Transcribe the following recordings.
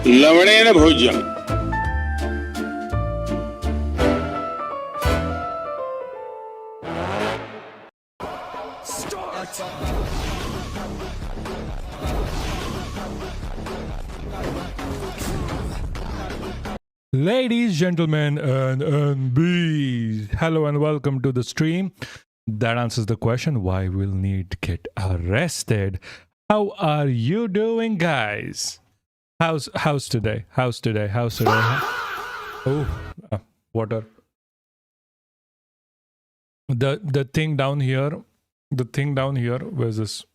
लवणेन भोज्यम्। Ladies, gentlemen, and bees, hello and welcome to the stream. That answers the question why we'll need to get arrested. How are you doing, guys? How's today? How's today? Oh, water. The thing down here. Where's this?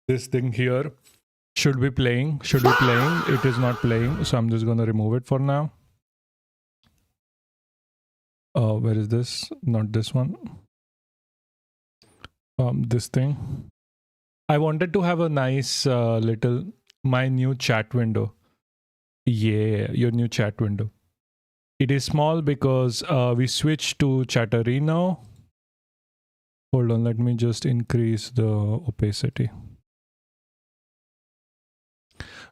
This thing here should be playing. It is not playing, so I'm just gonna remove it for now. Where is this? Not this one. This thing. I wanted to have a nice little. My new chat window. Yeah, your new chat window. It is small because we switched to Chatterino. Hold on, let me just increase the opacity.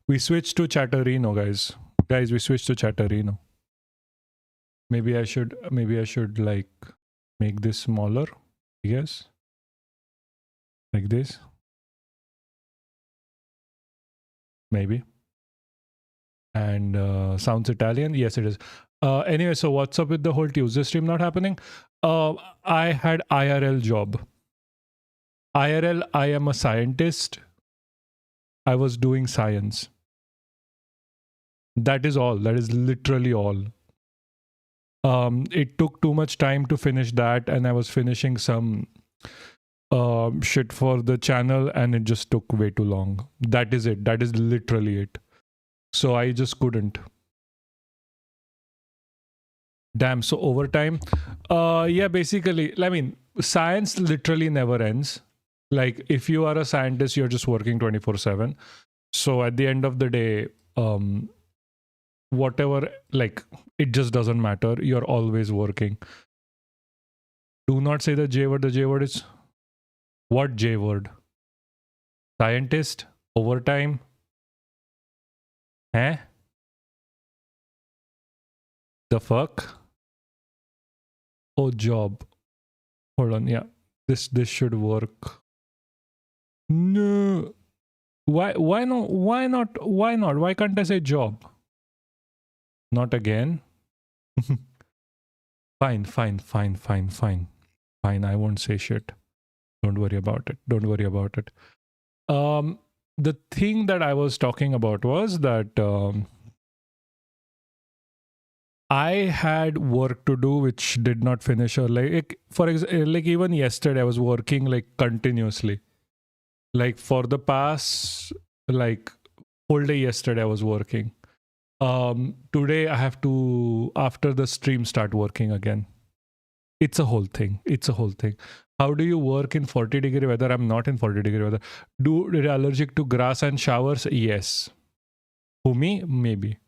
We switched to Chatterino, guys. We switched to Chatterino. Maybe I should like make this smaller, I guess. Like this. Maybe. And sounds Italian. Yes, it is. Anyway, so what's up with the whole Tuesday stream not happening? I had IRL job. IRL, I am a scientist. I was doing science. That is all. That is literally all. It took too much time to finish that, and I was finishing some shit for the channel, and it just took way too long. That is it. That is literally it. So I just couldn't. Damn, so overtime. Yeah, basically, I mean, science literally never ends. Like, if you are a scientist, you're just working 24/7. So at the end of the day, whatever, like, it just doesn't matter. You're always working. Do not say the J word. The J word is... What J word? Scientist? Overtime? Eh? The fuck? Oh, job. Hold on. Yeah, this should work. No. Why no? Why not? Why not? Why can't I say job? Not again. Fine. I won't say shit. Don't worry about it. The thing that I was talking about was that I had work to do which did not finish, or like for example, like even yesterday I was working like continuously. Like for the past like whole day yesterday I was working. Today I have to, after the stream, start working again. It's a whole thing. How do you work in 40-degree weather? I'm not in 40-degree weather. Are you allergic to grass and showers? Yes. Who, me? Maybe.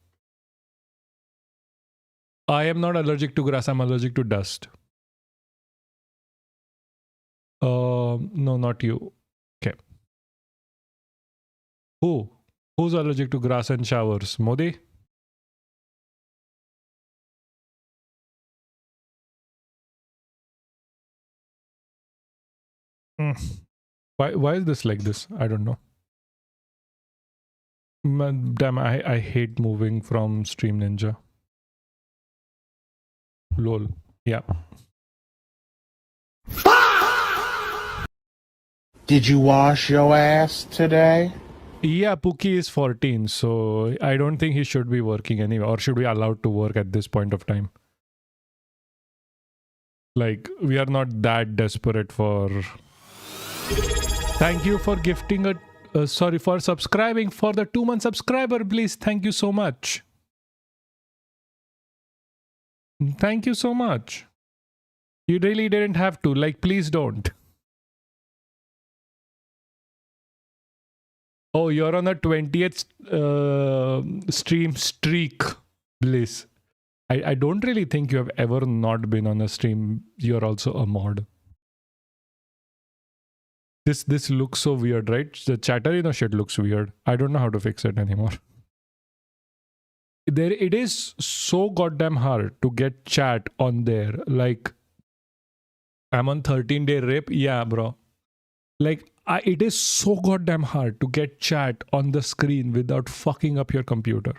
I am not allergic to grass. I'm allergic to dust. No, not you. Okay. Who's allergic to grass and showers? Modi? Why is this like this? I don't know. Man, damn, I hate moving from Stream Ninja. Lol. Yeah. Did you wash your ass today? Yeah, Pookie is 14, so I don't think he should be working anyway, or should be allowed to work at this point of time. Like, we are not that desperate for... Thank you for gifting a... sorry, for subscribing for the 2-month subscriber, please. Thank you so much. Thank you so much. You really didn't have to. Like, please don't. Oh, you're on a 20th stream streak, Bliss. I don't really think you have ever not been on a stream. You're also a mod. This looks so weird, right? The Chatterino shit looks weird. I don't know how to fix it anymore. It is so goddamn hard to get chat on there. Like, I'm on 13-day rip. Yeah, bro. Like, it is so goddamn hard to get chat on the screen without fucking up your computer.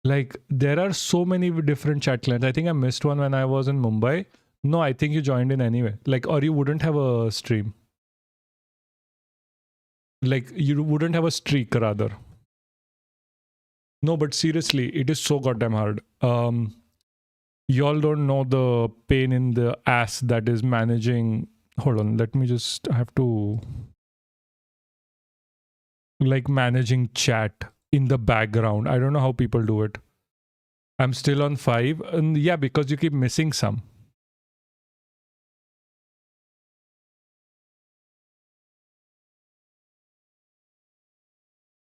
Like, there are so many different chat clients. I think I missed one when I was in Mumbai. No, I think you joined in anyway. Like, or you wouldn't have a stream. Like, you wouldn't have a streak, rather. No, but seriously, it is so goddamn hard. Y'all don't know the pain in the ass that is managing... Hold on, let me just... I have to... Like, managing chat in the background. I don't know how people do it. I'm still on 5. And yeah, because you keep missing some.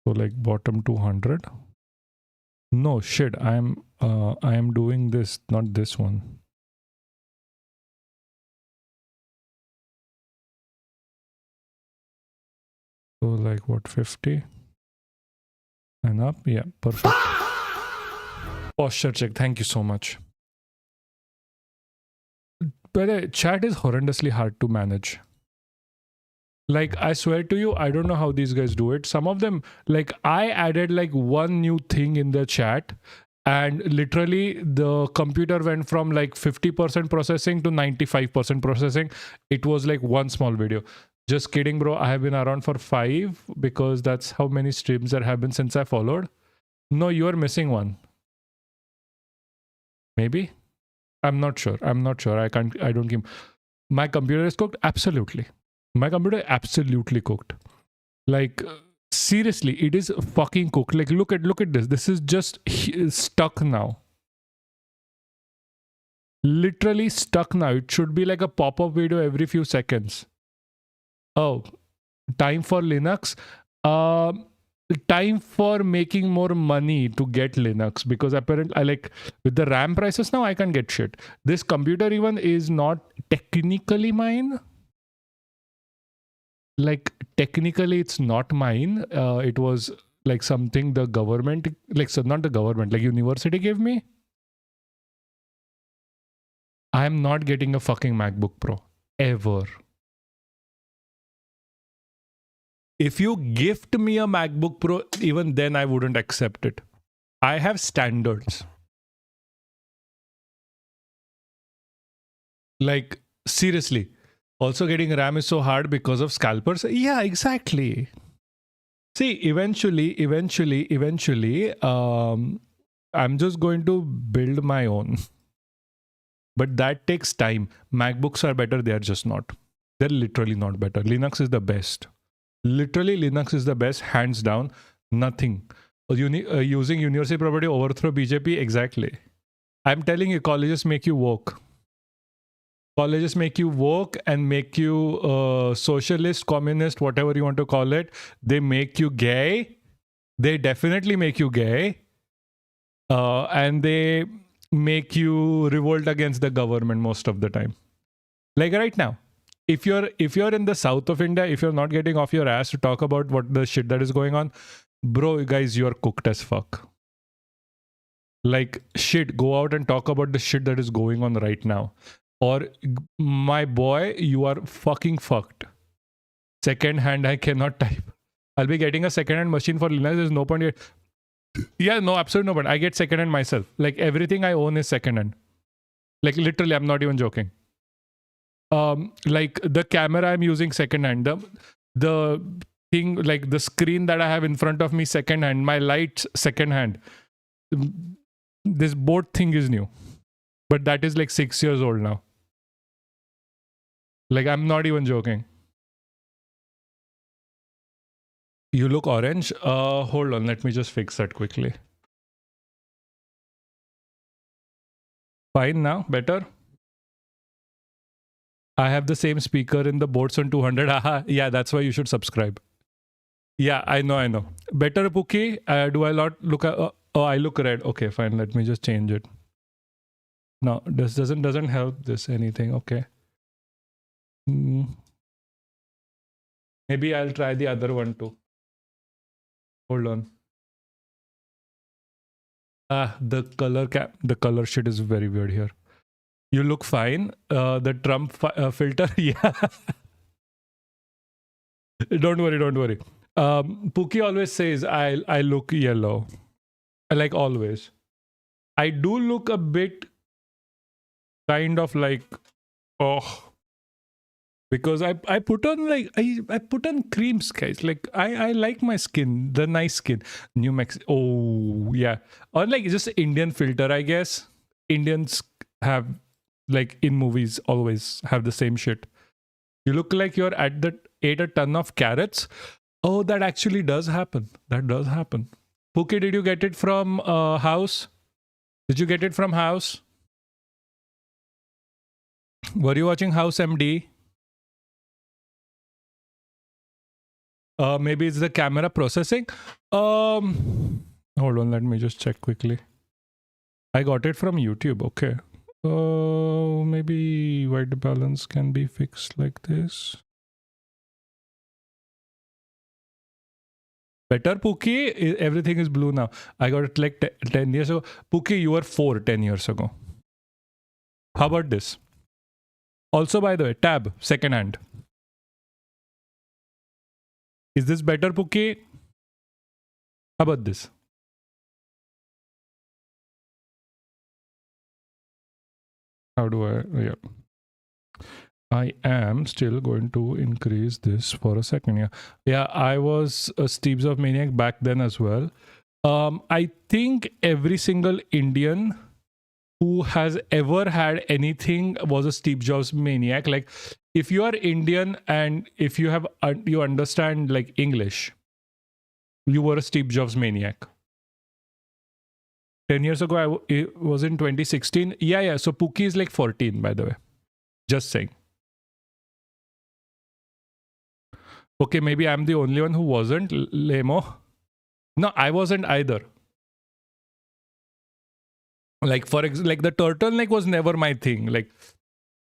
So like bottom 200. No, shit. I am doing this, not this one. So like what, 50? And up? Yeah, perfect. Posture check. Thank you so much. But chat is horrendously hard to manage. Like, I swear to you, I don't know how these guys do it. Some of them, like, I added like one new thing in the chat, and literally the computer went from like 50% processing to 95% processing. It was like one small video. Just kidding, bro. I have been around for 5 because that's how many streams there have been since I followed. No, you are missing one. Maybe? I'm not sure. I don't keep... My computer is cooked? Absolutely. My computer absolutely cooked. Like, seriously, it is fucking cooked. Like, look at this. This is just stuck now. Literally stuck now. It should be like a pop-up video every few seconds. Oh, time for Linux. Time for making more money to get Linux, because apparently I like with the RAM prices now I can't get shit. This computer even is not technically mine. Like, technically it's not mine. It was like something the government, like, so not the government, like university gave me. I'm not getting a fucking MacBook Pro. Ever. If you gift me a MacBook Pro, even then I wouldn't accept it. I have standards. Like, seriously. Also, getting RAM is so hard because of scalpers. Yeah, exactly. See, eventually, I'm just going to build my own. But that takes time. MacBooks are better, they are just not. They're literally not better. Linux is the best. Literally, Linux is the best, hands down. Nothing. Using university property overthrow BJP? Exactly. I'm telling you, colleges make you woke. Colleges make you woke and make you socialist, communist, whatever you want to call it. They make you gay. They definitely make you gay. And they make you revolt against the government most of the time. Like right now. If you're in the south of India, if you're not getting off your ass to talk about what the shit that is going on, bro, guys, you're cooked as fuck. Like, shit, go out and talk about the shit that is going on right now. Or, my boy, you are fucking fucked. Second hand, I cannot type. I'll be getting a second hand machine for Linux. There's no point. Yeah, no, absolutely no point. I get second hand myself. Like, everything I own is second hand. Like, literally, I'm not even joking. Like the camera I'm using second hand, the thing, like the screen that I have in front of me second hand, my lights second hand. This board thing is new, but that is like 6 years old now. Like, I'm not even joking. You look orange. Hold on, let me just fix that quickly. Fine now, better. I have the same speaker in the Boardson 200. Aha, yeah, that's why you should subscribe. Yeah, I know. Better, Pookie. Do I not look at... oh, I look red. Okay, fine. Let me just change it. No, this doesn't help this anything. Okay. Maybe I'll try the other one too. Hold on. The color shit is very weird here. You look fine. The Trump filter, yeah. Don't worry. Pookie always says I look yellow. Like always. I do look a bit kind of like, oh, because I put on like I put on creams, guys. Like I like my skin, the nice skin. New Mexico. Oh yeah, or like just Indian filter, I guess. Indians have, like in movies, always have the same shit. You look like you're ate a ton of carrots. Oh, that actually does happen. That does happen. Pookie, did you get it from house? Did you get it from house? Were you watching House MD? Maybe it's the camera processing. Hold on, let me just check quickly. I got it from YouTube. Okay. Maybe white balance can be fixed like this. Better, Pookie? Everything is blue now. I got it like 10 years ago. Pookie, you were 4 10 years ago. How about this? Also, by the way, tab, second hand. Is this better, Pookie? How about this? How do I? Yeah. I am still going to increase this for a second. Yeah, I was a Steve Jobs maniac back then as well. I think every single Indian who has ever had anything was a Steve Jobs maniac. Like, if you are Indian and if you have you understand like English, you were a Steve Jobs maniac. 10 years ago, it was in 2016. Yeah. So Pookie is like 14, by the way. Just saying. Okay, maybe I'm the only one who wasn't, Lemo. No, I wasn't either. Like, like the turtleneck was never my thing. Like,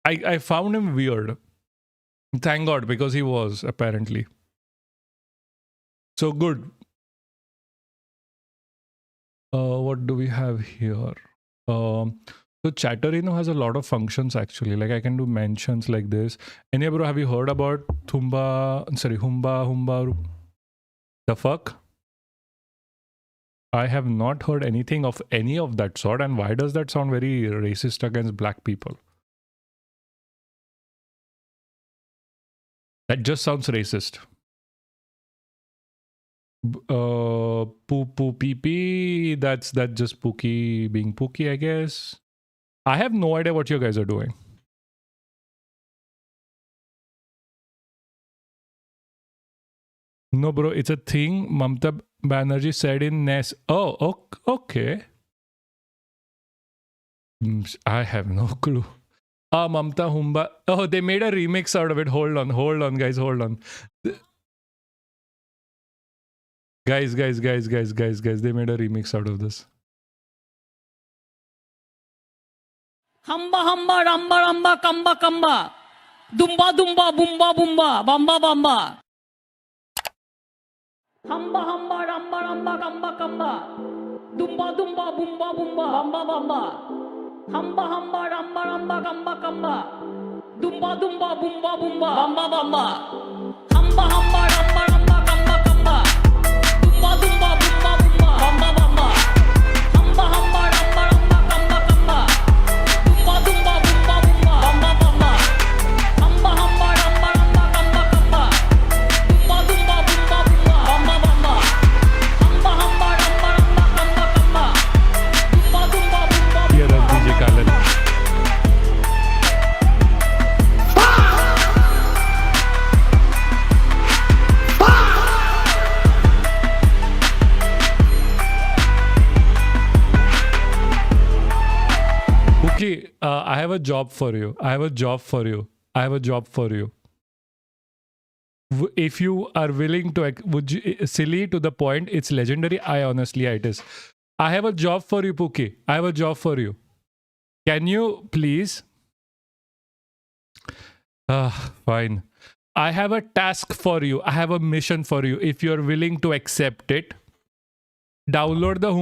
I found him weird. Thank God, because he was, apparently. So good. What do we have here? So So Chatterino has a lot of functions actually. Like I can do mentions like this. Any bro, have you heard about Humba? The fuck? I have not heard anything of any of that sort. And why does that sound very racist against black people? That just sounds racist. Poo poo pee pee. That's just Pookie being Pookie, I guess. I have no idea what you guys are doing. No, bro, it's a thing Mamta Banerjee said in NES. Oh, okay. I have no clue. Mamta Humba. Oh, they made a remix out of it. Hold on, guys, hold on. Guys, they made a remix out of this. Hamba hamba ramba ramba kamba kamba. Dumba dumba bumba bumba bamba bamba. Hamba hamba ramba ramba kamba kamba. Dumba dumba bumba bumba bamba bamba. Hamba hamba ramba ramba kamba kamba. Dumba dumba bumba bumba bamba bamba. Hamba hamba ramba ramba kamba kamba. Dumba dumba bumba bumba bamba bamba. Hamba hamba ramba ramba kamba kamba. Dumba dumba bumba bumba bamba bamba. Hamba hamba ramba ramba kamba kamba. Dumba dumba bumba bumba bamba bamba. Hamba hamba ramba ramba kamba kamba. Dumba dumba bumba bumba. Here, DJ Khaled. Okay, I have a job for you. If you are willing to, would you, silly to the point, it's legendary. It is. I have a job for you, Pookie. I have a job for you. Can you please? Fine. I have a task for you. I have a mission for you. If you're willing to accept it, download the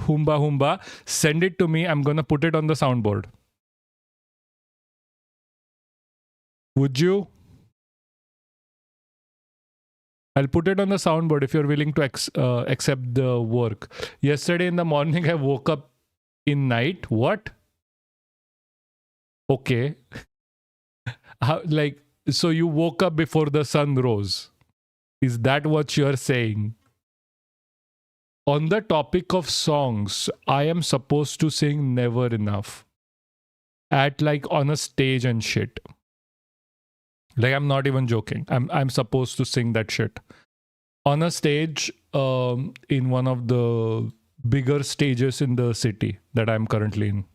Humba, send it to me. I'm gonna put it on the soundboard. Would you? I'll put it on the soundboard if you're willing to accept the work. Yesterday in the morning, I woke up in night. What? Okay. So you woke up before the sun rose. Is that what you're saying? On the topic of songs, I am supposed to sing Never Enough on a stage and shit. Like, I'm not even joking. I'm supposed to sing that shit on a stage in one of the bigger stages in the city that I'm currently in.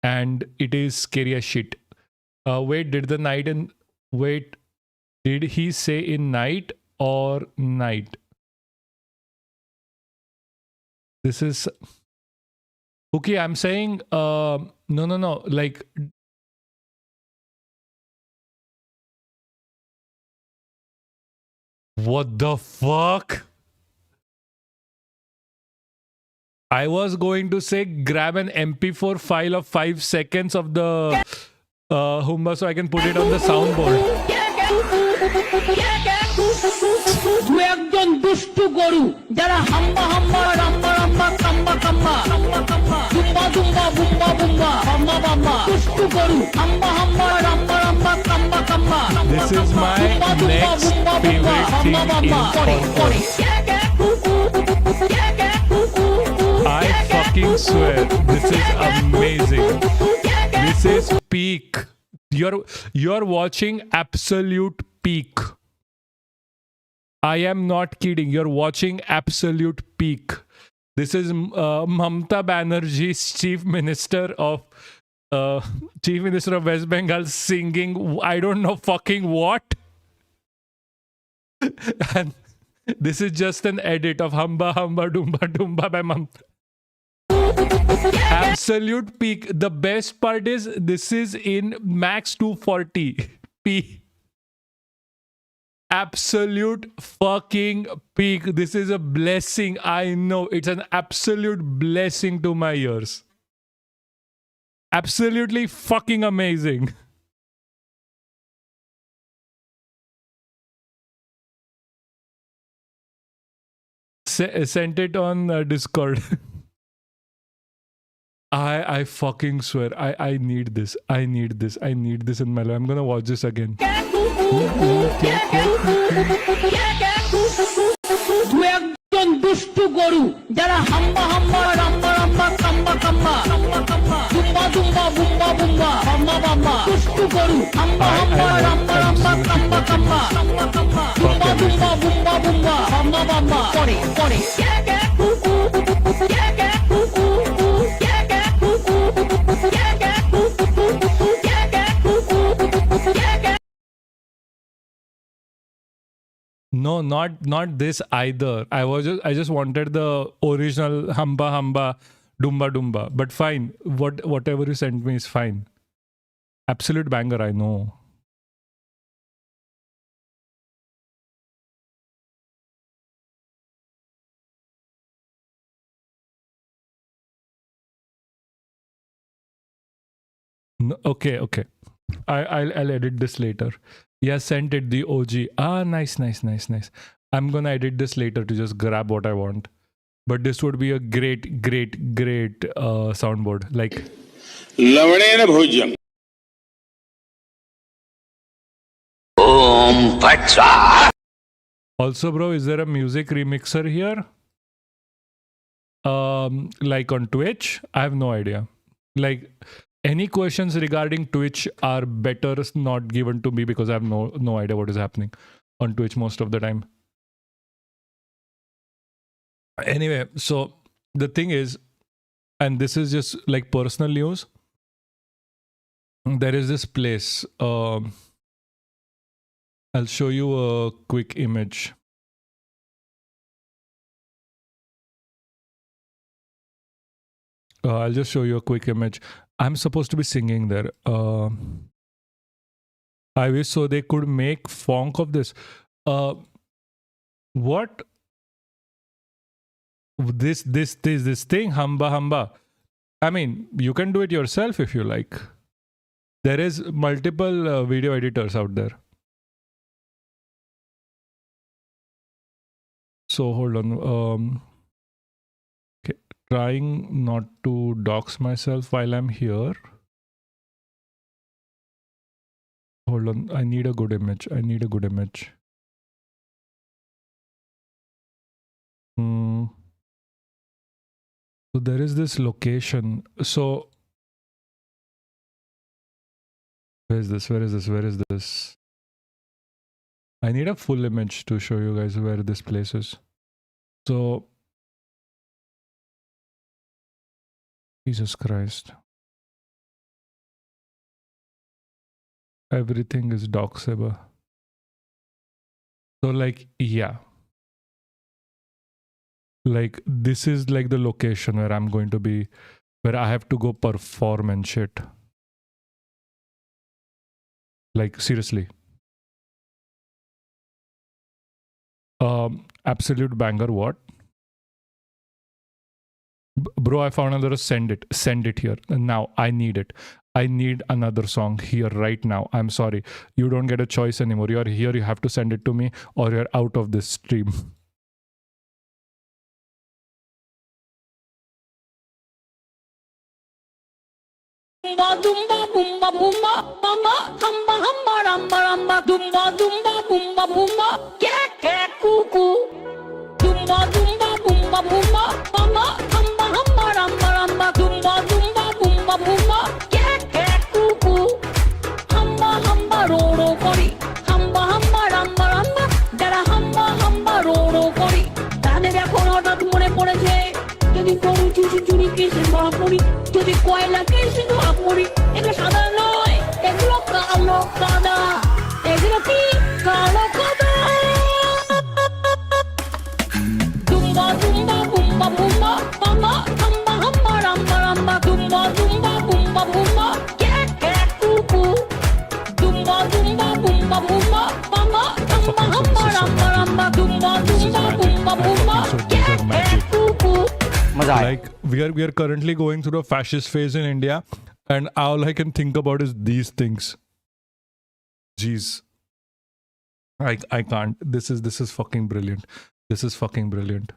And it is scary as shit. Did he say in night or night? This is okay. I'm saying no. Like, what the fuck? I was going to say grab an MP4 file of 5 seconds of the Humba so I can put it on the soundboard. একজন দুষ্টু গরু যারা হাম্বা হাম্বা রাম্বা রাম্বা কাম্বা কাম্বা দুম্বা দুম্বা বুম্বা বুম্বা বাম্বা বাম্বা দুষ্টু গরু হাম্বা হাম্বা রাম্বা রাম্বা কাম্বা কাম্বা This is my next favorite thing in I fucking swear, this is amazing. This is peak. You're watching absolute peak. I am not kidding. You're watching absolute peak. This is Mamta Banerjee's Chief Minister of West Bengal singing I don't know fucking what. And this is just an edit of Hamba Hamba Dumba Dumba by Mamta. Absolute peak. The best part is this is in max 240p. absolute fucking peak. This is a blessing. I know it's an absolute blessing to my ears. Absolutely fucking amazing. Sent it on Discord. I fucking swear I need this. I need this in my life. I'm gonna watch this again. দুষ্টু গরু যারা হাম্বা হাম্বা রাম্বা রাম্বা কাম্বা কাম্বা দুম্বা দুম্বা বুম্বা বুম্বা বাম্বা বাম্বা দুষ্টু গরু হাম্বা হাম্বা রাম্বা রাম্বা কাম্বা কাম্বা দুম্বা দুম্বা বুম্বা বুম্বা বাম্বা বাম্বা করে করে No, not this either. I just wanted the original hamba hamba dumba dumba. But fine, whatever you sent me is fine. Absolute banger, I know. No, okay. I'll edit this later. Yeah, sent it, the OG. Ah, nice. I'm gonna edit this later to just grab what I want. But this would be a great soundboard. Like Lavanena Bhojam. Also, bro, is there a music remixer here? Like on Twitch? I have no idea. Like, any questions regarding Twitch are better not given to me because I have no idea what is happening on Twitch most of the time. Anyway, so the thing is, and this is just like personal news, there is this place. I'll show you a quick image. I'll just show you a quick image. I'm supposed to be singing there. I wish so they could make funk of this. What? This thing, hamba hamba. I mean, you can do it yourself if you like. There is multiple video editors out there. So hold on. Trying not to dox myself while I'm here. Hold on, I need a good image. So there is this location. So where is this? I need a full image to show you guys where this place is. So Jesus Christ. Everything is doxable. So like, yeah. Like this is like the location where I'm going to be, where I have to go perform and shit. Like seriously. Absolute banger, what? Bro, I found another. Send it here. Now I need it. I need another song here right now. I'm sorry. You don't get a choice anymore. You're here. You have to send it to me or you're out of this stream. Dumba dumba bumba bumba bamba hamba hamba ramba ramba dumba dumba bumba bumba kek kek cuckoo. Dumba dumba bumba bumba bamba hamba hamba ramba ramba dumba dumba bumba bumba kek kek cuckoo. Hamba hamba ro ro kori hamba hamba ramba ramba যারা hamba hamba ro ro kori তাদের এখন হঠাৎ মনে পড়েছে যদি গরু চুরি কেসে ধরা পড়ি যদি কয়লা কেসে ধরা পড়ি এগুলো সাধারণ নয় এগুলো কালো কাদা এগুলো কি কালো কাদা দুম্বা দুম্বা বুম্বা বুম্বা বাম্বা হাম্বা হাম্বা রাম্বা রাম্বা দুম্বা দুম্বা বুম্বা বুম্বা ক্যাক ক্যাক কুকু দুম্বা দুম্বা বুম্বা বুম্বা বাম্বা হাম্বা হাম্বা मजा आया. Like we are currently going through a fascist phase in India, and all I can think about is these things. Jeez. I can't. This is fucking brilliant. This is fucking brilliant.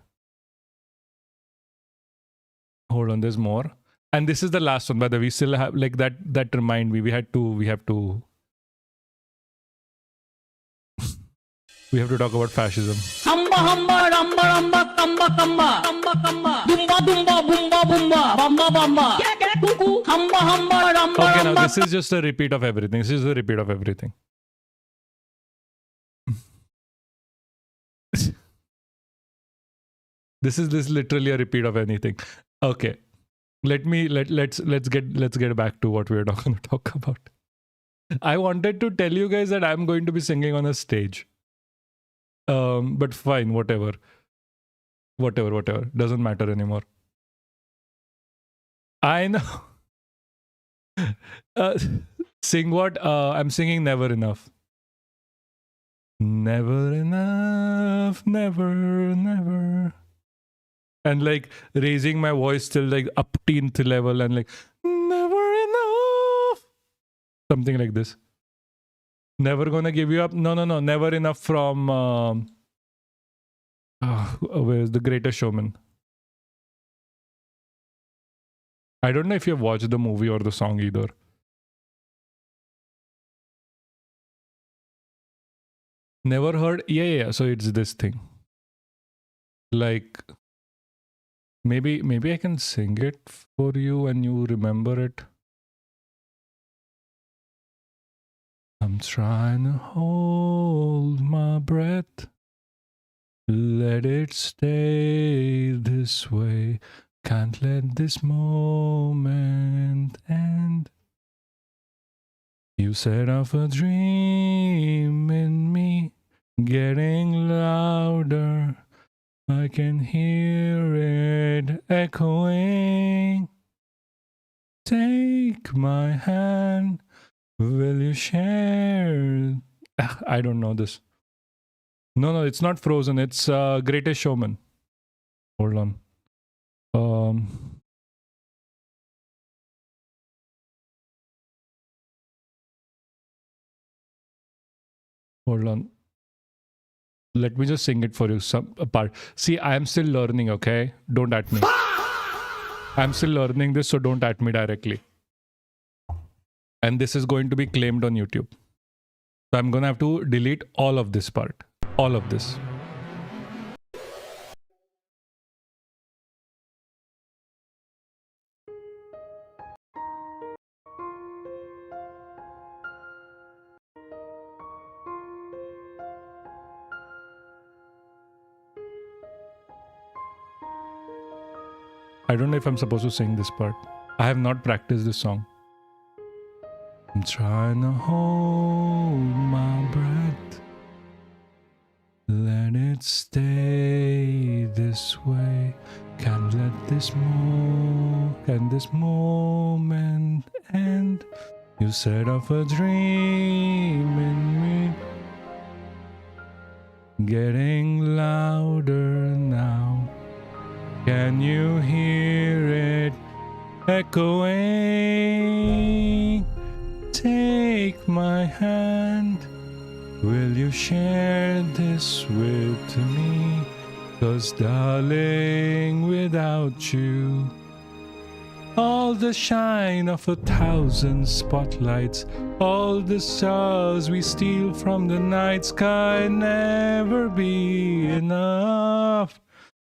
Hold on, there's more. And this is the last one, by the way. We still have like that remind me. We have to we have to talk about fascism. Hamba hamba ramba ramba kamba kamba kamba kamba dumba dumba bumba bumba bamba bamba kuku hamba hamba ramba Okay, now ramba. this is just a repeat of everything. This is a repeat of everything. This is literally a repeat of anything. Okay. Let's get back to what we are going to talk about. I wanted to tell you guys that I'm going to be singing on a stage. But fine, whatever. Doesn't matter anymore. I know. Sing what? I'm singing Never Enough. Never enough, never. And like raising my voice till like upteenth level and like never enough. Something like this. Never gonna give you up. No. Never enough from where's The Greatest Showman? I don't know if you've watched the movie or the song either. Never heard? Yeah. So it's this thing. Like maybe I can sing it for you and you remember it. I'm trying to hold my breath. Let it stay this way. Can't let this moment end. You set off a dream in me, getting louder. I can hear it echoing. Take my hand. Will you share? I don't know this. No, it's not Frozen. It's Greatest Showman. Hold on. Hold on. Let me just sing it for you. Some part. See, I am still learning. Okay, don't at me. I'm still learning this, so don't at me directly. And this is going to be claimed on YouTube. So I'm gonna have to delete all of this part. All of this. I don't know if I'm supposed to sing this part. I have not practiced this song. I'm trying to hold my breath. Let it stay this way. Can't let this moment end. You set off a dream in me, getting louder now. Can you hear it echoing? Take my hand. Will you share this with me? 'Cause darling, without you, all the shine of 1,000 spotlights, all the stars we steal from the night sky, never be enough.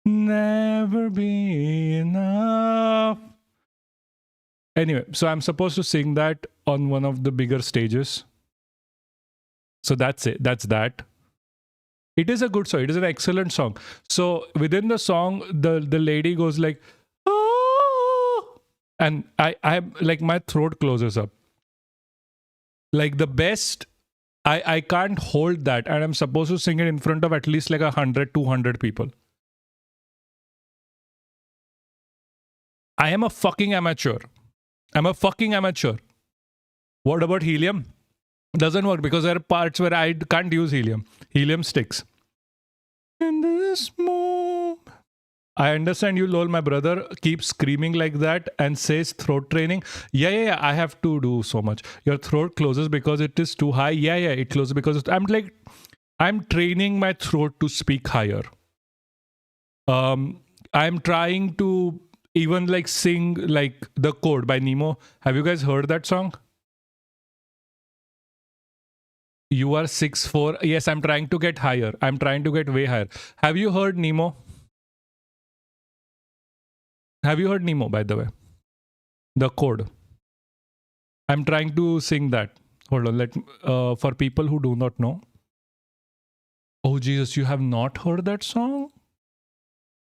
Never be enough. Anyway, so I'm supposed to sing that on one of the bigger stages. So that's it. That's that. It is a good song. It is an excellent song. So within the song, the lady goes like, oh, and I like my throat closes up. Like the best, I can't hold that, and I'm supposed to sing it in front of at least like 100, 200 people. I am a fucking amateur. I'm a fucking amateur. What about helium? Doesn't work because there are parts where I can't use helium. Helium sticks. In this moment, I understand you, lol. My brother keeps screaming like that and says throat training. Yeah. I have to do so much. Your throat closes because it is too high. Yeah. It closes because I'm training my throat to speak higher. I'm trying to even like sing like The Code by Nemo. Have you guys heard that song? You are 6'4". Yes, I'm trying to get higher. I'm trying to get way higher. Have you heard Nemo? Have you heard Nemo, by the way? The Code. I'm trying to sing that. Hold on. For people who do not know. Oh, Jesus, you have not heard that song?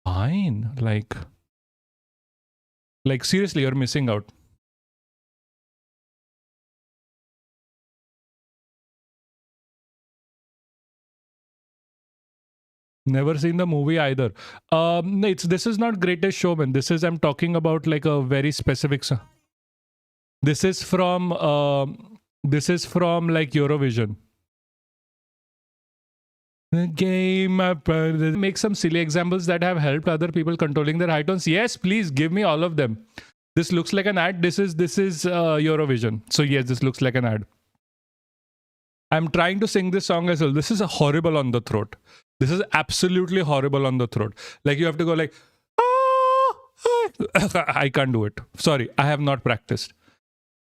Fine. Like seriously, you're missing out. Never seen the movie either. This is not Greatest Showman. I'm talking about like a very specific song. This is from like Eurovision. The game. Make some silly examples that have helped other people controlling their high tones. Yes, please give me all of them. This looks like an ad. This is Eurovision. So yes, this looks like an ad. I'm trying to sing this song as well. This is horrible on the throat. This is absolutely horrible on the throat. Like you have to go like, I can't do it. Sorry, I have not practiced.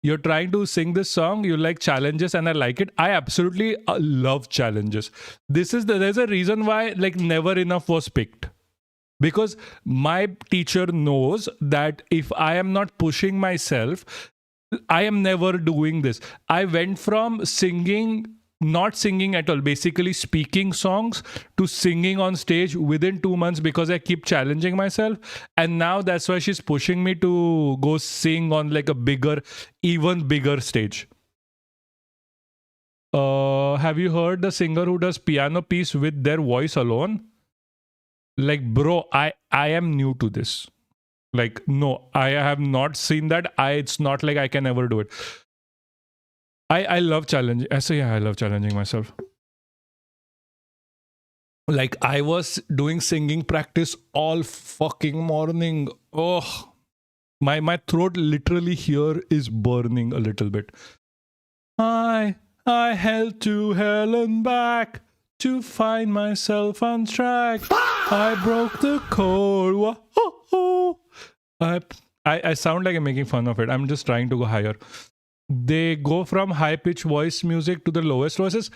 You're trying to sing this song. You like challenges, and I like it. I absolutely love challenges. There's a reason why like Never Enough was picked. Because my teacher knows that if I am not pushing myself, I am never doing this. I went from not singing at all, basically speaking songs, to singing on stage within 2 months because I keep challenging myself. And now that's why she's pushing me to go sing on like a even bigger stage. Have you heard the singer who does piano piece with their voice alone? Like, bro, I am new to this. Like, no, I have not seen that. It's not like I can ever do it. I love challenging. I love challenging myself. Like, I was doing singing practice all fucking morning. Oh, my throat literally here is burning a little bit. I held to hell and back to find myself on track. I broke the code. I sound like I'm making fun of it. I'm just trying to go higher. They go from high-pitched voice music to the lowest voices.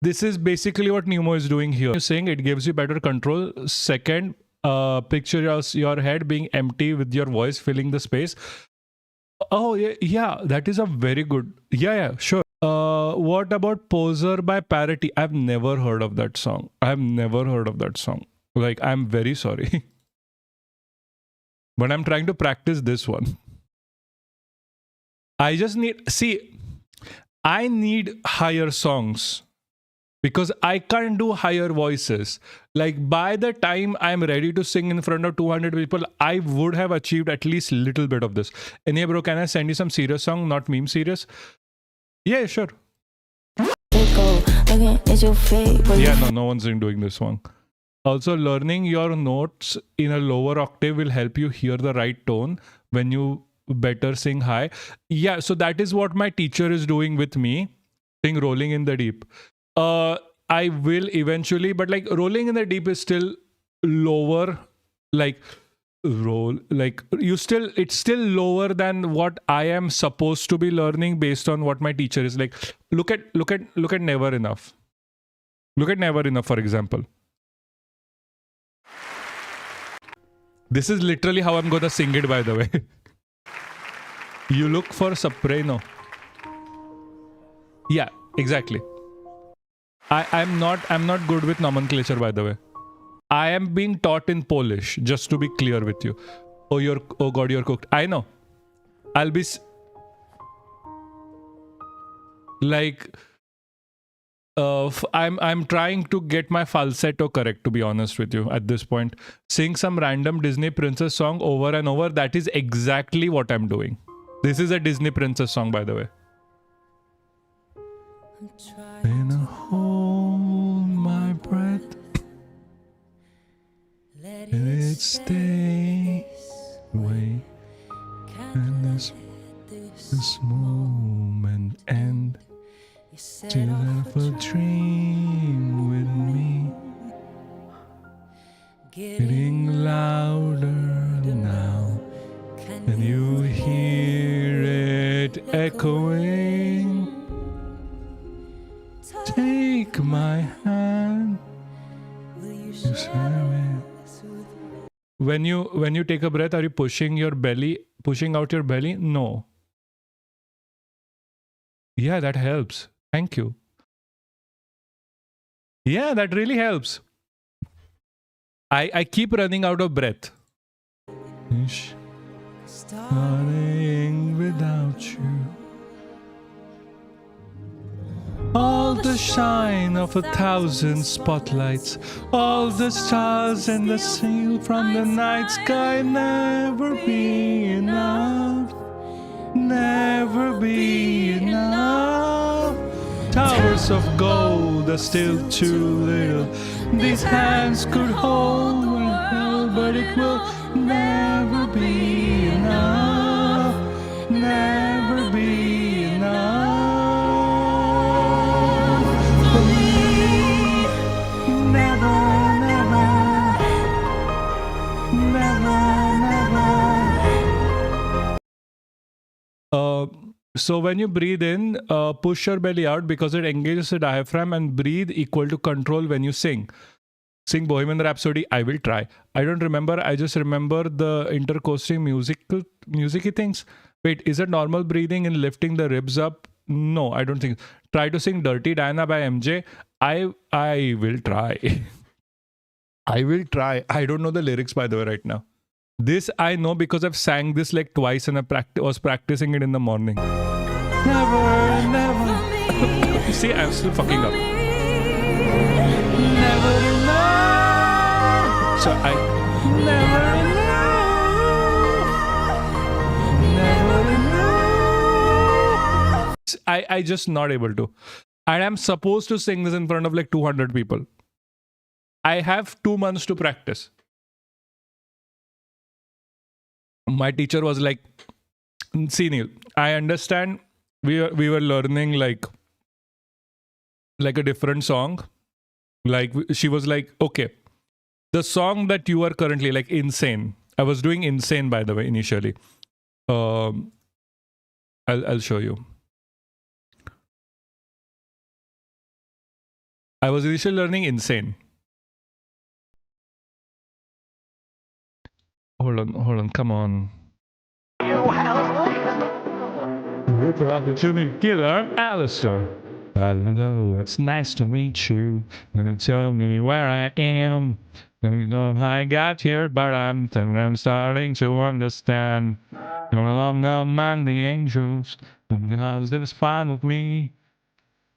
This is basically what Nemo is doing here. You're saying it gives you better control. Second, picture your head being empty with your voice filling the space. Oh, yeah, that is a very good... Yeah, sure. What about Poser by Parity? I've never heard of that song. Like, I'm very sorry. But I'm trying to practice this one. I need higher songs because I can't do higher voices. Like by the time I'm ready to sing in front of 200 people, I would have achieved at least a little bit of this. And hey bro, can I send you some serious song, not meme serious? Yeah, sure. Yeah, no one's doing this one. Also, learning your notes in a lower octave will help you hear the right tone when you better sing high. Yeah, so that is what my teacher is doing with me. Sing Rolling in the Deep. I will eventually, but like Rolling in the Deep is still lower. Like it's still lower than what I am supposed to be learning based on what my teacher is like. Look at Never Enough. Look at Never Enough, for example. This is literally how I'm gonna sing it, by the way. You look for soprano. Yeah, exactly. I'm not good with nomenclature, by the way. I am being taught in Polish, just to be clear with you. Oh god, you're cooked. I know. I'll be like I'm trying to get my falsetto correct, to be honest with you at this point. Sing some random Disney princess song over and over. That is exactly what I'm doing. This is a Disney princess song, by the way. I'm trying to hold my breath. Let it it stay away? And this moment end? Still have a dream with me, getting louder now. Can you hear it echoing? Take my hand. You say me. When you take a breath, are you pushing out your belly? No. Yeah, that helps. Thank you. Yeah, that really helps. I keep running out of breath. Starting without you. All the shine of 1,000 spotlights, all the stars and the seal from the night sky, never be enough, never be enough. Towers of gold are still too little. These hands could hold one hell, but it will never be enough, never be enough for me. Never, never, never, never. So when you breathe in, push your belly out because it engages the diaphragm, and breathe equal to control when you sing. Sing Bohemian Rhapsody. I will try. I don't remember. I just remember the intercosting musicy things. Wait, is it normal breathing in lifting the ribs up? No, I don't think. Try to sing Dirty Diana by MJ. I will try. I will try. I don't know the lyrics, by the way, right now. This I know because I've sang this like twice and I was practicing it in the morning. Never, never. See, I'm still fucking up. Never enough. So I never enough. Never enough. I just not able to. And I'm supposed to sing this in front of like 200 people. I have 2 months to practice. My teacher was like, see Neil, I understand we were learning like a different song. Like she was like, okay, the song that you are currently like Insane. I was doing Insane, by the way, initially. I'll show you. I was initially learning Insane. Hold on, come on. To me, Killer Alistair. Hello, it's nice to meet you. Tell me where I am. You know I got here, but I'm starting to understand. You're among the angels, because it's fine with me.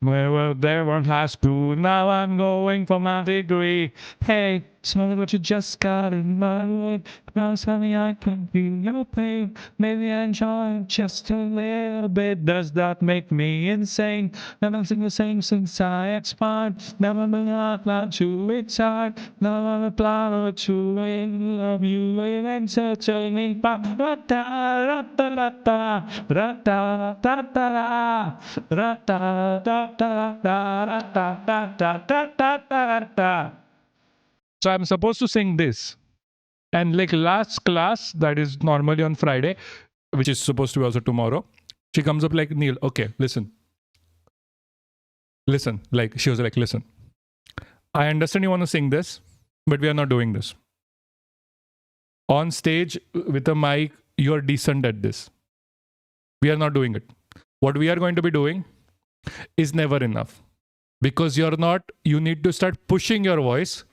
We were there in high school, now I'm going for my degree. Hey, tell me what you just got in mind. Now tell me I can feel your pain. Maybe I enjoy it just a little bit. Does that make me insane? Never sing the same since I expired. Never been out loud too excited. Now I'm a plan to love you and entertaining. So I'm supposed to sing this. And like last class, that is normally on Friday, which is supposed to be also tomorrow, she comes up like, Neil, okay, listen. Like she was like, listen. I understand you want to sing this, but we are not doing this. On stage with a mic, you're decent at this. We are not doing it. What we are going to be doing is never enough. Because you need to start pushing your voice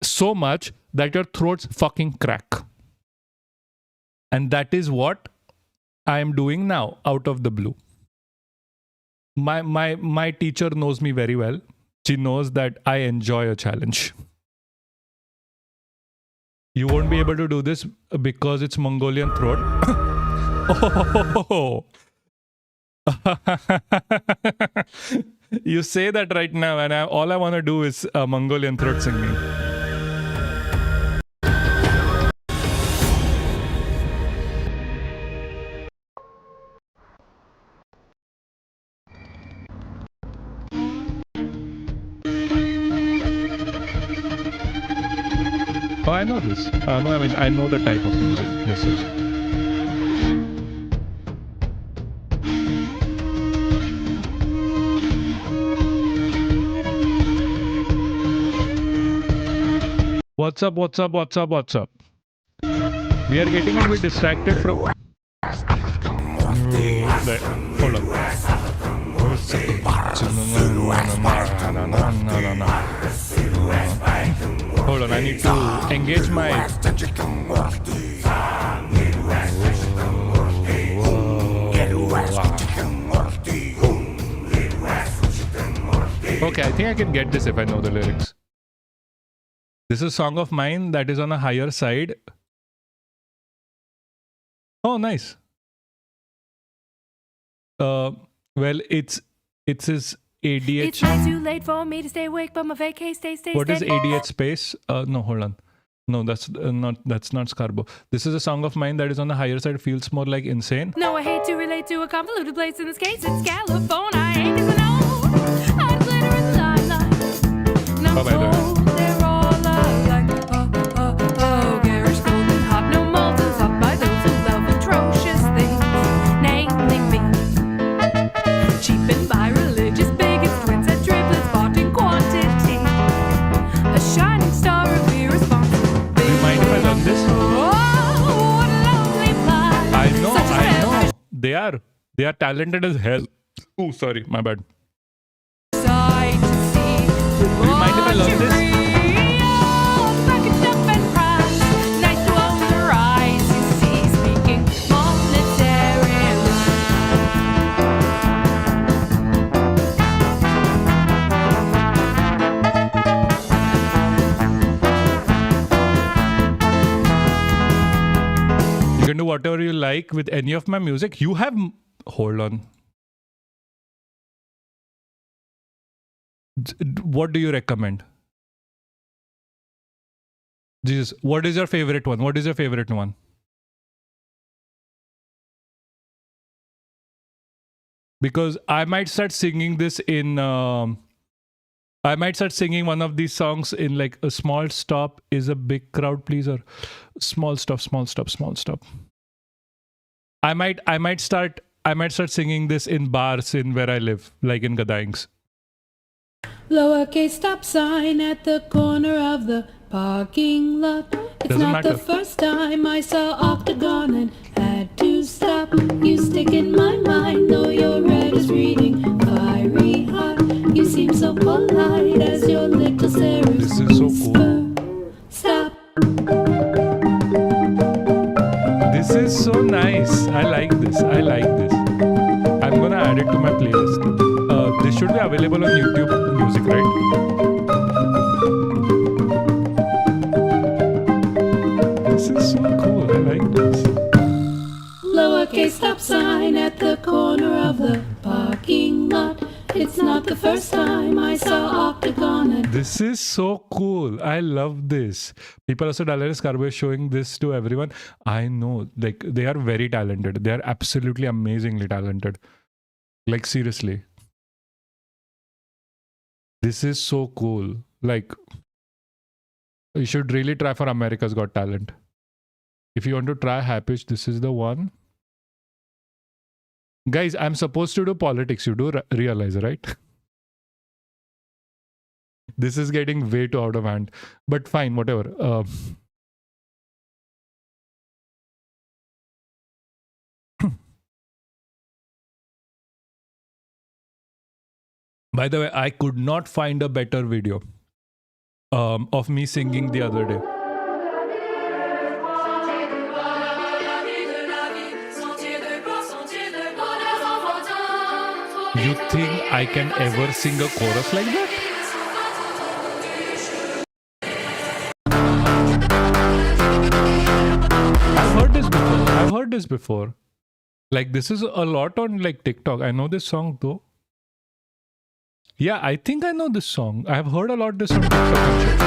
so much that your throats fucking crack. And that is what I am doing now out of the blue. My teacher knows me very well. She knows that I enjoy a challenge. You won't be able to do this because it's Mongolian throat. Oh. You say that right now, and all I want to do is Mongolian throat singing. Oh, I know this. No, I mean, I know the type of music. Yes, yes. What's up, what's up, what's up, what's up? We are getting a bit distracted from... Hold on. Hold on, I need to engage my... Okay, I think I can get this if I know the lyrics. This is a song of mine that is on a higher side. Oh, nice. Well, it's his ADH. It's way too late for me to stay awake, but my vacay stay. What is ADH space? No, hold on. No, that's not Scarbo. This is a song of mine that is on the higher side. Feels more like insane. No, I hate to relate to a convoluted place. In this case, it's California. I ain't gonna know. I'm glitter in the limelight. And I'm told they're all alike. Oh, garish, golden hot, no molten hot by those who love atrocious things, namely me. Cheapened by religious bigots, twins and triplets bought in quantity. A shining star of irresponsible. Do you mind if I learn this? Oh, what a lonely plight. I know. They are talented as hell. Oh, sorry, my bad. Sight to see. Do you mind if I learn this? Packaged up and priced. Nice to own the rise. You see, speaking monetarily. You can do whatever you like with any of my music. You have... Hold on. What do you recommend? Jesus, what is your favorite one? What is your favorite one? Because I might start singing this in... I might start singing one of these songs in like a small stop is a big crowd pleaser. Small stop, small stop, small stop. I might start singing this in bars in where I live, like in Gadaings. Lowercase stop sign at the corner of the parking lot. It's Doesn't not matter. the first time I saw Octagon and had to stop. You stick in my mind, though your red is reading fiery hot. You seem so polite as your little serifs This is so whisper. Stop. This is so nice. I like this. I like this. I'm gonna add it to my playlist. This should be available on YouTube Music, right? This is so cool. I like this. Lowercase stop sign at the corner of the parking lot. It's not the first time I saw Octagon and This is so cool. I love this. People also Dallas Carbo is showing this to everyone. I know, like they are very talented. They are absolutely amazingly talented. Like seriously. This is so cool. Like you should really try for America's Got Talent. If you want to try high pitch, this is the one. Guys, I'm supposed to do politics. You do realize, right? This is getting way too out of hand. But fine, whatever. By the way, I could not find a better video of me singing the other day. You think I can ever sing a chorus like that? I've heard this before. Like this is a lot on like TikTok. I know this song though. Yeah, I think I know this song. I've heard a lot this on TikTok and shit.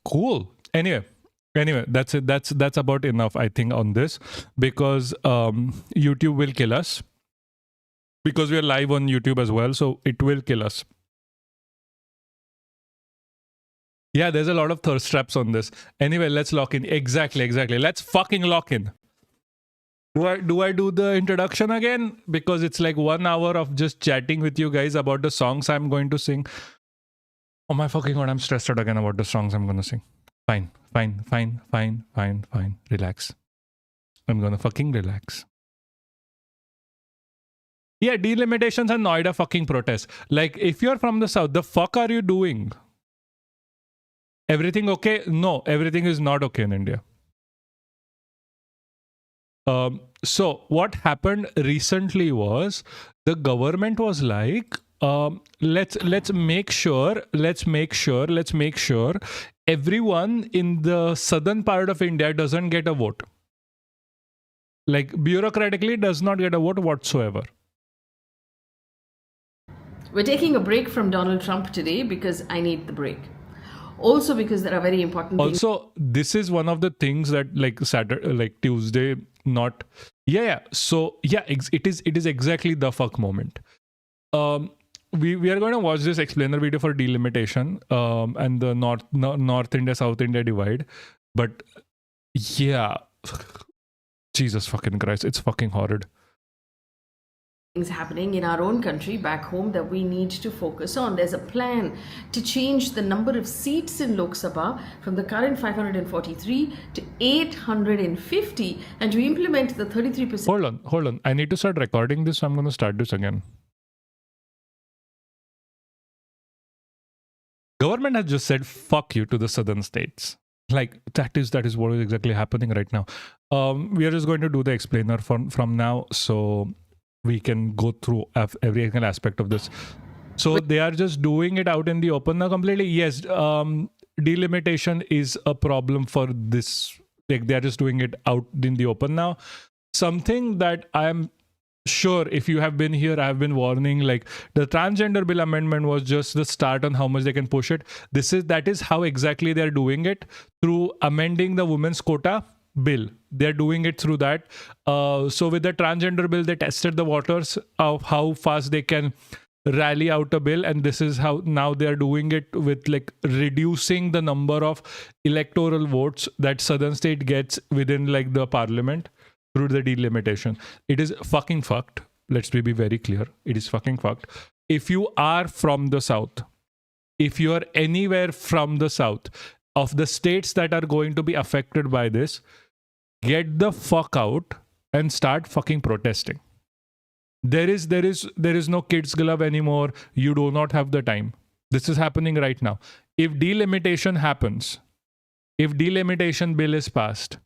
Cool. Anyway, that's it. That's about enough, I think, on this, because YouTube will kill us. because we are live on YouTube as well, so it will kill us. Yeah, there's a lot of thirst traps on this. Anyway, let's lock in. Exactly. Let's fucking lock in. Do I do the introduction again? Because it's like 1 hour of just chatting with you guys about the songs I'm going to sing. Oh my fucking god, I'm stressed out again about the songs I'm going to sing. Fine. Relax. I'm going to fucking relax. Yeah, delimitations and NOIDA fucking protests. Like, if you're from the south, the fuck are you doing? Everything okay? No, everything is not okay in India. So what happened recently was the government was like, let's make sure everyone in the southern part of India doesn't get a vote. Like, bureaucratically does not get a vote whatsoever. We're taking a break from Donald Trump today because I need the break. Also because there are very important things. Also, this is one of the things that like Saturday, like Tuesday, not So yeah, it is exactly the fuck moment. We are going to watch this explainer video for delimitation and the North India South India divide. But yeah, Jesus fucking Christ, it's fucking horrid. Things happening in our own country back home that we need to focus on. There's a plan to change the number of seats in Lok Sabha from the current 543 to 850 and to implement the 33%. Hold on. I need to start recording this, so I'm going to start this again. Government has just said fuck you to the southern states. Like, that is what is exactly happening right now. We are just going to do the explainer from now, so we can go through every single aspect of this. So they are just doing it out in the open now completely. Yes, delimitation is a problem for this. Like, they are just doing it out in the open now. Something that I'm sure if you have been here, I have been warning, like the transgender bill amendment was just the start on how much they can push it. That is how exactly they're doing it, through amending the women's quota bill. They're doing it through that. So with the transgender bill, they tested the waters of how fast they can rally out a bill, and this is how now they're doing it with like reducing the number of electoral votes that southern state gets within like the parliament through the delimitation. It is fucking fucked. Let's be very clear. It is fucking fucked. If you are from the south, if you are anywhere from the south of the states that are going to be affected by this, get the fuck out and start fucking protesting. There is no kids glove anymore. You do not have the time. This is happening right now. If delimitation happens, if delimitation bill is passed,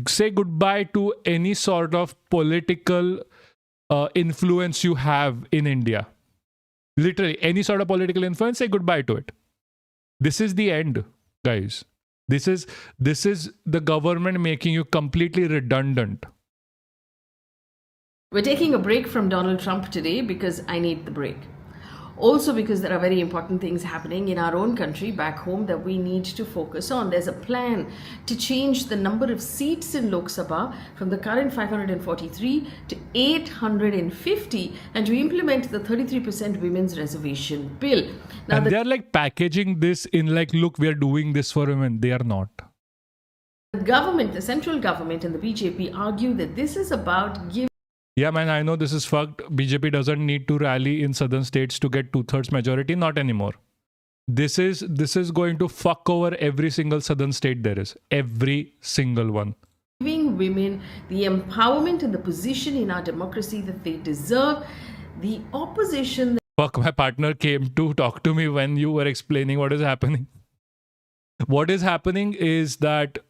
say goodbye to any sort of political influence you have in India. Literally, any sort of political influence, say goodbye to it. This is the end, guys. This is the government making you completely redundant. We're taking a break from Donald Trump today because I need the break. Also because there are very important things happening in our own country back home that we need to focus on. There's a plan to change the number of seats in Lok Sabha from the current 543 to 850 and to implement the 33% women's reservation bill. Now, and they're like packaging this in like, look, we are doing this for women. They are not. The government, the central government and the BJP argue that this is about giving. Yeah, man, I know this is fucked. BJP doesn't need to rally in southern states to get 2/3 majority. Not anymore. This is going to fuck over every single southern state there is. Every single one. Giving women the empowerment and the position in our democracy that they deserve. The opposition. Fuck, my partner came to talk to me when you were explaining what is happening. What is happening is that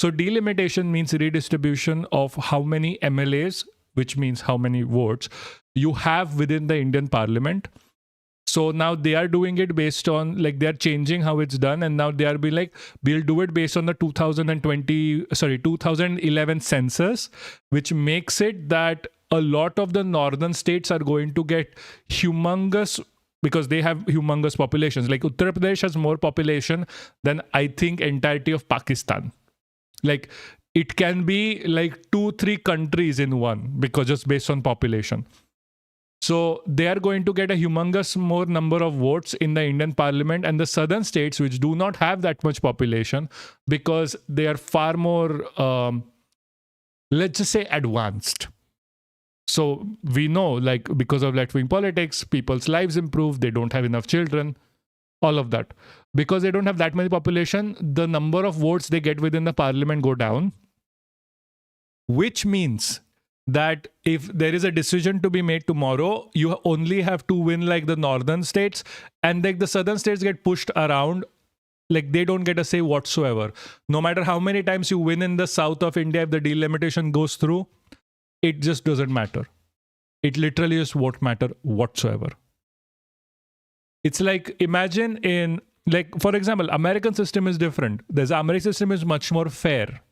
so delimitation means redistribution of how many MLAs, which means how many votes you have within the Indian parliament. So now they are doing it based on, like, they're changing how it's done, and now they are being like, we'll do it based on the 2011 census, which makes it that a lot of the northern states are going to get humongous, because they have humongous populations. Like Uttar Pradesh has more population than I think entirety of Pakistan. Like it can be like 2-3 countries in one, because just based on population. So they are going to get a humongous more number of votes in the Indian parliament, and the southern states, which do not have that much population, because they are far more, let's just say, advanced. So we know, like, because of left-wing politics, people's lives improve, they don't have enough children, all of that. Because they don't have that many population, the number of votes they get within the parliament go down, which means that if there is a decision to be made tomorrow, you only have to win like the northern states, and like the southern states get pushed around, like they don't get a say whatsoever. No matter how many times you win in the south of India, if the delimitation goes through, it just doesn't matter. It literally just won't matter whatsoever. It's like, imagine in, like, for example, American system is different. The American system is much more fair.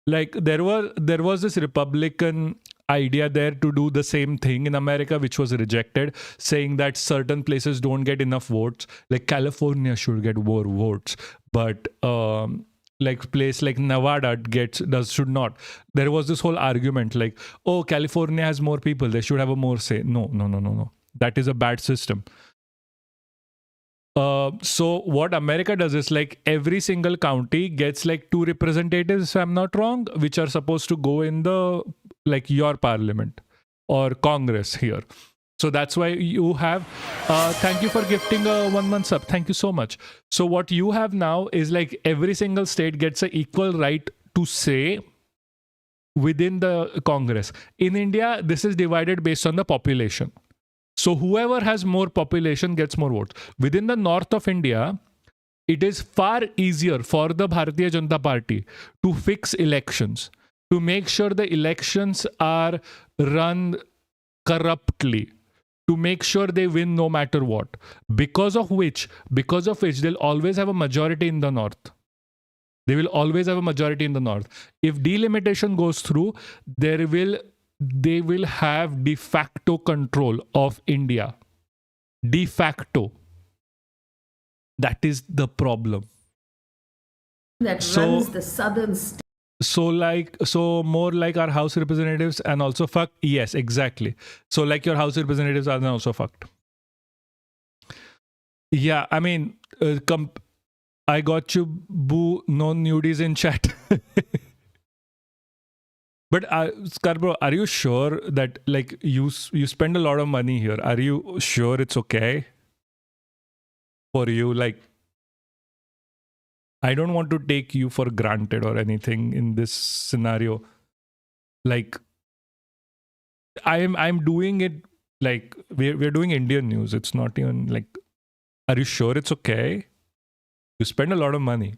Like there was this Republican idea there to do the same thing in America, which was rejected, saying that certain places don't get enough votes. Like California should get more votes, but like place like Nevada should not. There was this whole argument like, oh, California has more people, they should have a more say. No. That is a bad system. So what America does is, like, every single county gets like 2 representatives, if I'm not wrong, which are supposed to go in the, like, your parliament or Congress here. So that's why you have, thank you for gifting a 1 month sub. Thank you so much. So what you have now is like every single state gets an equal right to say within the Congress. In India, this is divided based on the population. So whoever has more population gets more votes. Within the north of India, it is far easier for the Bharatiya Janata Party to fix elections, to make sure the elections are run corruptly, to make sure they win no matter what. Because of which they'll always have a majority in the north. They will always have a majority in the north. If delimitation goes through, they will have de facto control of India. De facto. That is the problem. That runs the southern state. So more like our House representatives and also fucked. Yes, exactly. So like your House representatives are also fucked. Yeah, I mean, I got you, boo. No nudies in chat. But Scarborough, are you sure that, like, you spend a lot of money here? Are you sure it's okay for you? Like, I don't want to take you for granted or anything in this scenario. Like, I'm doing it, like, we're doing Indian news. It's not even like, are you sure it's okay? You spend a lot of money.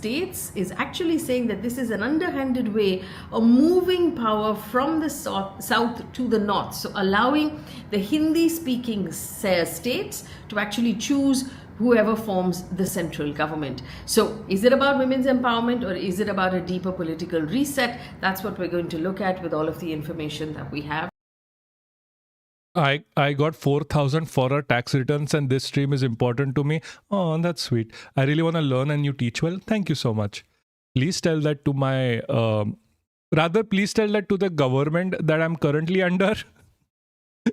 States is actually saying that this is an underhanded way of moving power from the south to the north. So allowing the Hindi-speaking states to actually choose whoever forms the central government. So is it about women's empowerment, or is it about a deeper political reset? That's what we're going to look at with all of the information that we have. I got 4,000 for our tax returns, and this stream is important to me. Oh, that's sweet. I really want to learn and you teach well. Thank you so much. Please tell that to my, please tell that to the government that I'm currently under.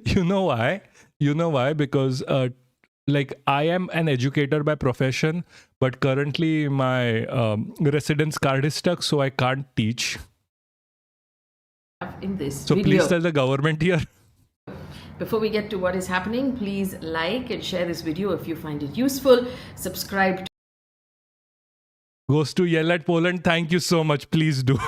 You know why? Because like, I am an educator by profession, but currently my residence card is stuck, so I can't teach. In this so video. Please tell the government here. Before we get to what is happening, please like and share this video if you find it useful. Subscribe Goes to Yell at Poland. Thank you so much. Please do.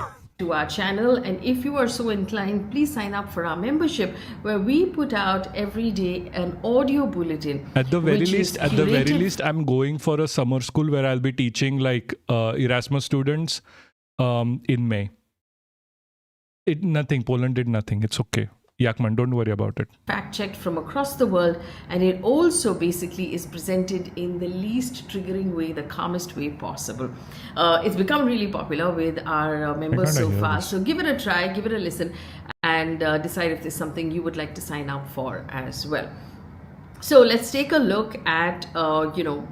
To our channel, and if you are so inclined, please sign up for our membership, where we put out every day an audio bulletin. At the very least, I'm going for a summer school where I'll be teaching like Erasmus students in May. Poland did nothing. It's okay. Yakman, don't worry about it. Fact-checked from across the world, and it also basically is presented in the least triggering way, the calmest way possible. It's become really popular with our members so far. So give it a try, give it a listen, and decide if there's something you would like to sign up for as well. So let's take a look at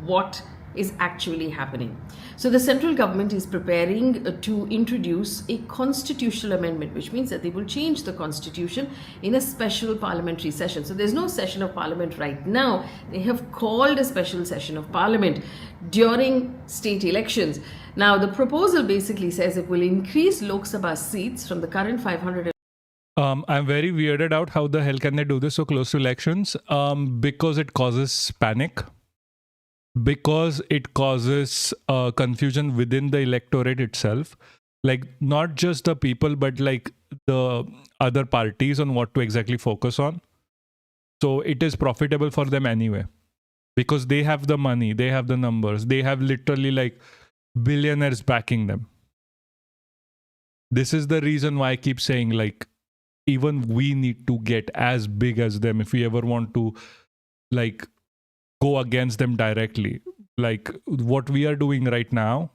what is actually happening. So the central government is preparing to introduce a constitutional amendment, which means that they will change the constitution in a special parliamentary session. So there's no session of parliament right now. They have called a special session of parliament during state elections. Now the proposal basically says it will increase Lok Sabha seats from the current 500. I'm very weirded out. How the hell can they do this so close to elections? Because it causes panic. Because it causes confusion within the electorate itself. Like, not just the people, but like the other parties on what to exactly focus on. So it is profitable for them anyway. Because they have the money, they have the numbers, they have literally like billionaires backing them. This is the reason why I keep saying, like, even we need to get as big as them if we ever want to like go against them directly. Like what we are doing right now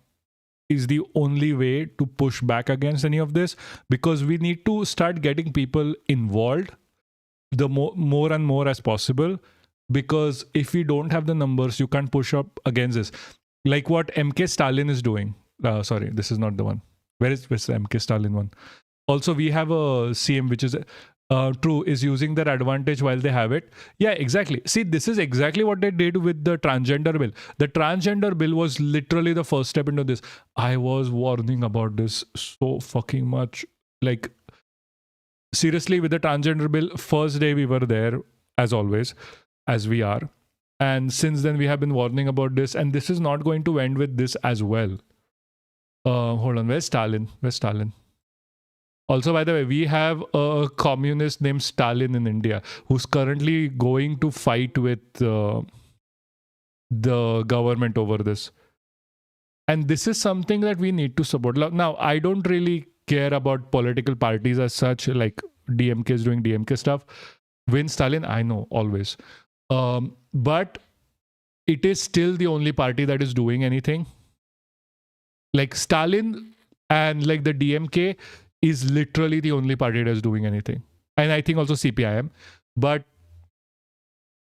is the only way to push back against any of this, because we need to start getting people involved the more and more as possible, because if we don't have the numbers, you can't push up against this. Like what MK Stalin is doing. Sorry, this is not the one. Where's the MK Stalin one? Also, we have a CM which is true, is using their advantage while they have it. Yeah, exactly. See, this is exactly what they did with the transgender bill. The transgender bill was literally the first step into this. I was warning about this so fucking much. Like, seriously, with the transgender bill, first day we were there, as always, as we are. And since then, we have been warning about this. And this is not going to end with this as well. Hold on, where's Stalin? Where's Stalin? Also, by the way, we have a communist named Stalin in India who's currently going to fight with the government over this. And this is something that we need to support. Now, I don't really care about political parties as such, like DMK is doing DMK stuff. Win Stalin, I know, always. But it is still the only party that is doing anything. Like Stalin and like the DMK is literally the only party that is doing anything. And I think also CPIM. But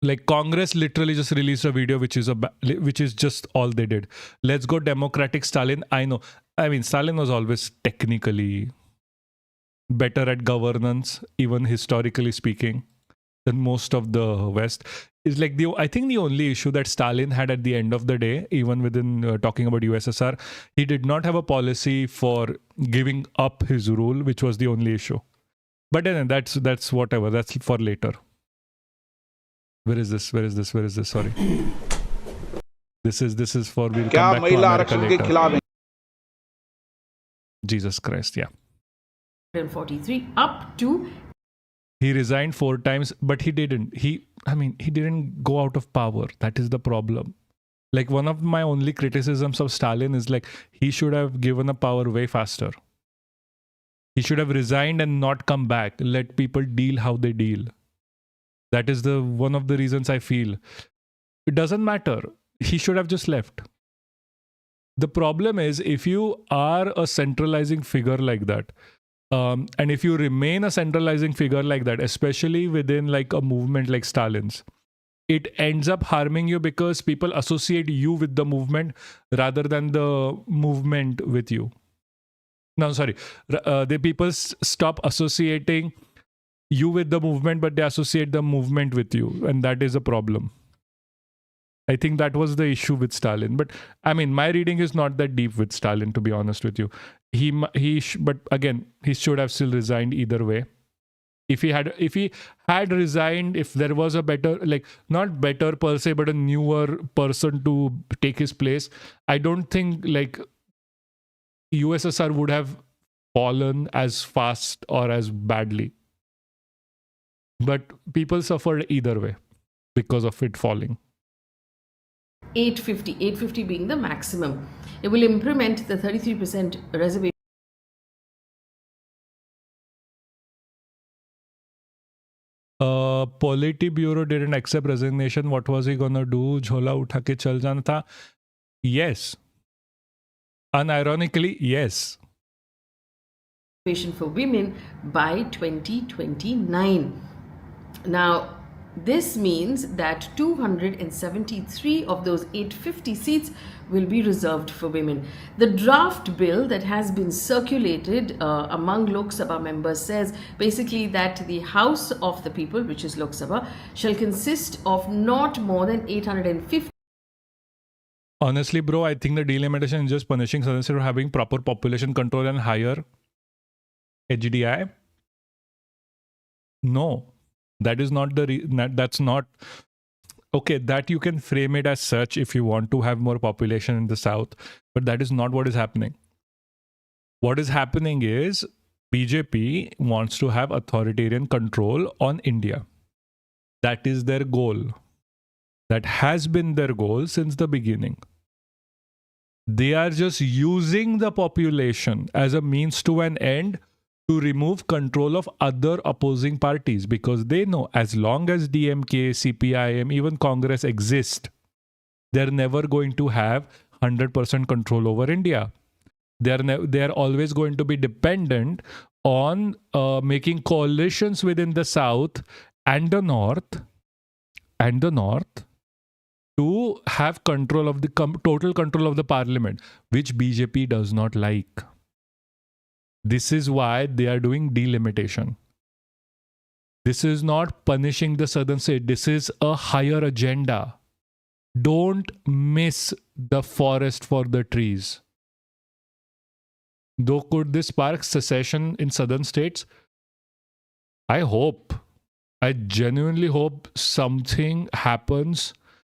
like Congress literally just released a video which is just all they did. Let's go democratic Stalin. I know. I mean, Stalin was always technically better at governance, even historically speaking, than most of the West. Is like I think the only issue that Stalin had at the end of the day, even within talking about USSR, he did not have a policy for giving up his rule, which was the only issue. But then that's whatever. That's for later. Where is this? Sorry. This is for we'll come back to America later. Jesus Christ, yeah. 143 up to. He resigned 4 times, but he didn't. He didn't go out of power. That is the problem. Like one of my only criticisms of Stalin is like he should have given up power way faster. He should have resigned and not come back. Let people deal how they deal. That is one of the reasons I feel. It doesn't matter. He should have just left. The problem is if you are a centralizing figure like that, and if you remain a centralizing figure like that, especially within like a movement like Stalin's, it ends up harming you because people associate you with the movement rather than the movement with you. No, sorry. The people stop associating you with the movement, but they associate the movement with you. And that is a problem. I think that was the issue with Stalin. But I mean, my reading is not that deep with Stalin, to be honest with you. But again, he should have still resigned either way. If he had resigned, if there was a better, like not better per se, but a newer person to take his place, I don't think like USSR would have fallen as fast or as badly. But people suffered either way because of it falling. 850 being the maximum. It will implement the 33% reservation. Politburo didn't accept resignation. What was he gonna do? Jhola utha ke chal jana tha. Yes. Unironically, yes. For women by 2029. Now, This means that 273 of those 850 seats will be reserved for women. The draft bill that has been circulated among Lok Sabha members says basically that the House of the People, which is Lok Sabha, shall consist of not more than 850. Honestly, bro, I think the delimitation is just punishing Southern States for having proper population control and higher HDI. No, that is not that's not okay. That you can frame it as such if you want to have more population in the South, but that is not what is happening. What is happening is BJP wants to have authoritarian control on India. That is their goal. That has been their goal since the beginning. They are just using the population as a means to an end to remove control of other opposing parties, because they know as long as DMK, CPIM, even Congress exist, they're never going to have 100% control over India. They're always going to be dependent on making coalitions within the South and the North to have control of the total control of the parliament, which BJP does not like. This is why they are doing delimitation. This is not punishing the southern state. This is a higher agenda. Don't miss the forest for the trees. Though could this spark secession in southern states? I genuinely hope something happens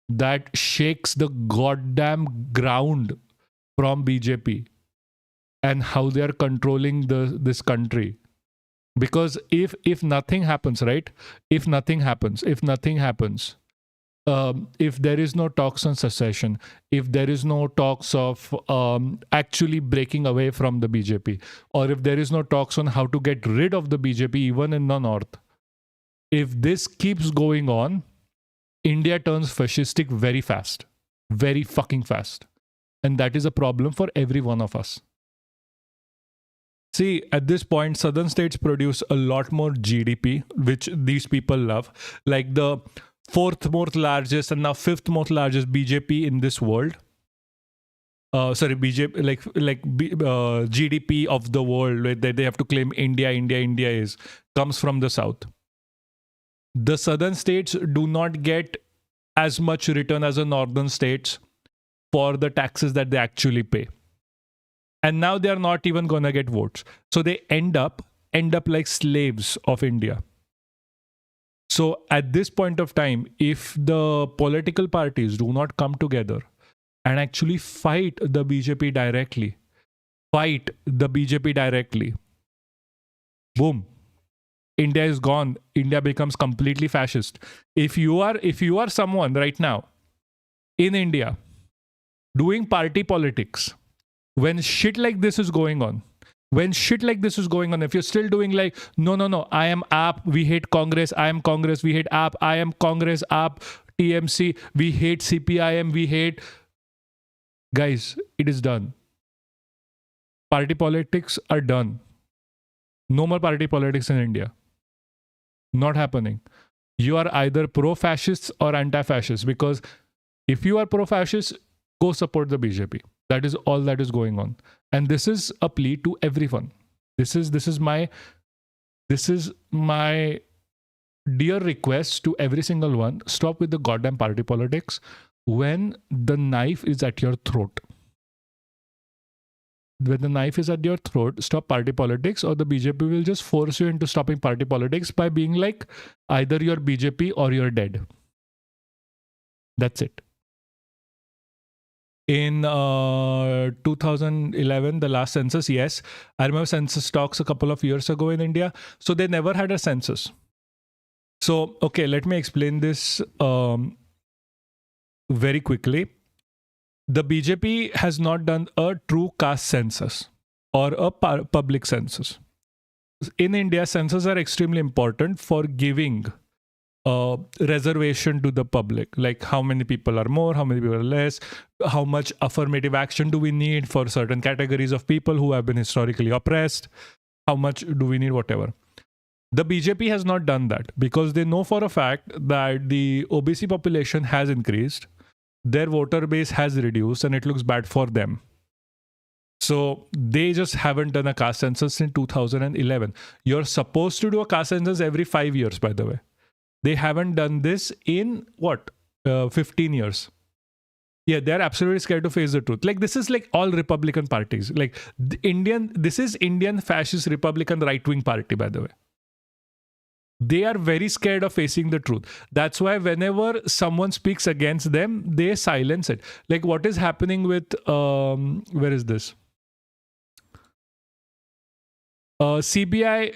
that shakes the goddamn ground from BJP and how they are controlling this country. Because if nothing happens, right? If there is no talks on secession, if there is no talks of actually breaking away from the BJP, or if there is no talks on how to get rid of the BJP even in the north, if this keeps going on, India turns fascistic very fast. Very fucking fast. And that is a problem for every one of us. See, at this point, southern states produce a lot more GDP, which these people love. Like the fourth most largest and now fifth most largest BJP in this world. GDP of the world, where they have to claim India comes from the south. The southern states do not get as much return as the northern states for the taxes that they actually pay. And now they are not even going to get votes. So they end up like slaves of India. So at this point of time, if the political parties do not come together and actually fight the BJP directly, boom, India is gone. India becomes completely fascist. If you are someone right now in India doing party politics, when shit like this is going on, if you're still doing like, no, I am AAP, we hate Congress, I am Congress, we hate AAP, I am Congress, AAP, TMC, we hate CPIM, we hate... Guys, it is done. Party politics are done. No more party politics in India. Not happening. You are either pro-fascists or anti-fascists, because if you are pro-fascist, go support the BJP. That is all that is going on. And this is a plea to everyone. This is my dear request to every single one. Stop with the goddamn party politics when the knife is at your throat. When the knife is at your throat, stop party politics, or the BJP will just force you into stopping party politics by being like, either you're BJP or you're dead. That's it. In 2011, the last census, yes, I remember census talks a couple of years ago in India. So they never had a census. So, okay, let me explain this very quickly. The BJP has not done a true caste census or a public census. In India, censuses are extremely important for giving reservation to the public, like how many people are more, how many people are less, how much affirmative action do we need for certain categories of people who have been historically oppressed, how much do we need, whatever. The BJP has not done that because they know for a fact that the OBC population has increased, their voter base has reduced, and it looks bad for them. So they just haven't done a caste census in 2011. You're supposed to do a caste census every 5 years, by the way. They haven't done this in 15 years. Yeah, they're absolutely scared to face the truth. Like, this is like all Republican parties. Like, this is Indian fascist Republican right-wing party, by the way. They are very scared of facing the truth. That's why whenever someone speaks against them, they silence it. Like, what is happening with, where is this? CBI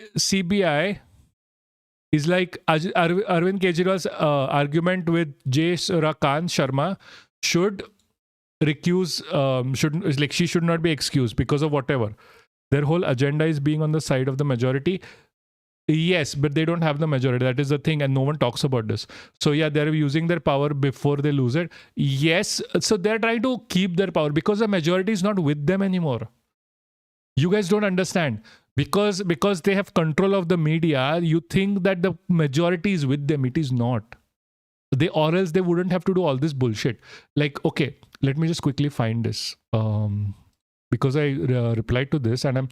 is like Arvind Kejriwal's argument with J. Surakan Sharma should recuse, she should not be excused because of whatever. Their whole agenda is being on the side of the majority. Yes, but they don't have the majority. That is the thing, and no one talks about this. So yeah, they're using their power before they lose it. Yes, so they're trying to keep their power because the majority is not with them anymore. You guys don't understand. Because they have control of the media, you think that the majority is with them. It is not. Or else they wouldn't have to do all this bullshit. Like, okay, let me just quickly find this. Because I replied to this and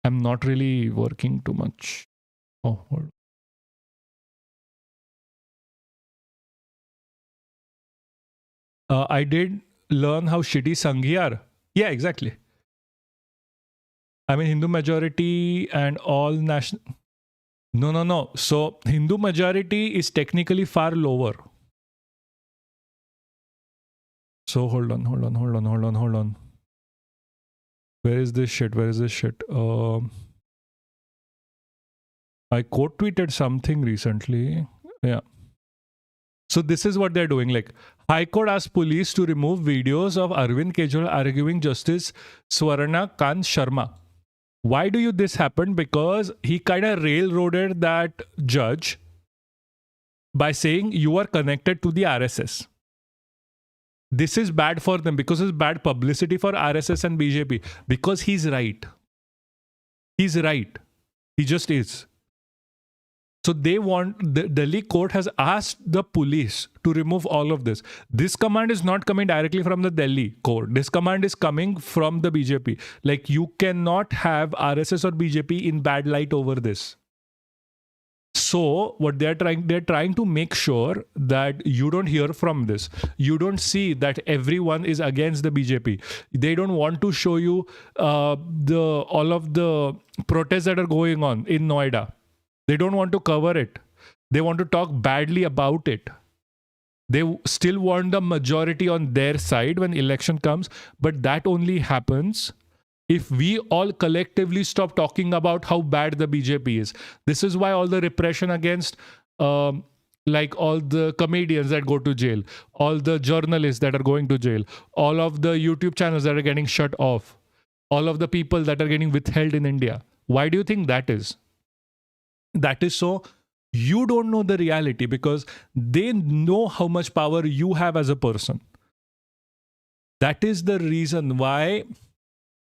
I'm not really working too much. Oh, hold on. I did learn how shitty Sanghi are. Yeah, exactly. I mean, Hindu majority and all national... No. So, Hindu majority is technically far lower. So, hold on. Where is this shit? I quote tweeted something recently. Yeah. So this is what they're doing. Like, High Court asked police to remove videos of Arvind Kejriwal arguing Justice Swarna Kant Sharma. Why do this happen? Because he kind of railroaded that judge by saying you are connected to the RSS. This is bad for them because it's bad publicity for RSS and BJP. Because he's right. He's right. He just is. So the Delhi court has asked the police to remove all of this. This command is not coming directly from the Delhi court. This command is coming from the BJP. Like, you cannot have RSS or BJP in bad light over this. So what they're trying to make sure that you don't hear from this. You don't see that everyone is against the BJP. They don't want to show you all of the protests that are going on in Noida. They don't want to cover it. They want to talk badly about it. They still want the majority on their side when election comes. But that only happens if we all collectively stop talking about how bad the BJP is. This is why all the repression against like all the comedians that go to jail, all the journalists that are going to jail, all of the YouTube channels that are getting shut off, all of the people that are getting withheld in India. Why do you think that is? That is so you don't know the reality because they know how much power you have as a person. That is the reason why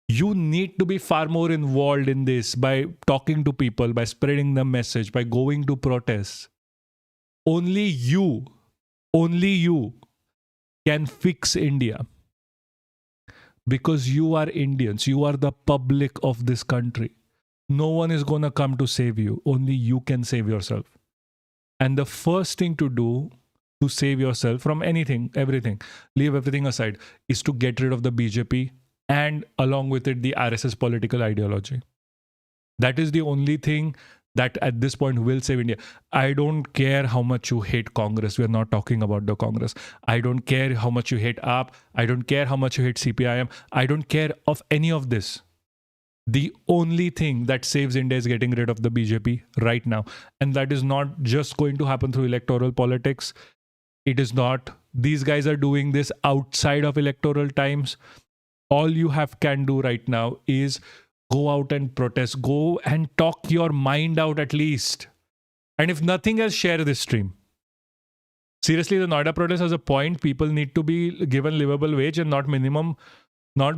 you need to be far more involved in this by talking to people, by spreading the message, by going to protests. Only you can fix India. Because you are Indians, you are the public of this country. No one is going to come to save you. Only you can save yourself. And the first thing to do to save yourself from anything, everything, leave everything aside, is to get rid of the BJP and along with it, the RSS political ideology. That is the only thing that at this point will save India. I don't care how much you hate Congress. We're not talking about the Congress. I don't care how much you hate AAP. I don't care how much you hate CPIM. I don't care of any of this. The only thing that saves India is getting rid of the BJP right now. And that is not just going to happen through electoral politics. It is not. These guys are doing this outside of electoral times. All you can do right now is go out and protest. Go and talk your mind out at least. And if nothing else, share this stream. Seriously, the Noida protest has a point. People need to be given livable wage and not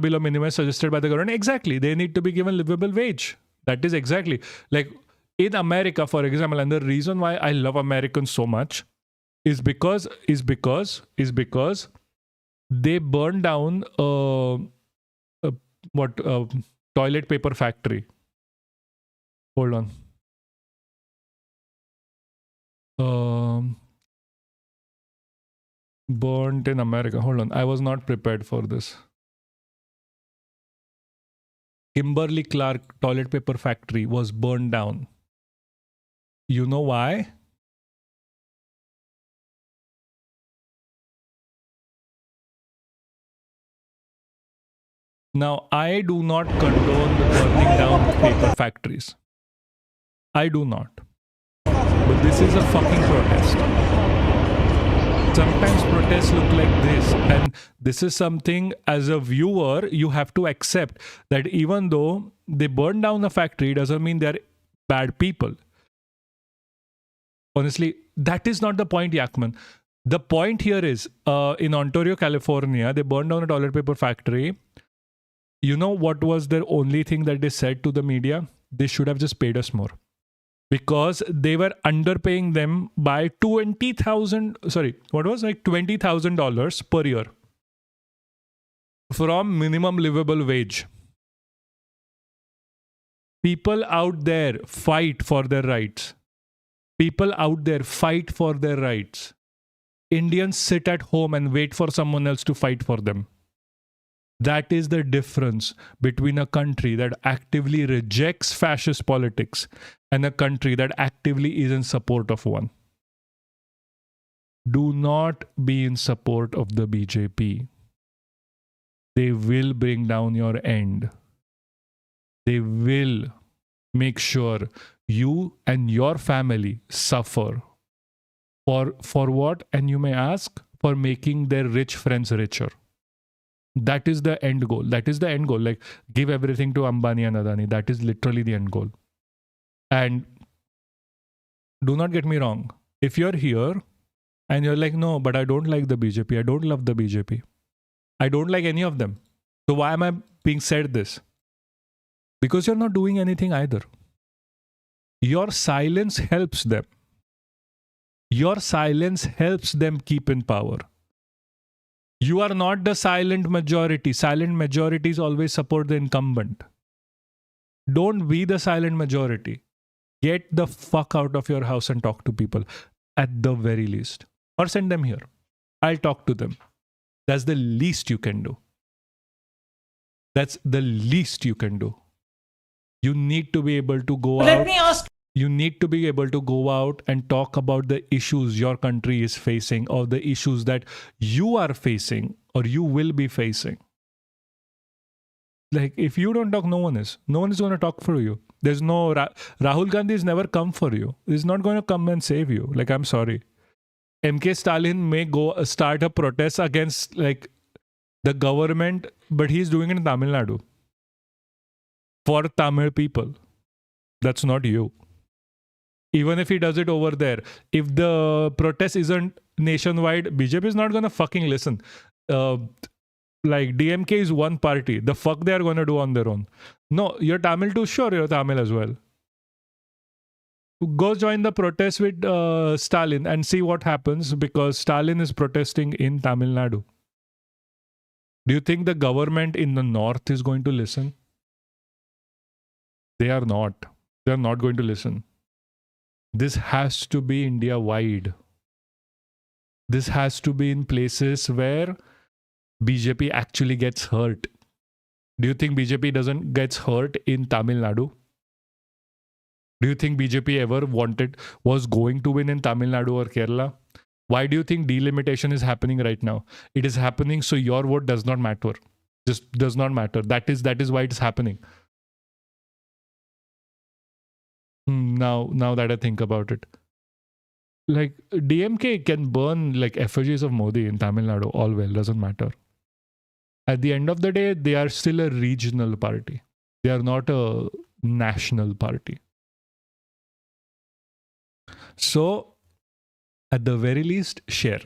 below minimum suggested by the government. Exactly. They need to be given livable wage. That is exactly. Like, in America, for example, and the reason why I love Americans so much is because they burned down toilet paper factory. Hold on. Burnt in America. Hold on. I was not prepared for this. Kimberly-Clark toilet paper factory was burned down. You know why? Now, I do not condone burning down paper factories. I do not. But this is a fucking protest. Sometimes protests look like this, and this is something as a viewer you have to accept, that even though they burn down a factory doesn't mean they're bad people. Honestly, that is not the point, Yakman. The point here is in Ontario, California, they burned down a toilet paper factory. You know what was their only thing that they said to the media? They should have just paid us more. Because they were underpaying them by $20,000 per year from minimum livable wage. People out there fight for their rights. People out there fight for their rights. Indians sit at home and wait for someone else to fight for them. That is the difference between a country that actively rejects fascist politics and a country that actively is in support of one. Do not be in support of the BJP. They will bring down your end. They will make sure you and your family suffer. For what? And you may ask, for making their rich friends richer. That is the end goal. That is the end goal. Like, give everything to Ambani and Adani. That is literally the end goal. And do not get me wrong. If you're here and you're like, no, but I don't like the BJP. I don't love the BJP. I don't like any of them. So why am I being said this? Because you're not doing anything either. Your silence helps them. Your silence helps them keep in power. You are not the silent majority. Silent majorities always support the incumbent. Don't be the silent majority. Get the fuck out of your house and talk to people at the very least. Or send them here. I'll talk to them. That's the least you can do. That's the least you can do. You need to be able to go out. Let me ask. You need to be able to go out and talk about the issues your country is facing, or the issues that you are facing or you will be facing. Like, if you don't talk, no one is. No one is going to talk for you. There's no... Rahul Gandhi has never come for you. He's not going to come and save you. Like, I'm sorry. MK Stalin may go start a protest against, like, the government, but he's doing it in Tamil Nadu. For Tamil people. That's not you. Even if he does it over there, if the protest isn't nationwide, BJP is not going to fucking listen. Like, DMK is one party. The fuck they are going to do on their own? No, you're Tamil too? Sure, you're Tamil as well. Go join the protest with Stalin and see what happens, because Stalin is protesting in Tamil Nadu. Do you think the government in the north is going to listen? They are not. They are not going to listen. This has to be India-wide. This has to be in places where BJP actually gets hurt. Do you think BJP doesn't gets hurt in Tamil Nadu? Do you think BJP ever was going to win in Tamil Nadu or Kerala? Why do you think delimitation is happening right now? It is happening so your vote does not matter. Just does not matter. That is why it is happening. Now that I think about it, like, DMK can burn like effigies of Modi in Tamil Nadu, all well, doesn't matter. At the end of the day, they are still a regional party. They are not a national party. So, at the very least, share.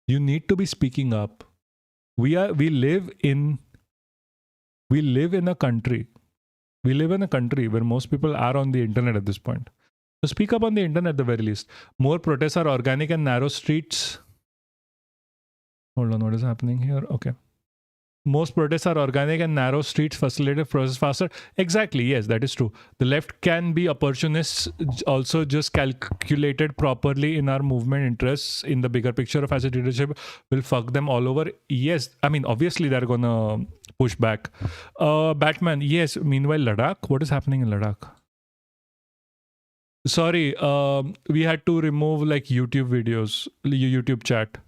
You need to be speaking up. We live in a country We live in a country where most people are on the internet at this point. So speak up on the internet at the very least. More protests are organic and narrow streets. Hold on, what is happening here? Okay. Most protests are organic and narrow streets facilitate process faster. Exactly, yes, that is true. The left can be opportunists, also just calculated properly in our movement interests in the bigger picture of as a leadership will fuck them all over. Yes, I mean, obviously they're gonna push back. Batman, yes, meanwhile Ladakh, what is happening in Ladakh? Sorry, we had to remove like YouTube videos, YouTube chat.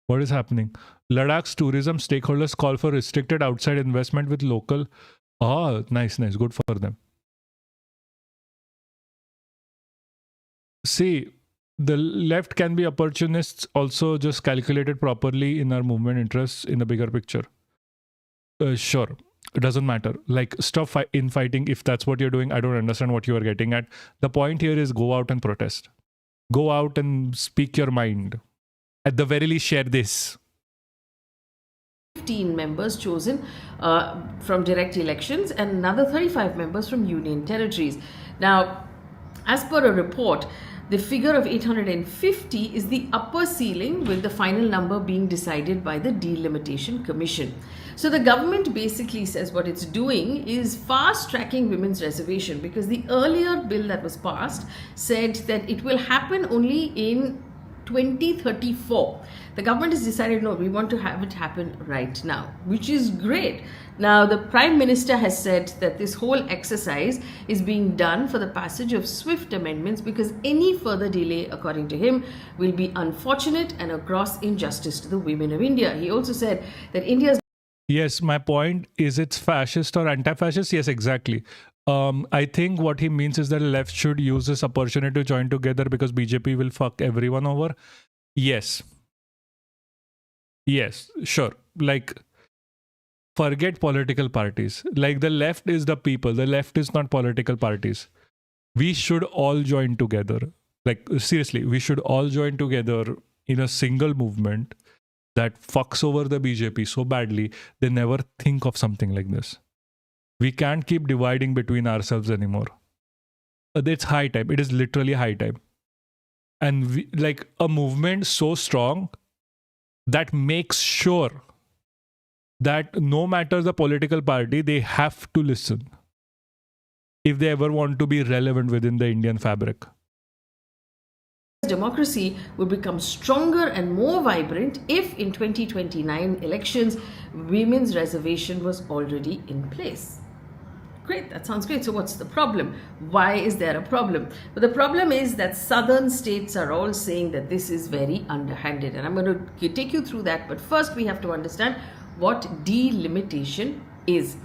What is happening? Ladakh's tourism stakeholders call for restricted outside investment with local. Oh, nice. Good for them. See, the left can be opportunists, also just calculated properly in our movement interests in the bigger picture. Sure. It doesn't matter. Like, stop infighting if that's what you're doing. I don't understand what you are getting at. The point here is go out and protest. Go out and speak your mind. At the very least, share this. 15 members chosen from direct elections and another 35 members from union territories. Now, as per a report, the figure of 850 is the upper ceiling, with the final number being decided by the Delimitation Commission. So the government basically says what it's doing is fast tracking women's reservation, because the earlier bill that was passed said that it will happen only in 2034. The government has decided, no, we want to have it happen right now, which is great. Now, the Prime Minister has said that this whole exercise is being done for the passage of swift amendments, because any further delay, according to him, will be unfortunate and a gross injustice to the women of India. He also said that India's... Yes, my point is it's fascist or anti-fascist. Yes, exactly. I think what he means is that the left should use this opportunity to join together because BJP will fuck everyone over. Yes. Yes, sure. Like, forget political parties. Like, the left is the people. The left is not political parties. We should all join together. Like, seriously, we should all join together in a single movement that fucks over the BJP so badly, they never think of something like this. We can't keep dividing between ourselves anymore. It's high time. It is literally high time. And we, like a movement so strong that makes sure that no matter the political party, they have to listen if they ever want to be relevant within the Indian fabric. Democracy would become stronger and more vibrant if in 2029 elections, women's reservation was already in place. Great, that sounds great. So what's the problem? Why is there a problem? But the problem is that southern states are all saying that this is very underhanded. And I'm going to take you through that. But first we have to understand what delimitation is.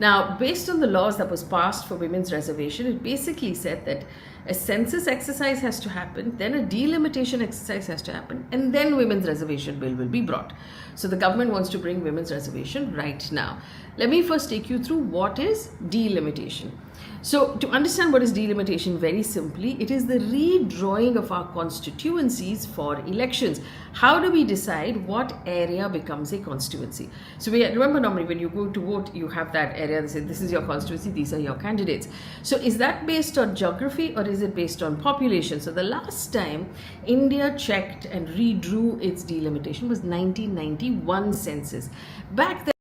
Now, based on the laws that was passed for women's reservation, it basically said that a census exercise has to happen, then a delimitation exercise has to happen, and then women's reservation bill will be brought. So the government wants to bring women's reservation right now. Let me first take you through what is delimitation. So to understand what is delimitation, very simply, it is the redrawing of our constituencies for elections. How do we decide what area becomes a constituency? So we remember, normally when you go to vote, you have that area that says this is your constituency, these are your candidates. So is that based on geography or is it based on population? So the last time India checked and redrew its delimitation was 1991 census. Back then,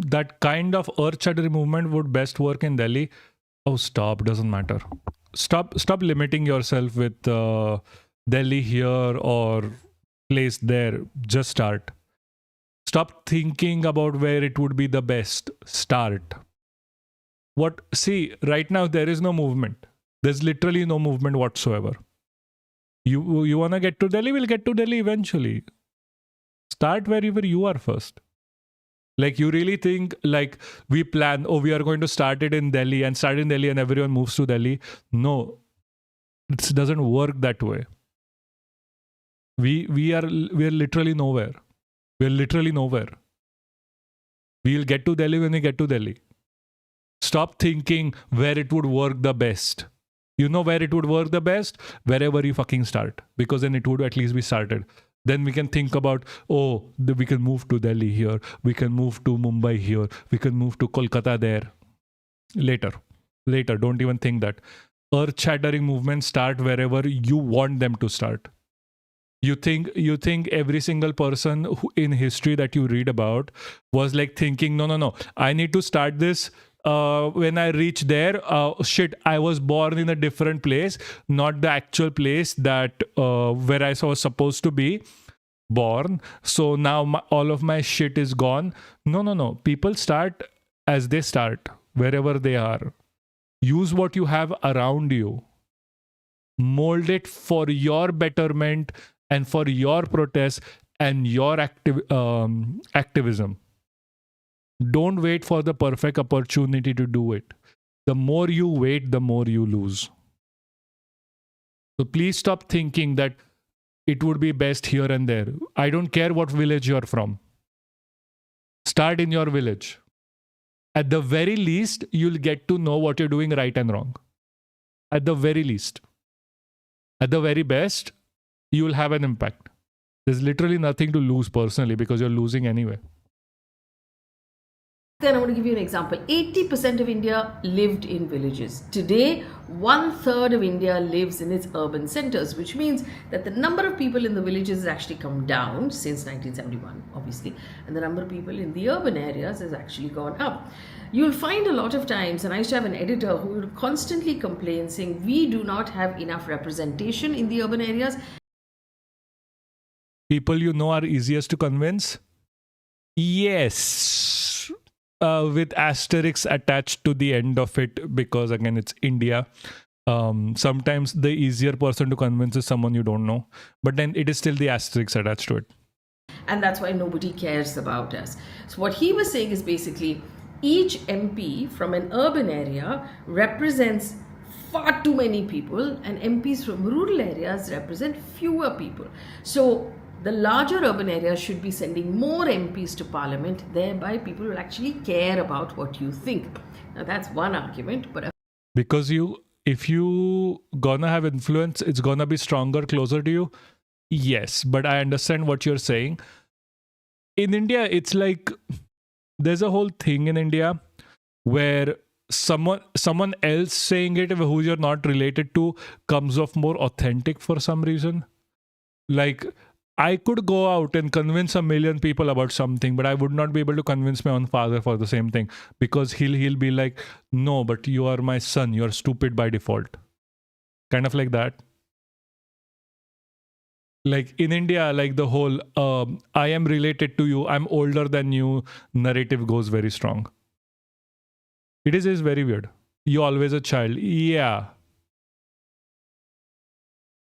that kind of earth-shattering movement would best work in Delhi. Oh, stop. Doesn't matter. Stop limiting yourself with Delhi here or place there. Just start. Stop thinking about where it would be the best. Start. See, right now there is no movement. There's literally no movement whatsoever. You want to get to Delhi? We'll get to Delhi eventually. Start wherever you are first. Like, you really think like we plan, oh, we are going to start it in Delhi and start in Delhi and everyone moves to Delhi. No, it doesn't work that way. We are literally nowhere. We're literally nowhere. We'll get to Delhi when we get to Delhi. Stop thinking where it would work the best. You know where it would work the best? Wherever you fucking start. Because then it would at least be started. Then we can think about, we can move to Delhi here, we can move to Mumbai here, we can move to Kolkata there. Later, don't even think that. Earth-shattering movements start wherever you want them to start. You think every single person in history that you read about was like thinking, no, I need to start this when I reach there. I was born in a different place, not the actual place that where I was supposed to be born. So now all of my shit is gone. No. People start as they start, wherever they are. Use what you have around you. Mold it for your betterment and for your protest and your activism. Don't wait for the perfect opportunity to do it. The more you wait, the more you lose. So please stop thinking that it would be best here and there. I don't care what village you're from. Start in your village. At the very least, you'll get to know what you're doing right and wrong. At the very least. At the very best, you will have an impact. There's literally nothing to lose personally because you're losing anyway. Then I want to give you an example. 80% of India lived in villages. Today, 1/3 of India lives in its urban centers, which means that the number of people in the villages has actually come down since 1971, obviously, and the number of people in the urban areas has actually gone up. You'll find a lot of times, and I used to have an editor who would constantly complain saying, we do not have enough representation in the urban areas. People you know are easiest to convince? Yes. With asterisks attached to the end of it, because again, it's India. Sometimes the easier person to convince is someone you don't know, but then it is still the asterisks attached to it. And that's why nobody cares about us. So what he was saying is basically each MP from an urban area represents far too many people, and MPs from rural areas represent fewer people. So the larger urban areas should be sending more MPs to parliament, thereby people will actually care about what you think. Now that's one argument, but because if you gonna have influence, it's gonna be stronger, closer to you. Yes, but I understand what you're saying. In India, it's like there's a whole thing in India where someone else saying it who you're not related to comes off more authentic for some reason. Like, I could go out and convince 1 million people about something, but I would not be able to convince my own father for the same thing, because he'll be like, no, but you are my son, you're stupid by default. Kind of like that. Like in India, like the whole I am related to you, I'm older than you narrative goes very strong. It is very weird. You're always a child. Yeah.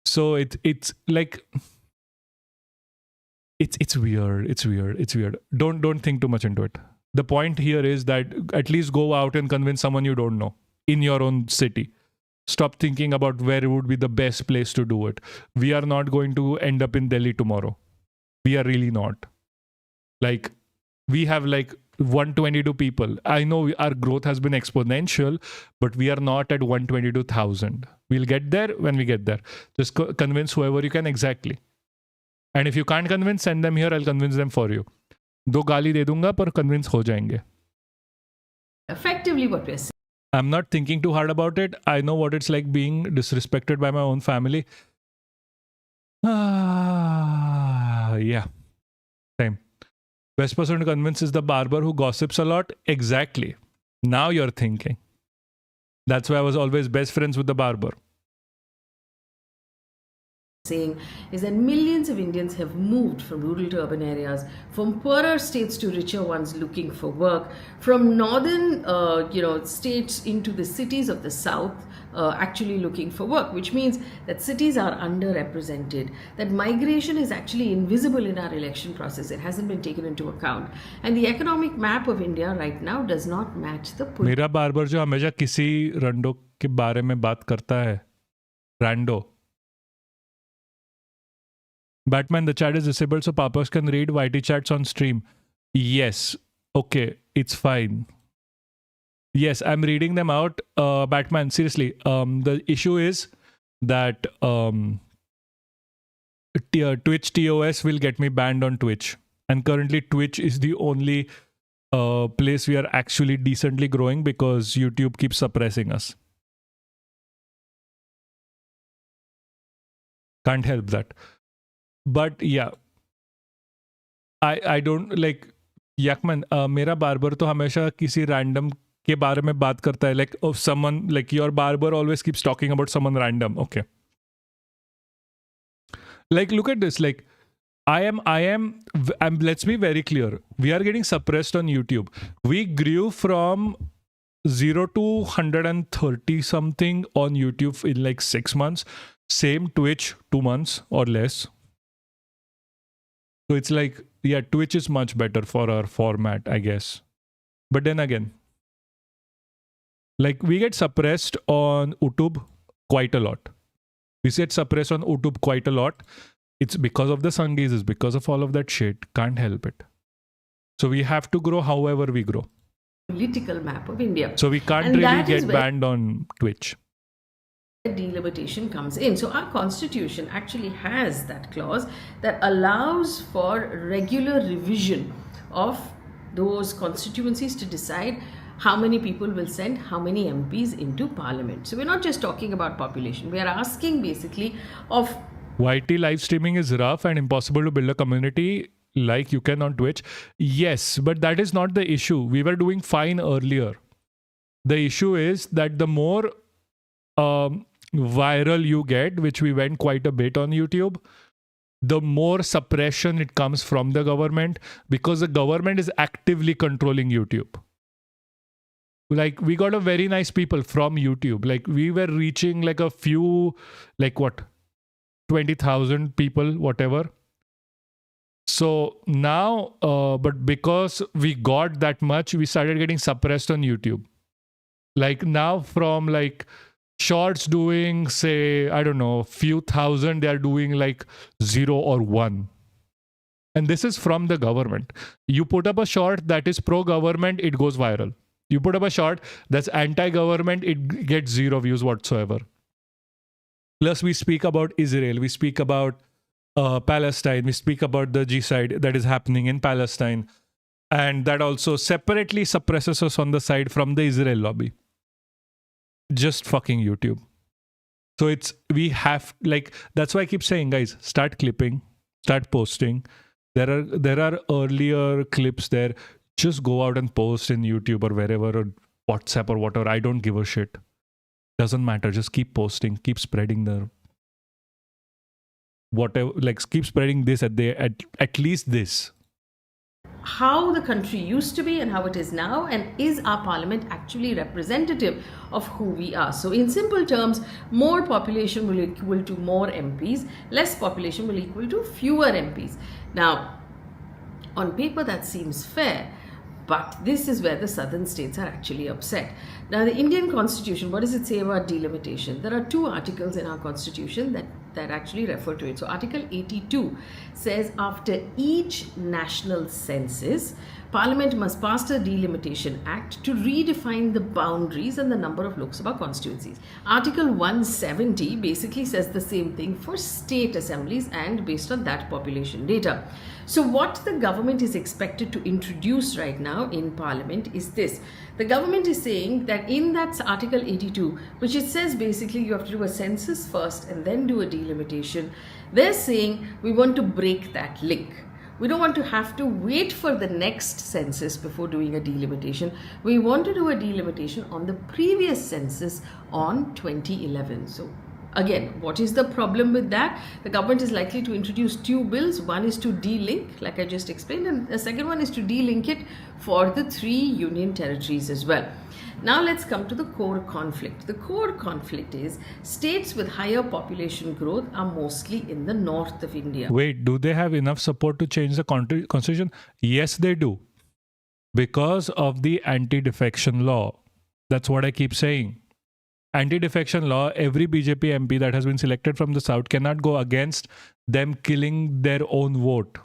So it's like it's weird. It's weird. Don't think too much into it. The point here is that at least go out and convince someone you don't know in your own city. Stop thinking about where would be the best place to do it. We are not going to end up in Delhi tomorrow. We are really not. Like, we have like 122 people. I know our growth has been exponential, but we are not at 122,000. We'll get there when we get there. Just convince whoever you can exactly. And if you can't convince, send them here. I'll convince them for you. दो गाली दे दूंगा पर convince हो जाएंगे. effectively what we're saying. I'm not thinking too hard about it. I know what it's like being disrespected by my own family. Yeah. Same. Best person to convince is the barber who gossips a lot. Exactly. Now you're thinking. That's why I was always best friends with the barber. Saying is that millions of Indians have moved from rural to urban areas, from poorer states to richer ones looking for work, from northern states into the cities of the south actually looking for work, which means that cities are underrepresented, that migration is actually invisible in our election process. It hasn't been taken into account, and the economic map of India right now does not match the मेरा barber जो हमेशा किसी रंडो के बारे में बात करता है, रैंडो. Batman, the chat is disabled so Papaksh can read YT chats on stream. Yes. Okay. It's fine. Yes, I'm reading them out. Batman, seriously. The issue is that Twitch TOS will get me banned on Twitch. And currently Twitch is the only place we are actually decently growing because YouTube keeps suppressing us. Can't help that. But yeah, I don't like Yakman. मेरा barber तो हमेशा किसी random के बारे में बात करता है. Like of someone, like your barber always keeps talking about someone random. Okay. Like look at this. Like let's be very clear. We are getting suppressed on YouTube. We grew from 0 to 130 something on YouTube in like 6 months. Same Twitch, 2 months or less. So it's like, yeah, Twitch is much better for our format, I guess. But then again, like we get suppressed on YouTube quite a lot. We get suppressed on YouTube quite a lot. It's because of the Sangees, it's because of all of that shit. Can't help it. So we have to grow however we grow. Political map of India. So we can't really get banned on Twitch. Delimitation comes in. So our constitution actually has that clause that allows for regular revision of those constituencies to decide how many people will send how many MPs into parliament. So we're not just talking about population. We are asking basically of YT live streaming is rough and impossible to build a community like you can on Twitch. Yes, but that is not the issue. We were doing fine earlier. The issue is that the more viral you get, which we went quite a bit on YouTube, the more suppression it comes from the government because the government is actively controlling YouTube. Like we got a very nice people from YouTube. Like we were reaching like a few, like what, 20,000 people, whatever. So now, but because we got that much, we started getting suppressed on YouTube. Like now from like shorts doing, say, I don't know, few thousand, they are doing like 0 or 1. And this is from the government. You put up a short that is pro-government, it goes viral. You put up a short that's anti-government, it gets 0 views whatsoever. Plus we speak about Israel, we speak about Palestine, we speak about the genocide that is happening in Palestine. And that also separately suppresses us on the side from the Israel lobby. Just fucking YouTube. So it's, we have, like, that's why I keep saying, guys, start clipping, start posting. There are earlier clips there. Just go out and post in YouTube or wherever, or WhatsApp or whatever. I don't give a shit. Doesn't matter. Just keep posting, keep spreading the whatever, like keep spreading this at least this. How the country used to be and how it is now, and is our parliament actually representative of who we are? So in simple terms, more population will equal to more MPs, less population will equal to fewer MPs. Now, on paper that seems fair, but this is where the southern states are actually upset. Now the Indian constitution, what does it say about delimitation? There are 2 articles in our constitution that actually refer to it. So article 82 says after each national census, Parliament must pass a delimitation act to redefine the boundaries and the number of Lok Sabha constituencies. Article 170 basically says the same thing for state assemblies and based on that population data. So what the government is expected to introduce right now in Parliament is this. The government is saying that in that Article 82, which it says basically you have to do a census first and then do a delimitation, they're saying we want to break that link. We don't want to have to wait for the next census before doing a delimitation. We want to do a delimitation on the previous census on 2011. So again, what is the problem with that? The government is likely to introduce 2 bills. One is to de-link, like I just explained, and the second one is to de-link it for the 3 union territories as well. Now let's come to the core conflict. The core conflict is states with higher population growth are mostly in the north of India. Wait, do they have enough support to change the constitution? Yes, they do. Because of the anti-defection law. That's what I keep saying. Anti-defection law, every BJP MP that has been selected from the south cannot go against them killing their own vote.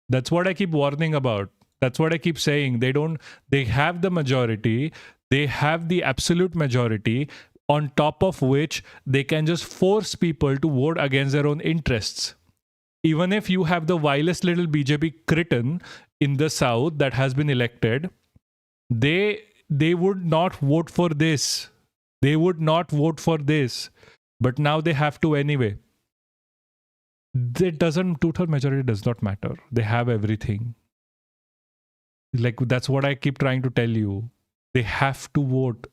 That's what I keep warning about. That's what I keep saying. They have the majority. They have the absolute majority. on top of which they can just force people to vote against their own interests. Even if you have the vilest little BJP cretin in the south that has been elected, they would not vote for this. They would not vote for this. But now they have to anyway. Total majority does not matter. They have everything. Like, that's what I keep trying to tell you. They have to vote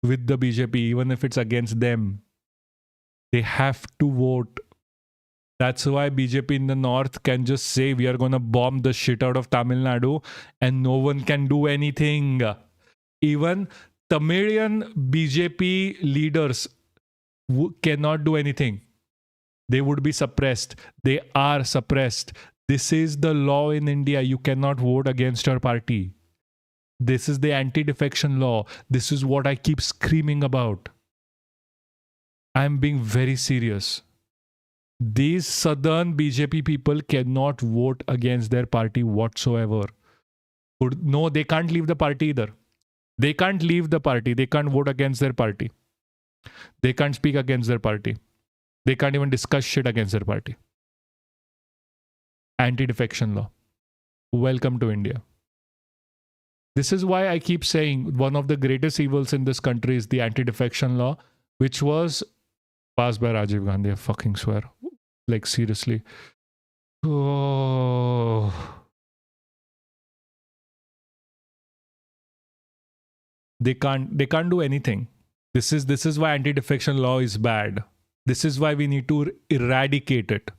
with the BJP, even if it's against them. They have to vote. That's why BJP in the north can just say we are going to bomb the shit out of Tamil Nadu and no one can do anything. Even Tamilian BJP leaders cannot do anything. They would be suppressed. They are suppressed. This is the law in India. You cannot vote against your party. This is the anti-defection law. This is what I keep screaming about. I'm being very serious. These southern BJP people cannot vote against their party whatsoever. No, they can't leave the party either. They can't leave the party. They can't vote against their party. They can't speak against their party. They can't even discuss shit against their party. Anti-defection law. Welcome to India. This is why I keep saying one of the greatest evils in this country is the anti-defection law, which was passed by Rajiv Gandhi. I fucking swear. Like, seriously. Oh. They can't do anything. This is why anti-defection law is bad. This is why we need to eradicate it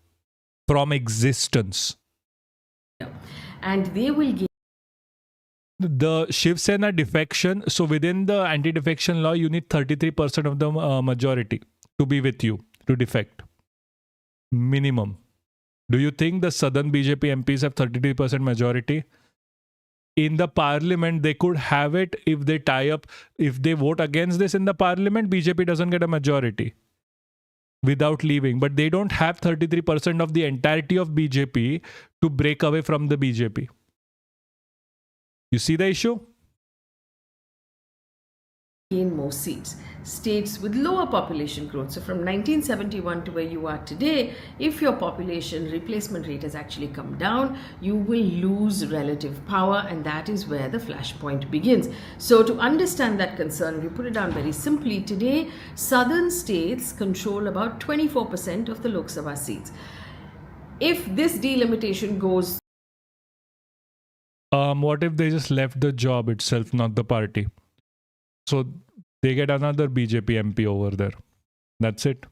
from existence. And they will give The Shiv Sena defection, so within the anti-defection law, you need 33% of the majority to be with you, to defect. Minimum. Do you think the southern BJP MPs have 33% majority? In the parliament, they could have it if they tie up, if they vote against this in the parliament, BJP doesn't get a majority without leaving. But they don't have 33% of the entirety of BJP to break away from the BJP. You see the issue? gain more seats. States with lower population growth, so from 1971 to where you are today, if your population replacement rate has actually come down, you will lose relative power, and that is where the flashpoint begins. So to understand that concern, we put it down very simply. Today, southern states control about 24% of the Lok Sabha seats. If this delimitation goes, what if they just left the job itself, not the party? So they get another BJP MP over there. That's it.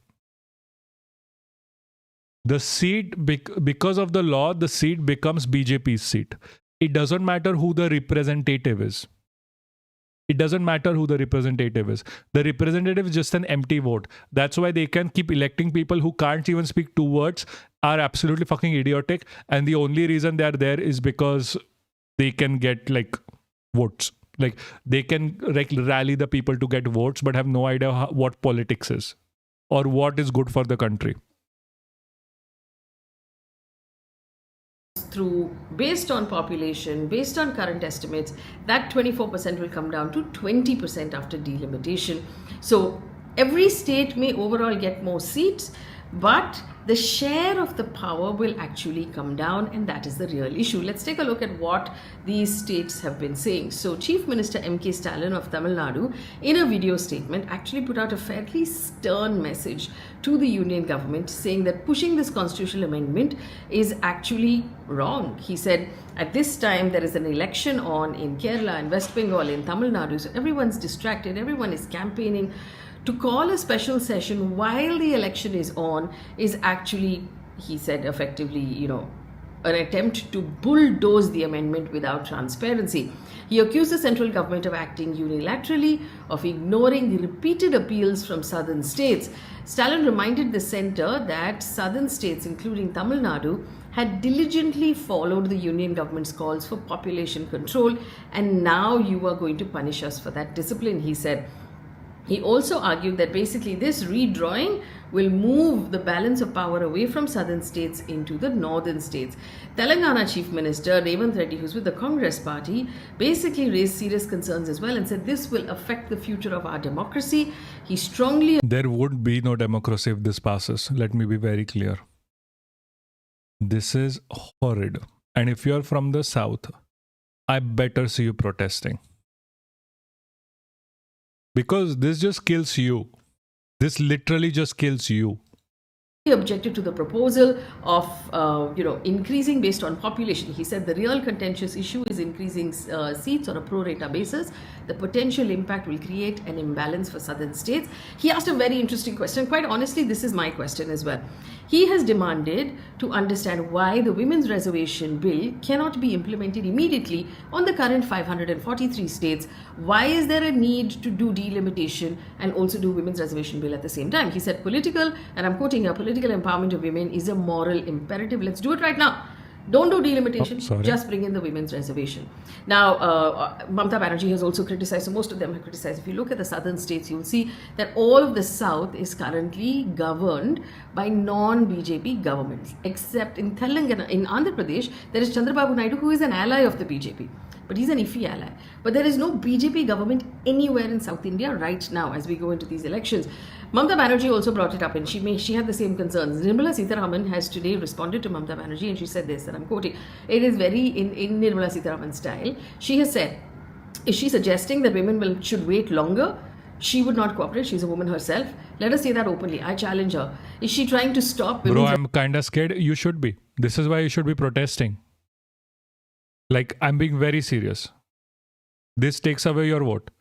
The seat, because of the law, the seat becomes BJP's seat. It doesn't matter who the representative is. It doesn't matter who the representative is. The representative is just an empty vote. That's why they can keep electing people who can't even speak two words, are absolutely fucking idiotic. And the only reason they are there is because they can get like votes. Like they can rally the people to get votes, but have no idea what politics is or what is good for the country. through, based on population, based on current estimates, that 24% will come down to 20% after delimitation. So every state may overall get more seats, but the share of the power will actually come down, and that is the real issue. Let's take a look at what these states have been saying. So Chief Minister M.K. Stalin of Tamil Nadu, in a video statement, actually put out a fairly stern message to the union government, saying that pushing this constitutional amendment is actually wrong. He said, at this time there is an election on in Kerala and West Bengal, in Tamil Nadu, so everyone's distracted, everyone is campaigning. To call a special session while the election is on is actually, he said, effectively, an attempt to bulldoze the amendment without transparency. He accused the central government of acting unilaterally, of ignoring the repeated appeals from southern states. Stalin reminded the centre that southern states, including Tamil Nadu, had diligently followed the union government's calls for population control, and now you are going to punish us for that discipline, he said. He also argued that basically this redrawing will move the balance of power away from southern states into the northern states. Telangana Chief Minister Revanth Reddy, who's with the Congress party, basically raised serious concerns as well and said this will affect the future of our democracy. He strongly There would be no democracy if this passes. Let me be very clear. This is horrid. And if you're from the south, I better see you protesting. Because this just kills you. This literally just kills you. objected to the proposal of increasing based on population. He said the real contentious issue is increasing seats on a pro rata basis. The potential impact will create an imbalance for southern states. He asked a very interesting question. Quite honestly, this is my question as well. He has demanded to understand why the women's reservation bill cannot be implemented immediately on the current 543 states. Why is there a need to do delimitation and also do women's reservation bill at the same time? He said political, and I'm quoting here, political empowerment of women is a moral imperative. Let's do it right now. Don't do delimitation, just bring in the women's reservation. Now, Mamata Banerjee has also criticized, so most of them have criticized. If you look at the southern states, you'll see that all of the south is currently governed by non-BJP governments, except in Telangana, in Andhra Pradesh, there is Chandrababu Naidu, who is an ally of the BJP. But he's an iffy ally. But there is no BJP government anywhere in South India right now as we go into these elections. Mamata Banerjee also brought it up and she had the same concerns. Nirmala Sitharaman has today responded to Mamata Banerjee and she said this, and I'm quoting, it is very in Nirmala Sitharaman style. She has said, is she suggesting that women should wait longer? She would not cooperate. She's a woman herself. Let us say that openly. I challenge her. Is she trying to stop women? Bro, I'm kind of scared. You should be. This is why you should be protesting. Like, I'm being very serious. This takes away your vote.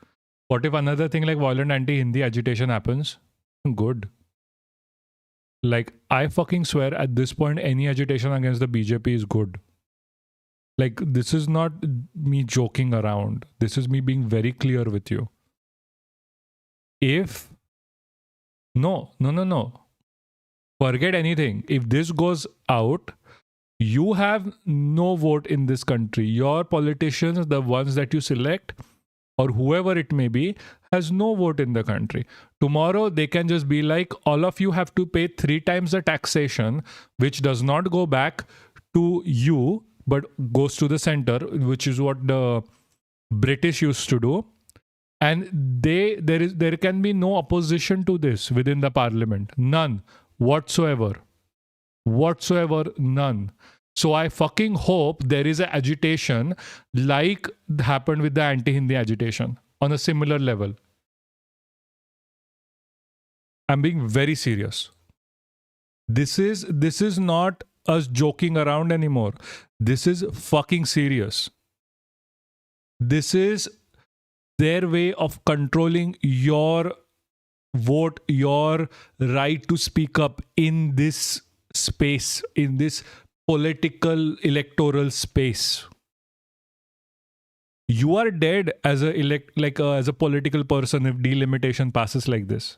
What if another thing like violent anti-Hindi agitation happens? Good. Like, I fucking swear at this point, any agitation against the BJP is good. Like, this is not me joking around. This is me being very clear with you. If... No. Forget anything. If this goes out, you have no vote in this country. Your politicians, the ones that you select, or whoever it may be, has no vote in the country. Tomorrow, they can just be like, all of you have to pay 3 times the taxation, which does not go back to you, but goes to the center, which is what the British used to do. And there can be no opposition to this within the parliament. None. Whatsoever. None. So I fucking hope there is an agitation like happened with the anti-Hindi agitation on a similar level. I'm being very serious. This is not us joking around anymore. This is fucking serious. This is their way of controlling your vote, your right to speak up in this space, in this political electoral space. You are dead as a political person if delimitation passes like this.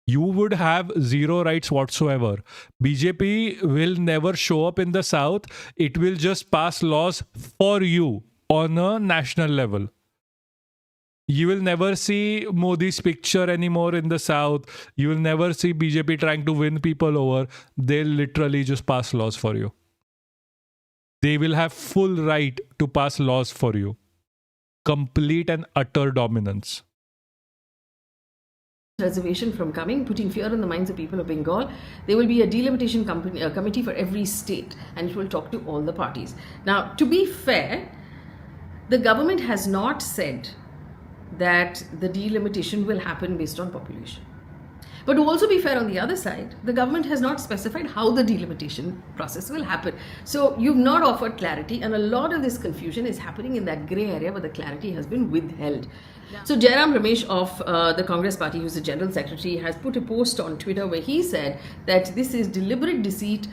You would have zero rights whatsoever. BJP will never show up in the south. It will just pass laws for you on a national level. You will never see Modi's picture anymore in the south. You will never see BJP trying to win people over. They'll literally just pass laws for you. They will have full right to pass laws for you. Complete and utter dominance. Reservation from coming, putting fear in the minds of people of Bengal. There will be a delimitation committee for every state and it will talk to all the parties. Now, to be fair, the government has not said that the delimitation will happen based on population. But to also be fair on the other side, the government has not specified how the delimitation process will happen. So you've not offered clarity and a lot of this confusion is happening in that grey area where the clarity has been withheld. So Jairam Ramesh of the Congress party, who's the General Secretary, has put a post on Twitter where he said that this is deliberate deceit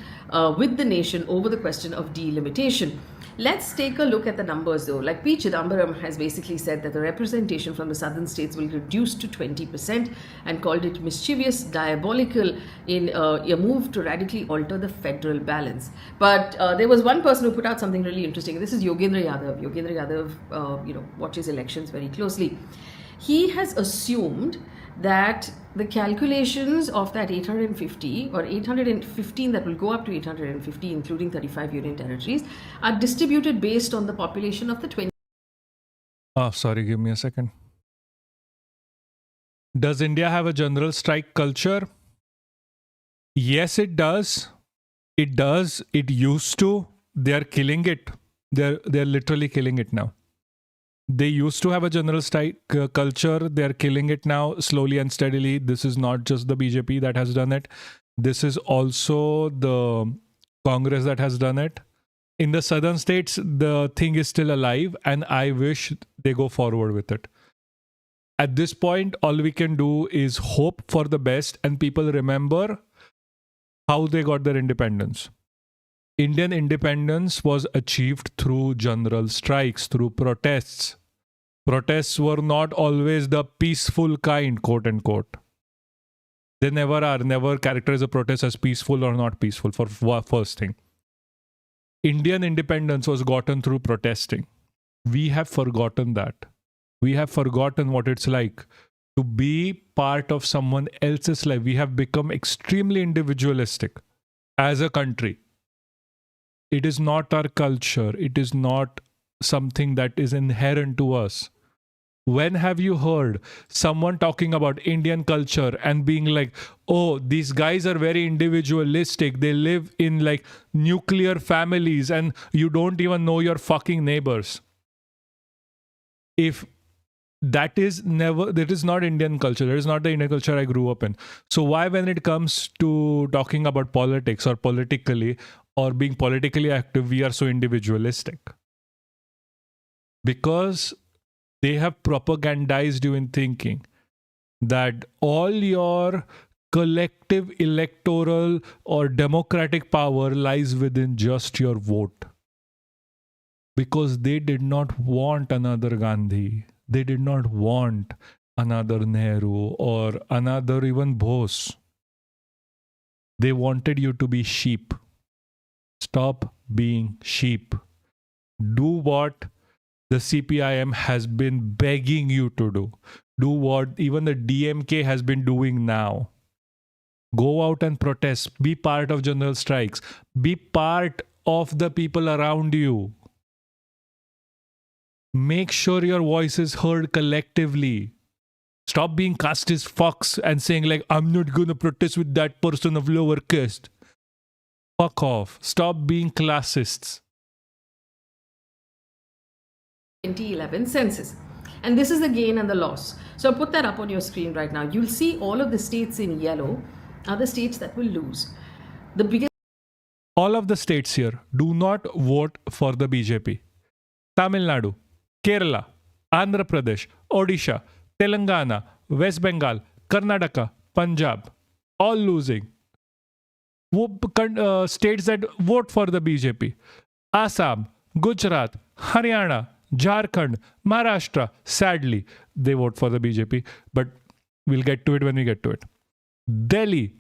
with the nation over the question of delimitation. Let's take a look at the numbers though. Like P. Chidambaram has basically said that the representation from the southern states will reduce to 20% and called it mischievous, diabolical in a move to radically alter the federal balance. But there was one person who put out something really interesting. This is Yogendra Yadav. Yogendra Yadav, watches elections very closely. He has assumed that the calculations of that 850 or 815 that will go up to 850, including 35 union territories, are distributed based on the population of the 20. Oh, sorry, give me a second. Does India have a general strike culture? Yes, it does. It does. It used to. They are killing it. They're literally killing it now. They used to have a general strike culture. They're killing it now, slowly and steadily. This is not just the BJP that has done it. This is also the Congress that has done it. In the southern states, the thing is still alive, and I wish they go forward with it. At this point, all we can do is hope for the best, and people remember how they got their independence. Indian independence was achieved through general strikes, through protests. Protests were not always the peaceful kind, quote unquote. They never are, never characterize a protest as peaceful or not peaceful, for first thing. Indian independence was gotten through protesting. We have forgotten that. We have forgotten what it's like to be part of someone else's life. We have become extremely individualistic as a country. It is not our culture. It is not something that is inherent to us. When have you heard someone talking about Indian culture and being like, oh, these guys are very individualistic. They live in like nuclear families and you don't even know your fucking neighbors. If that is not Indian culture. That is not the Indian culture I grew up in. So why, when it comes to talking about politics or politically or being politically active, we are so individualistic? Because they have propagandized you in thinking that all your collective electoral or democratic power lies within just your vote. Because they did not want another Gandhi. They did not want another Nehru or another even Bose. They wanted you to be sheep. Stop being sheep. Do what the CPIM has been begging you to do. Do what even the DMK has been doing now. Go out and protest. Be part of general strikes. Be part of the people around you. Make sure your voice is heard collectively. Stop being cast as fucks and saying like, I'm not going to protest with that person of lower caste. Fuck off. Stop being classists. 2011 census. And this is the gain and the loss. So I'll put that up on your screen right now. You'll see all of the states in yellow are the states that will lose. The biggest. All of the states here, do not vote for the BJP. Tamil Nadu, Kerala, Andhra Pradesh, Odisha, Telangana, West Bengal, Karnataka, Punjab, all losing. States that vote for the BJP. Assam, Gujarat, Haryana, Jharkhand, Maharashtra, sadly, they vote for the BJP, but we'll get to it when we get to it. Delhi,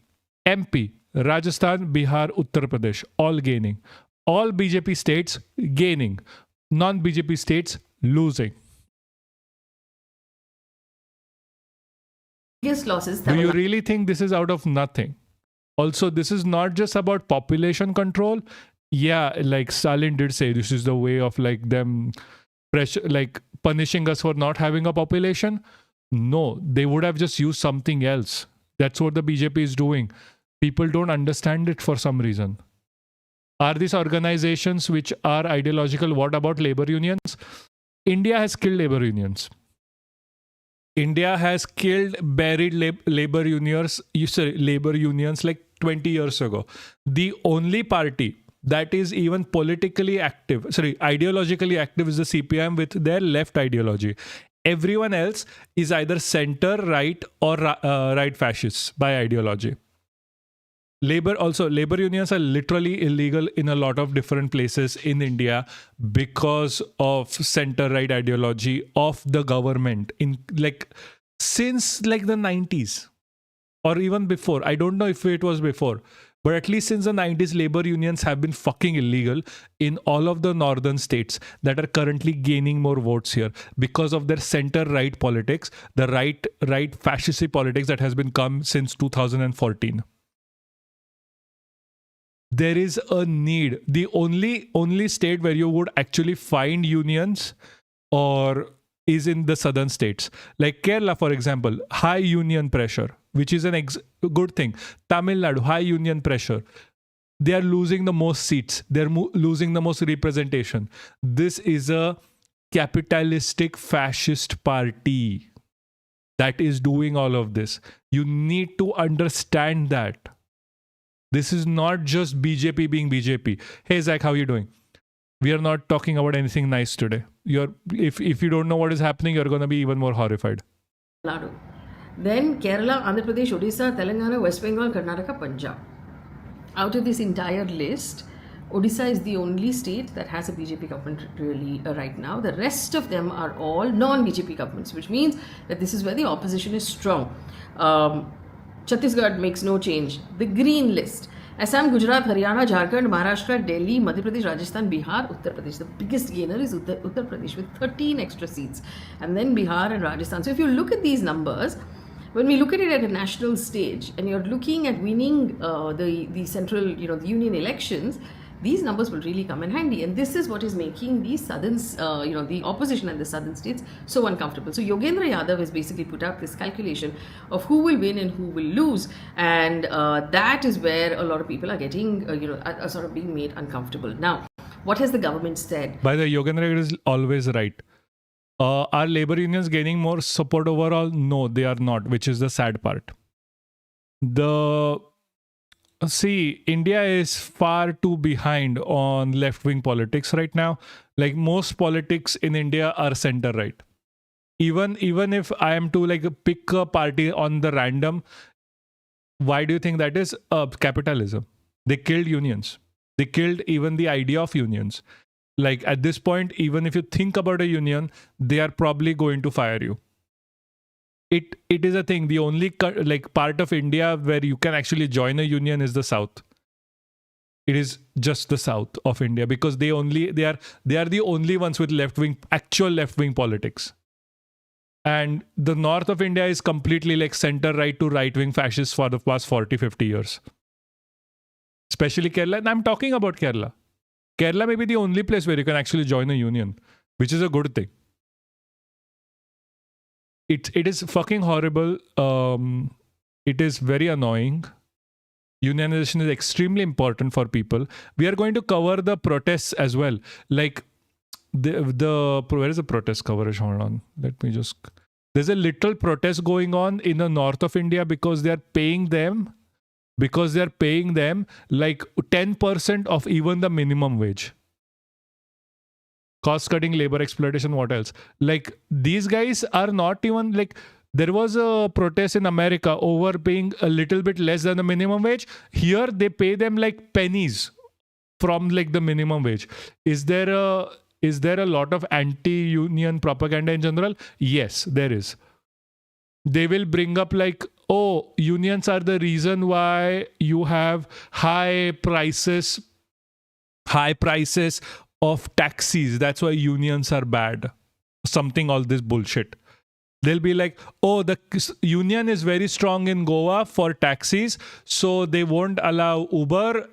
MP, Rajasthan, Bihar, Uttar Pradesh, all gaining. All BJP states gaining. Non-BJP states losing. Biggest losses. Do you really think this is out of nothing? Also, this is not just about population control. Yeah, like Stalin did say, this is the way of like them pressure, like punishing us for not having a population. No, they would have just used something else. That's what the BJP is doing. People don't understand it for some reason. Are these organizations which are ideological? What about labor unions? India has killed labor unions. India has killed buried labor unions like 20 years ago. The only party that is even politically active, ideologically active is the CPIM with their left ideology. Everyone else is either center, right, or right fascists by ideology. Labor unions are literally illegal in a lot of different places in India because of center-right ideology of the government since the 90s or even before. I don't know if it was before, But at least since the 90s, labor unions have been fucking illegal in all of the northern states that are currently gaining more votes here because of their center-right politics, the right fascist politics that has been come since 2014. There is a need. The only state where you would actually find unions or is in the southern states. Like Kerala, for example, high union pressure, which is a good thing. Tamil Nadu, high union pressure. They are losing the most seats. They're losing the most representation. This is a capitalistic fascist party that is doing all of this. You need to understand that. This is not just BJP being BJP. Hey, Zach, how are you doing? We are not talking about anything nice today. If you don't know what is happening, you're going to be even more horrified. Then Kerala, Andhra Pradesh, Odisha, Telangana, West Bengal, Karnataka, Punjab. Out of this entire list, Odisha is the only state that has a BJP government really right now. The rest of them are all non-BJP governments, which means that this is where the opposition is strong. Chhattisgarh makes no change. The green list. Assam, Gujarat, Haryana, Jharkhand, Maharashtra, Delhi, Madhya Pradesh, Rajasthan, Bihar, Uttar Pradesh. The biggest gainer is Uttar Pradesh with 13 extra seats. And then Bihar and Rajasthan. So if you look at these numbers, when we look at it at a national stage and you're looking at winning the central, the union elections, these numbers will really come in handy. And this is what is making the southern, the opposition and the southern states so uncomfortable. So Yogendra Yadav has basically put up this calculation of who will win and who will lose. And that is where a lot of people are getting, are sort of being made uncomfortable. Now, what has the government said? By the way, Yogendra is always right. Are labor unions gaining more support overall? No, they are not, which is the sad part. See, India is far too behind on left-wing politics right now. Like most politics in India are center-right. Even if I am to pick a party on the random, why do you think that is? Capitalism. They killed unions. They killed even the idea of unions. Like at this point, even if you think about a union, they are probably going to fire you. It is a thing. The only part of India where you can actually join a union is the South. It is just the South of India because they are the only ones with actual left-wing politics. And the north of India is completely center-right to right-wing fascists for the past 40-50 years. Especially Kerala. And I'm talking about Kerala. Kerala may be the only place where you can actually join a union, which is a good thing. It is fucking horrible. It is very annoying. Unionization is extremely important for people. We are going to cover the protests as well. Like where is the protest coverage? Hold on. There's a little protest going on in the north of India because they are paying them like 10% of even the minimum wage. Cost-cutting, labor exploitation, what else? Like, these guys are not even there was a protest in America over paying a little bit less than the minimum wage. Here, they pay them pennies from the minimum wage. Is there a lot of anti-union propaganda in general? Yes, there is. They will bring up unions are the reason why you have high prices of taxis. That's why unions are bad. All this bullshit. They'll be the union is very strong in Goa for taxis, so they won't allow Uber,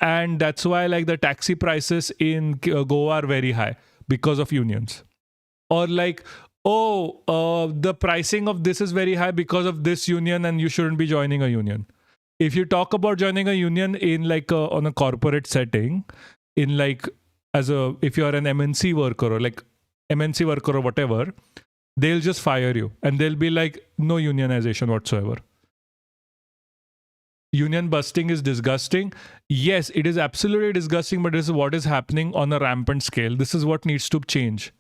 and that's why the taxi prices in Goa are very high because of unions. Or the pricing of this is very high because of this union and you shouldn't be joining a union. If you talk about joining a union in on a corporate setting, in if you're an MNC worker or whatever, they'll just fire you and they'll be no unionization whatsoever. Union busting is disgusting. Yes, it is absolutely disgusting, but this is what is happening on a rampant scale. This is what needs to change.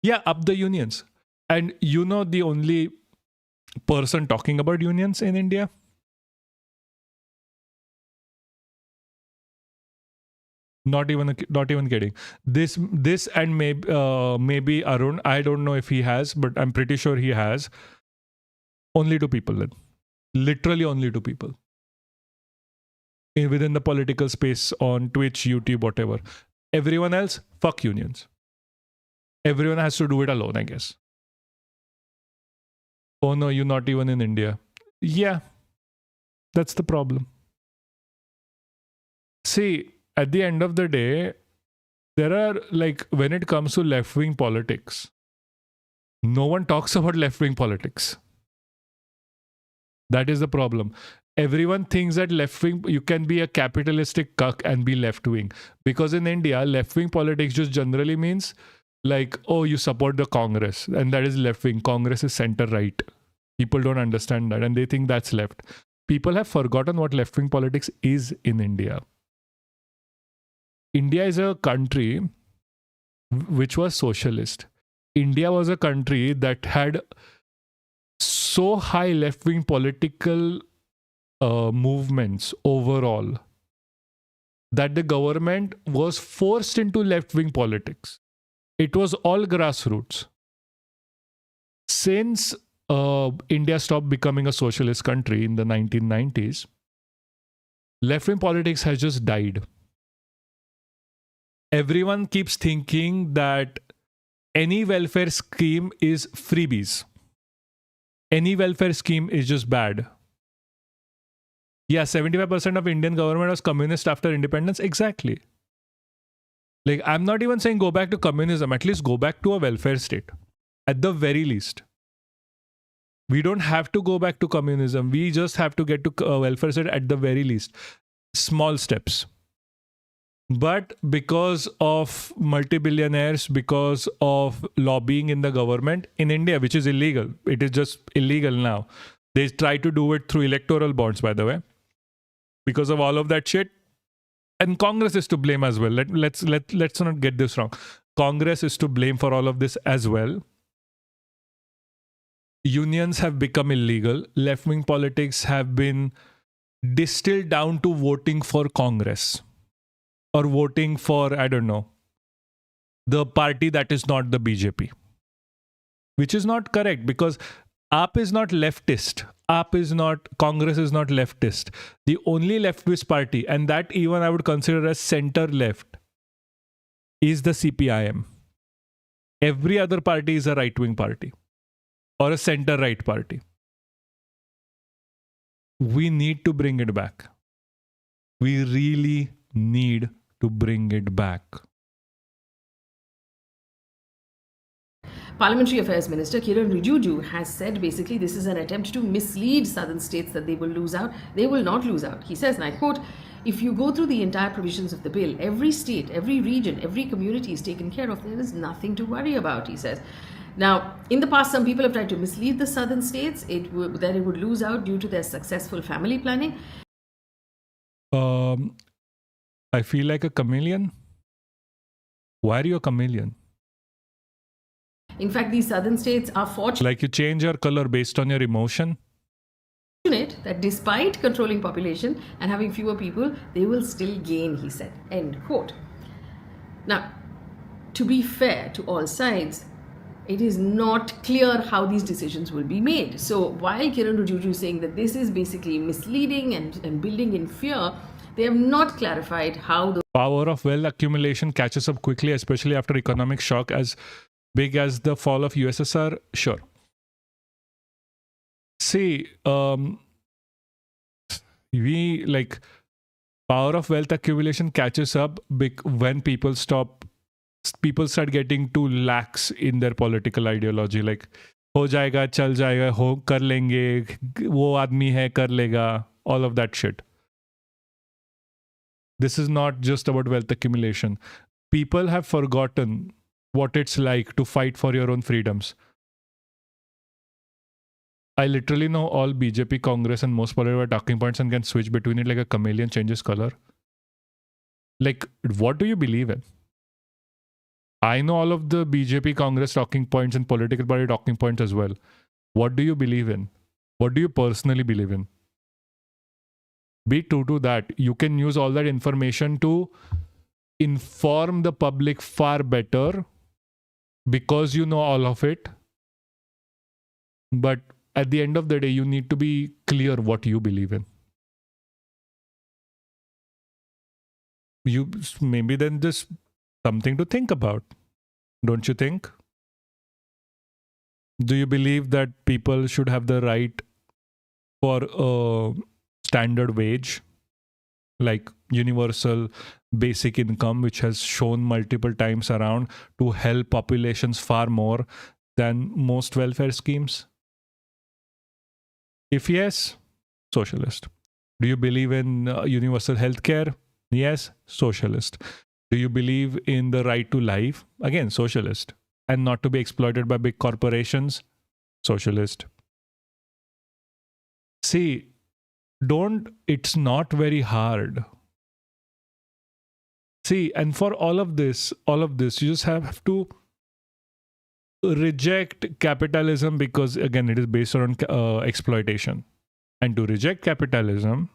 Yeah, up the unions. And the only person talking about unions in India? Not even kidding. This and maybe Arun. I don't know if he has, but I'm pretty sure he has. Only 2 people then. Literally only 2 people. within the political space on Twitch, YouTube, whatever. Everyone else, fuck unions. Everyone has to do it alone, I guess. Oh no, you're not even in India. Yeah, that's the problem. See, at the end of the day, there are, like, when it comes to left-wing politics, no one talks about left-wing politics. That is the problem. Everyone thinks that left-wing, you can be a capitalistic cuck and be left-wing. Because in India, left-wing politics just generally means like, oh, you support the Congress, and that is left-wing. Congress is center-right. People don't understand that, and they think that's left. People have forgotten what left-wing politics is in India. India is a country which was socialist. India was a country that had so high left-wing political movements overall that the government was forced into left-wing politics. It was all grassroots. Since India stopped becoming a socialist country in the 1990s, left-wing politics has just died. Everyone keeps thinking that any welfare scheme is freebies. Any welfare scheme is just bad. Yeah, 75% of Indian government was communist after independence. Exactly. Like, I'm not even saying go back to communism. At least go back to a welfare state. At the very least. We don't have to go back to communism. We just have to get to a welfare state at the very least. Small steps. But because of multi-billionaires, because of lobbying in the government in India, which is illegal, it is just illegal now. They try to do it through electoral bonds, by the way. Because of all of that shit, and Congress is to blame as well. Let's not get this wrong. Congress is to blame for all of this as well. Unions have become illegal. Left-wing politics have been distilled down to voting for Congress. Or voting for, I don't know, the party that is not the BJP. Which is not correct, because AAP is not leftist. Congress is not leftist. The only leftist party, and that even I would consider as center left, is the CPIM. Every other party is a right-wing party or a center-right party. We need to bring it back. We really need to bring it back. Parliamentary Affairs Minister Kiran Rijiju has said basically this is an attempt to mislead southern states that they will lose out. They will not lose out. He says, and I quote, if you go through the entire provisions of the bill, every state, every region, every community is taken care of. There is nothing to worry about, he says. Now, in the past, some people have tried to mislead the southern states that it would lose out due to their successful family planning. I feel like a chameleon. Why are you a chameleon? In fact, these southern states are fortunate. Like you change your color based on your emotion? That despite controlling population and having fewer people, they will still gain, he said. End quote. Now, to be fair to all sides, it is not clear how these decisions will be made. So while Kiran Rijiju is saying that this is basically misleading and building in fear, they have not clarified how the power of wealth accumulation catches up quickly, especially after economic shock as big as the fall of USSR. Sure. See, we like power of wealth accumulation catches up when people start getting too lax in their political ideology. Like, ho jayega, chal jayega, ho kar lenge, wo aadmi hai, kar lega, all of that shit. This is not just about wealth accumulation. People have forgotten what it's like to fight for your own freedoms. I literally know all BJP, Congress, and most political talking points and can switch between it like a chameleon changes color. Like, what do you believe in? I know all of the BJP, Congress talking points and political party talking points as well. What do you believe in? What do you personally believe in? Be true to that. You can use all that information to inform the public far better because you know all of it. But at the end of the day, you need to be clear what you believe in. You maybe then just something to think about, don't you think? Do you believe that people should have the right for a standard wage, like universal basic income, which has shown multiple times around to help populations far more than most welfare schemes? If yes, socialist. Do you believe in universal healthcare? Yes, socialist. Do you believe in the right to life? Again, socialist. And not to be exploited by big corporations? Socialist. See, it's not very hard. See, and for all of this, you just have to reject capitalism because, again, it is based on exploitation. And to reject capitalism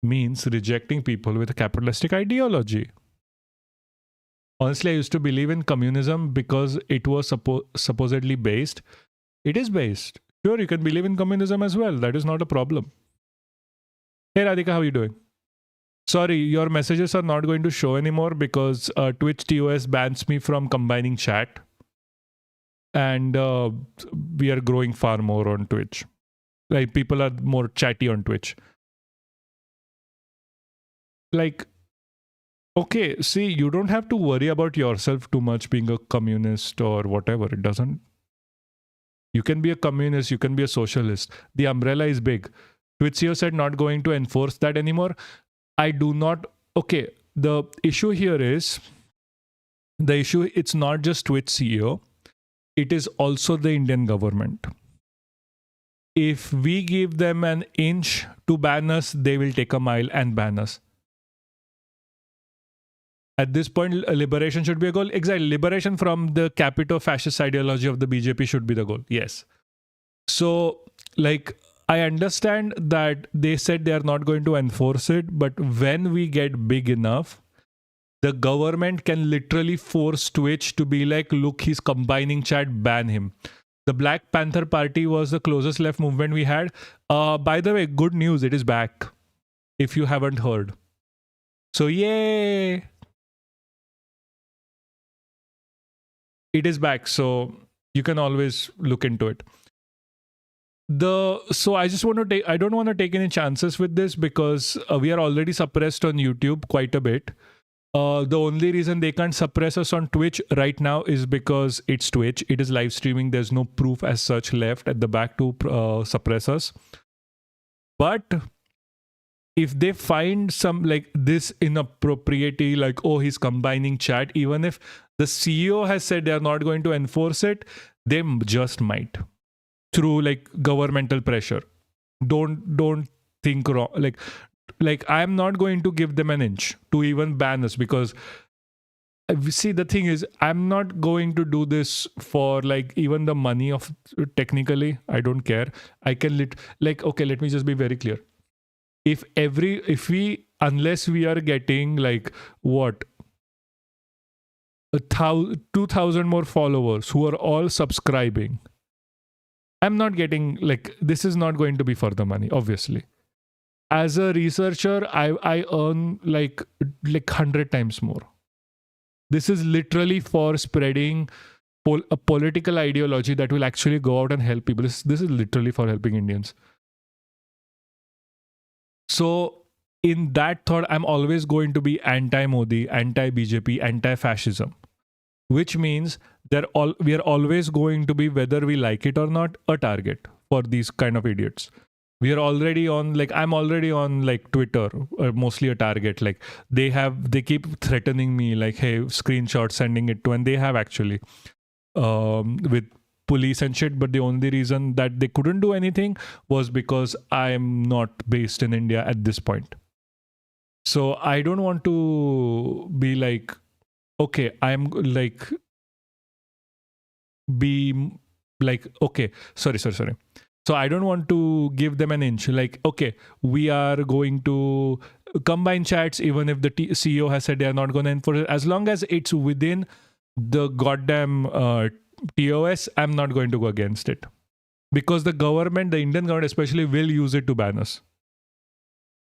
means rejecting people with a capitalistic ideology. Honestly, I used to believe in communism because it was supposedly based. It is based. Sure, you can believe in communism as well. That is not a problem. Hey Radhika, how are you doing? Sorry, your messages are not going to show anymore because Twitch TOS bans me from combining chat. And we are growing far more on Twitch. Like, people are more chatty on Twitch. Like, okay, see, you don't have to worry about yourself too much being a communist or whatever. It doesn't. You can be a communist, you can be a socialist. The umbrella is big. Twitch CEO said not going to enforce that anymore. I do not. Okay, the issue here is, it's not just Twitch CEO. It is also the Indian government. If we give them an inch to ban us, they will take a mile and ban us. At this point, liberation should be a goal. Exactly. Liberation from the capito-fascist ideology of the BJP should be the goal. Yes. So, like, I understand that they said they are not going to enforce it, but when we get big enough, the government can literally force Twitch to be like, look, he's combining chat, ban him. The Black Panther Party was the closest left movement we had. By the way, good news, it is back. If you haven't heard. So, yay! It is back, so you can always look into it. So I just want to take, I don't want to take any chances with this because we are already suppressed on YouTube quite a bit. The only reason they can't suppress us on Twitch right now is because it's Twitch. It is live streaming. There's no proof as such left at the back to suppress us. But if they find some like this inappropriate, like, oh, he's combining chat, even if the CEO has said they're not going to enforce it, they just might through like governmental pressure. Don't think wrong. Like I'm not going to give them an inch to even ban us because see, the thing is, I'm not going to do this for like even the money of technically. I don't care. I can okay, let me just be very clear. Unless we are getting like what 2,000 more followers who are all subscribing, I'm not getting like, this is not going to be for the money, obviously. As a researcher, I earn like 100 times more. This is literally for spreading a political ideology that will actually go out and help people. This is literally for helping Indians. So in that thought, I'm always going to be anti-Modi, anti-BJP, anti-fascism, which means we are always going to be, whether we like it or not, a target for these kind of idiots. We are already on, like, I'm already on like Twitter, mostly a target. Like they keep threatening me, like, hey, screenshot, sending it to, and they have actually with police and shit. But the only reason that they couldn't do anything was because I'm not based in India at this point. So I don't want to be like, okay, I'm like, be like, okay, sorry. So I don't want to give them an inch. Like, okay, we are going to combine chats even if the CEO has said they are not going to enforce it. As long as it's within the goddamn TOS, I'm not going to go against it. Because the government, the Indian government especially, will use it to ban us.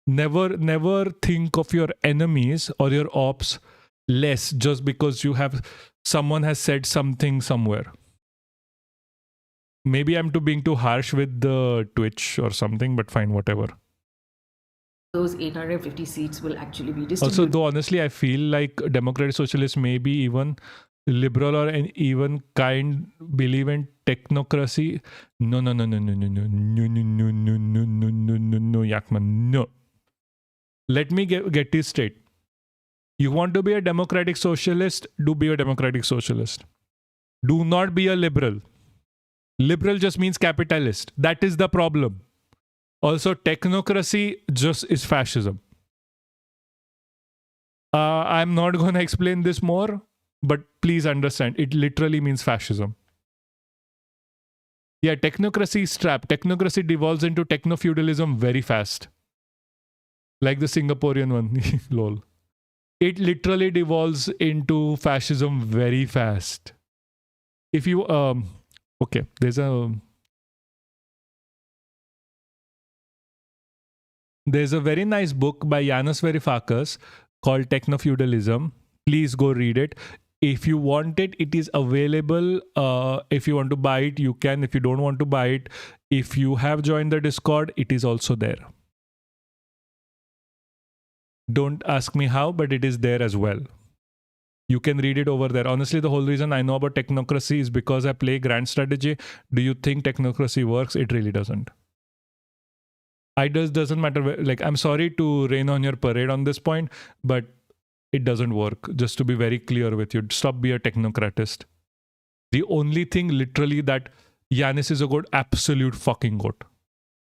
Never think of your enemies or your ops less just because someone has said something somewhere. Maybe I'm being too harsh with the Twitch or something, but fine, whatever. Those 850 seats will actually be Also, distributed. though honestly, I feel like democratic socialists, maybe even liberal or even kind, believe in technocracy. No, Yakman, no. Let me get this straight. You want to be a democratic socialist? Do be a democratic socialist. Do not be a liberal. Liberal just means capitalist. That is the problem. Also, technocracy just is fascism. I'm not going to explain this more, but please understand, it literally means fascism. Yeah, technocracy is trapped. Technocracy devolves into techno-feudalism very fast. Like the Singaporean one. Lol. It literally devolves into fascism very fast. If you... okay, there's a very nice book by Yanis Varoufakis called Techno-Feudalism. Please go read it. If you want it, it is available. If you want to buy it, you can. If you don't want to buy it, if you have joined the Discord, it is also there. Don't ask me how, but it is there as well. You can read it over there. Honestly, the whole reason I know about technocracy is because I play grand strategy. Do you think technocracy works? It really doesn't. Doesn't matter. Like, I'm sorry to rain on your parade on this point, but it doesn't work. Just to be very clear with you, stop being a technocratist. The only thing literally that Yanis is a good, absolute fucking goat.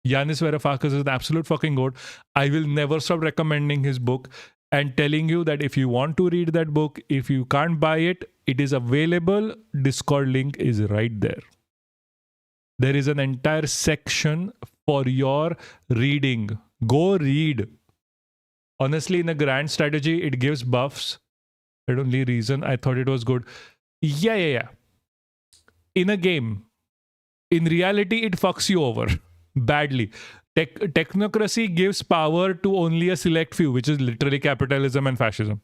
Yanis Varoufakis is the absolute fucking goat. I will never stop recommending his book and telling you that if you want to read that book, if you can't buy it, it is available. Discord link is right there. There is an entire section for your reading. Go read. Honestly, in a grand strategy, it gives buffs. That's the only reason I thought it was good. Yeah. In a game, in reality, it fucks you over badly. Technocracy gives power to only a select few, which is literally capitalism and fascism.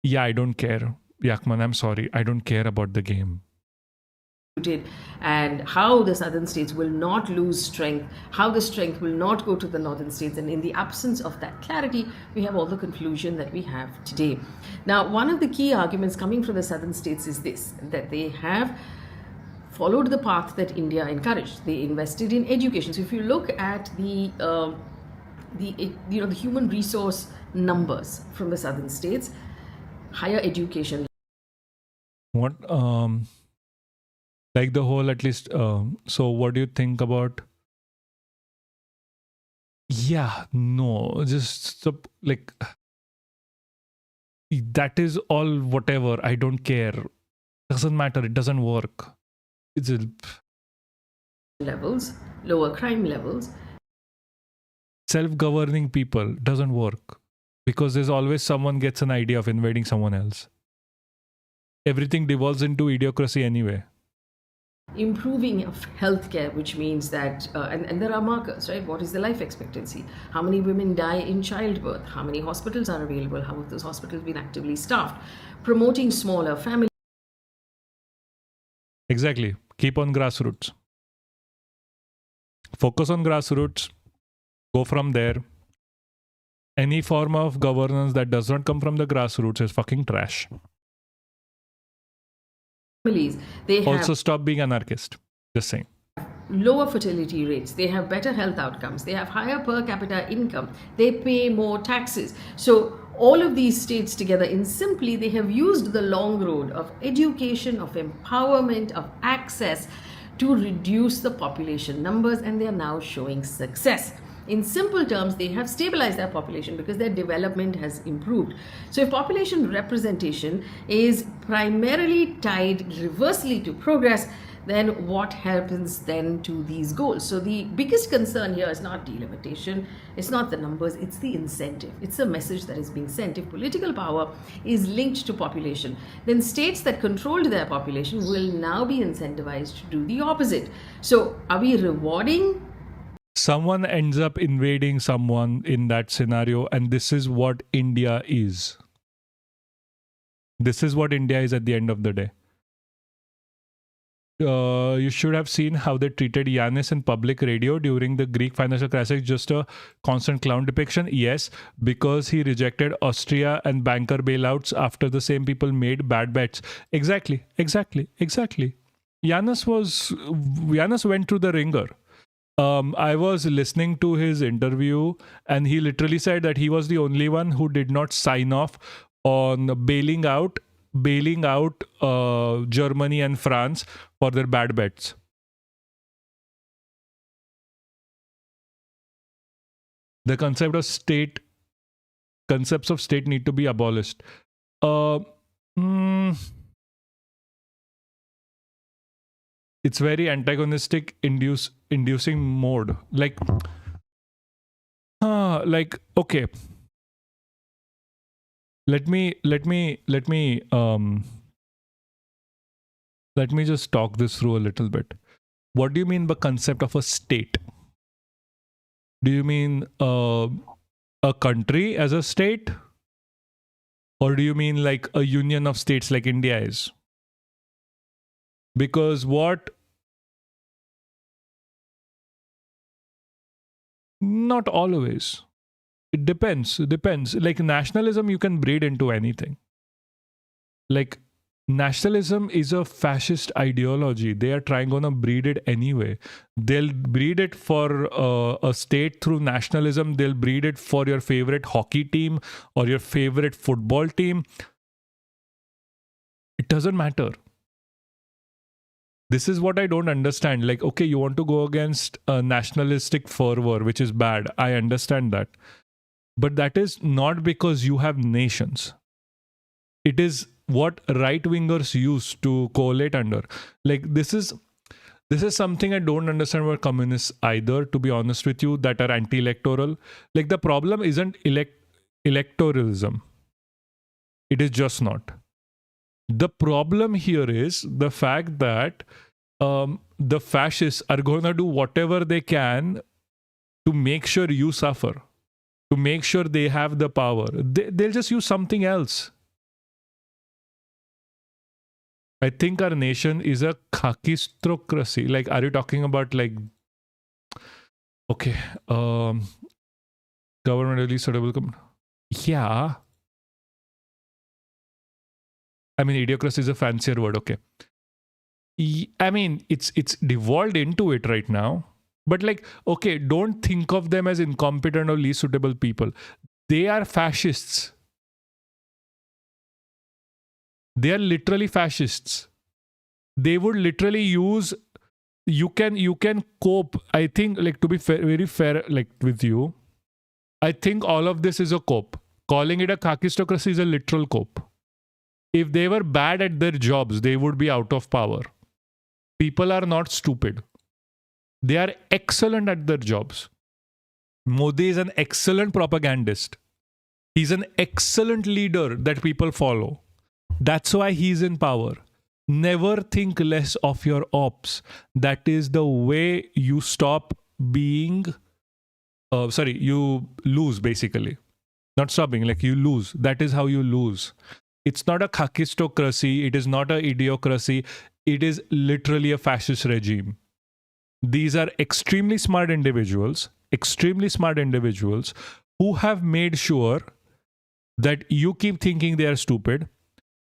Yeah, I don't care. Yakman, I'm sorry. I don't care about the game. And how the southern states will not lose strength, how the strength will not go to the northern states. And in the absence of that clarity, we have all the confusion that we have today. Now, one of the key arguments coming from the southern states is this, that they have followed the path that India encouraged. They invested in education. So if you look at the human resource numbers from the southern states, higher education. What like the whole, at least, so what do you think about? Yeah, no, just like that is all whatever. I don't care. Doesn't matter. It doesn't work. It's levels, lower crime levels. Self-governing people doesn't work because there's always someone gets an idea of invading someone else. Everything devolves into idiocracy anyway. Improving of healthcare, which means that, and there are markers, right? What is the life expectancy? How many women die in childbirth? How many hospitals are available? How have those hospitals been actively staffed? Promoting smaller families. Exactly. Keep on grassroots. Focus on grassroots. Go from there. Any form of governance that does not come from the grassroots is fucking trash. They also stop being anarchist. Just saying. Lower fertility rates, they have better health outcomes, they have higher per capita income, they pay more taxes. So all of these states together, in simply, they have used the long road of education, of empowerment, of access to reduce the population numbers, and they are now showing success. In simple terms, they have stabilized their population because their development has improved. So if population representation is primarily tied reversely to progress, then what happens then to these goals? So the biggest concern here is not delimitation, it's not the numbers, it's the incentive. It's the message that is being sent. If political power is linked to population, then states that controlled their population will now be incentivized to do the opposite. So are we rewarding Someone ends up invading someone in that scenario, and this is what India is. This is what India is at the end of the day. You should have seen how they treated Yanis in public radio during the Greek financial crisis. Just a constant clown depiction. Yes, because he rejected Austria and banker bailouts after the same people made bad bets. Exactly. Yanis went through the ringer. I was listening to his interview, and he literally said that he was the only one who did not sign off on bailing out Germany and France for their bad bets. The concepts of state need to be abolished. It's very antagonistic inducing mode. Like okay. Let me just talk this through a little bit. What do you mean by concept of a state? Do you mean a country as a state? Or do you mean like a union of states like India is? Because not always. It depends. Like nationalism, you can breed into anything. Like nationalism is a fascist ideology. They are trying to breed it anyway. They'll breed it for a state through nationalism. They'll breed it for your favorite hockey team or your favorite football team. It doesn't matter. This is what I don't understand. Like, okay, you want to go against a nationalistic fervor, which is bad. I understand that. But that is not because you have nations. It is what right-wingers use to collate under. Like, this is something I don't understand about communists either, to be honest with you, that are anti-electoral. Like, the problem isn't electoralism. It is just not. The problem here is the fact that the fascists are going to do whatever they can to make sure you suffer, to make sure they have the power. They'll just use something else. I think our nation is a khakistocracy. Like, are you talking about like, okay, government really suitable? Yeah. I mean, idiocracy is a fancier word, okay. I mean, it's devolved into it right now. But like, okay, don't think of them as incompetent or least suitable people. They are fascists. They are literally fascists. They would literally use, you can cope. I think, like, to be very fair, like with you, I think all of this is a cope. Calling it a khakistocracy is a literal cope. If they were bad at their jobs, they would be out of power. People are not stupid. They are excellent at their jobs. Modi is an excellent propagandist. He's an excellent leader that people follow. That's why he's in power. Never think less of your ops. That is the way you stop being... you lose, basically. Not stopping, like you lose. That is how you lose. It's not a khakistocracy. It is not a idiocracy. It is literally a fascist regime. These are extremely smart individuals who have made sure that you keep thinking they are stupid,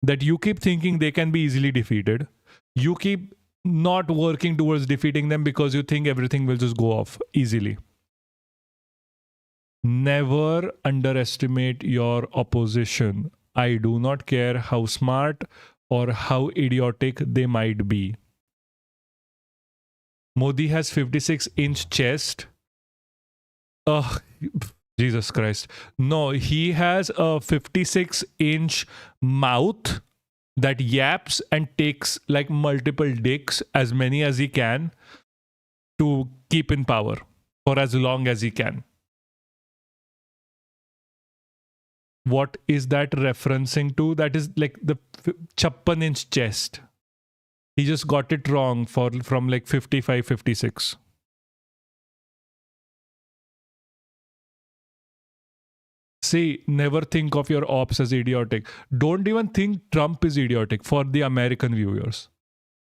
that you keep thinking they can be easily defeated. You keep not working towards defeating them because you think everything will just go off easily. Never underestimate your opposition. I do not care how smart or how idiotic they might be. Modi has 56-inch chest. Oh, Jesus Christ. No, he has a 56-inch mouth that yaps and takes like multiple dicks, as many as he can, to keep in power for as long as he can. What is that referencing to? That is like the 56-inch chest. He just got it wrong from like 55, 56. See, never think of your ops as idiotic. Don't even think Trump is idiotic for the American viewers.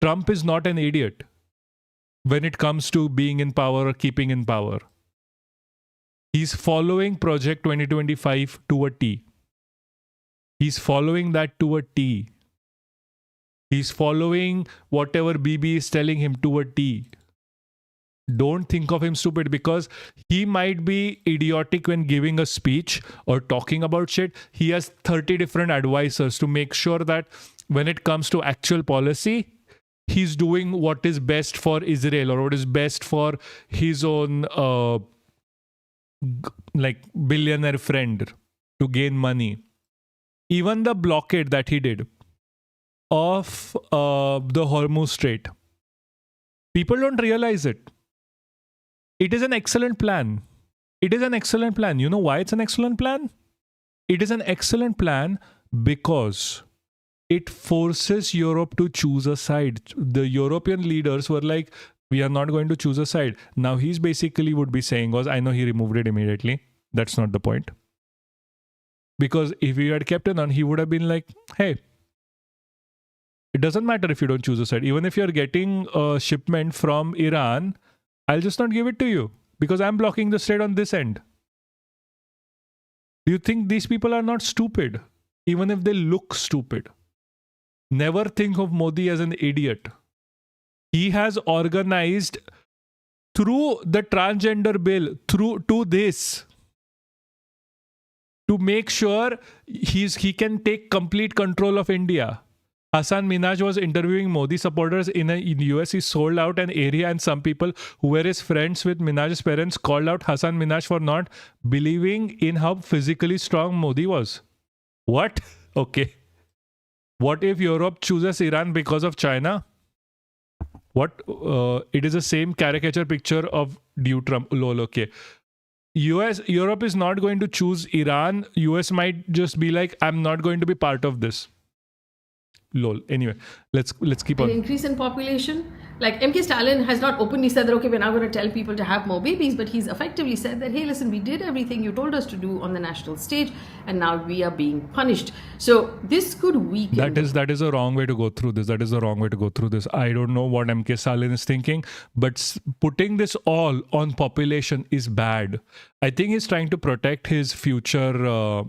Trump is not an idiot when it comes to being in power or keeping in power. He's following Project 2025 to a T. He's following that to a T. He's following whatever BB is telling him to a T. Don't think of him stupid, because he might be idiotic when giving a speech or talking about shit. He has 30 different advisors to make sure that when it comes to actual policy, he's doing what is best for Israel or what is best for his own like billionaire friend to gain money. Even the blockade that he did of the Hormuz Strait, people don't realize it. It is an excellent plan. It is an excellent plan. You know why it's an excellent plan? It is an excellent plan because it forces Europe to choose a side. The European leaders were like, we are not going to choose a side. Now he's basically would be saying, was I know he removed it immediately. That's not the point. Because if he had kept it on, he would have been like, hey, it doesn't matter if you don't choose a side. Even if you're getting a shipment from Iran, I'll just not give it to you because I'm blocking the strait on this end. Do you think these people are not stupid? Even if they look stupid. Never think of Modi as an idiot. He has organized through the transgender bill, through to this, to make sure he can take complete control of India. Hassan Minhaj was interviewing Modi supporters in US. He sold out an area, and some people who were his friends with Minhaj's parents called out Hassan Minhaj for not believing in how physically strong Modi was. What? Okay. What if Europe chooses Iran because of China? What? It is the same caricature picture of Trump. Lol, okay. Europe is not going to choose Iran. US might just be like, I'm not going to be part of this. Lol. Anyway, let's keep on. An increase in population. Like MK Stalin has not openly said that, okay, we're now going to tell people to have more babies, but he's effectively said that, hey, listen, we did everything you told us to do on the national stage, and now we are being punished. So this could weaken. That is a wrong way to go through this. That is the wrong way to go through this. I don't know what MK Stalin is thinking, but putting this all on population is bad. I think he's trying to protect his future.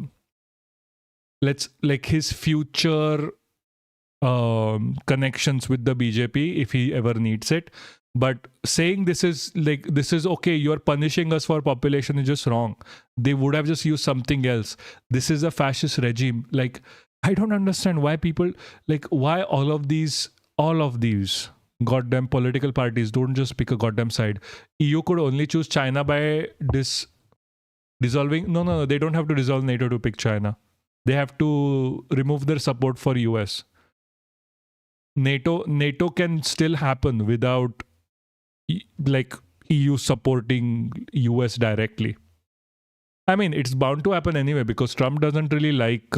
His future connections with the BJP if he ever needs it. But saying this is okay, you're punishing us for population is just wrong. They would have just used something else. This is a fascist regime. Like, I don't understand why people, like, why all of these goddamn political parties don't just pick a goddamn side. EU could only choose China by dissolving. No, they don't have to dissolve NATO to pick China. They have to remove their support for US. NATO can still happen without like EU supporting US directly. I mean, it's bound to happen anyway because Trump doesn't really like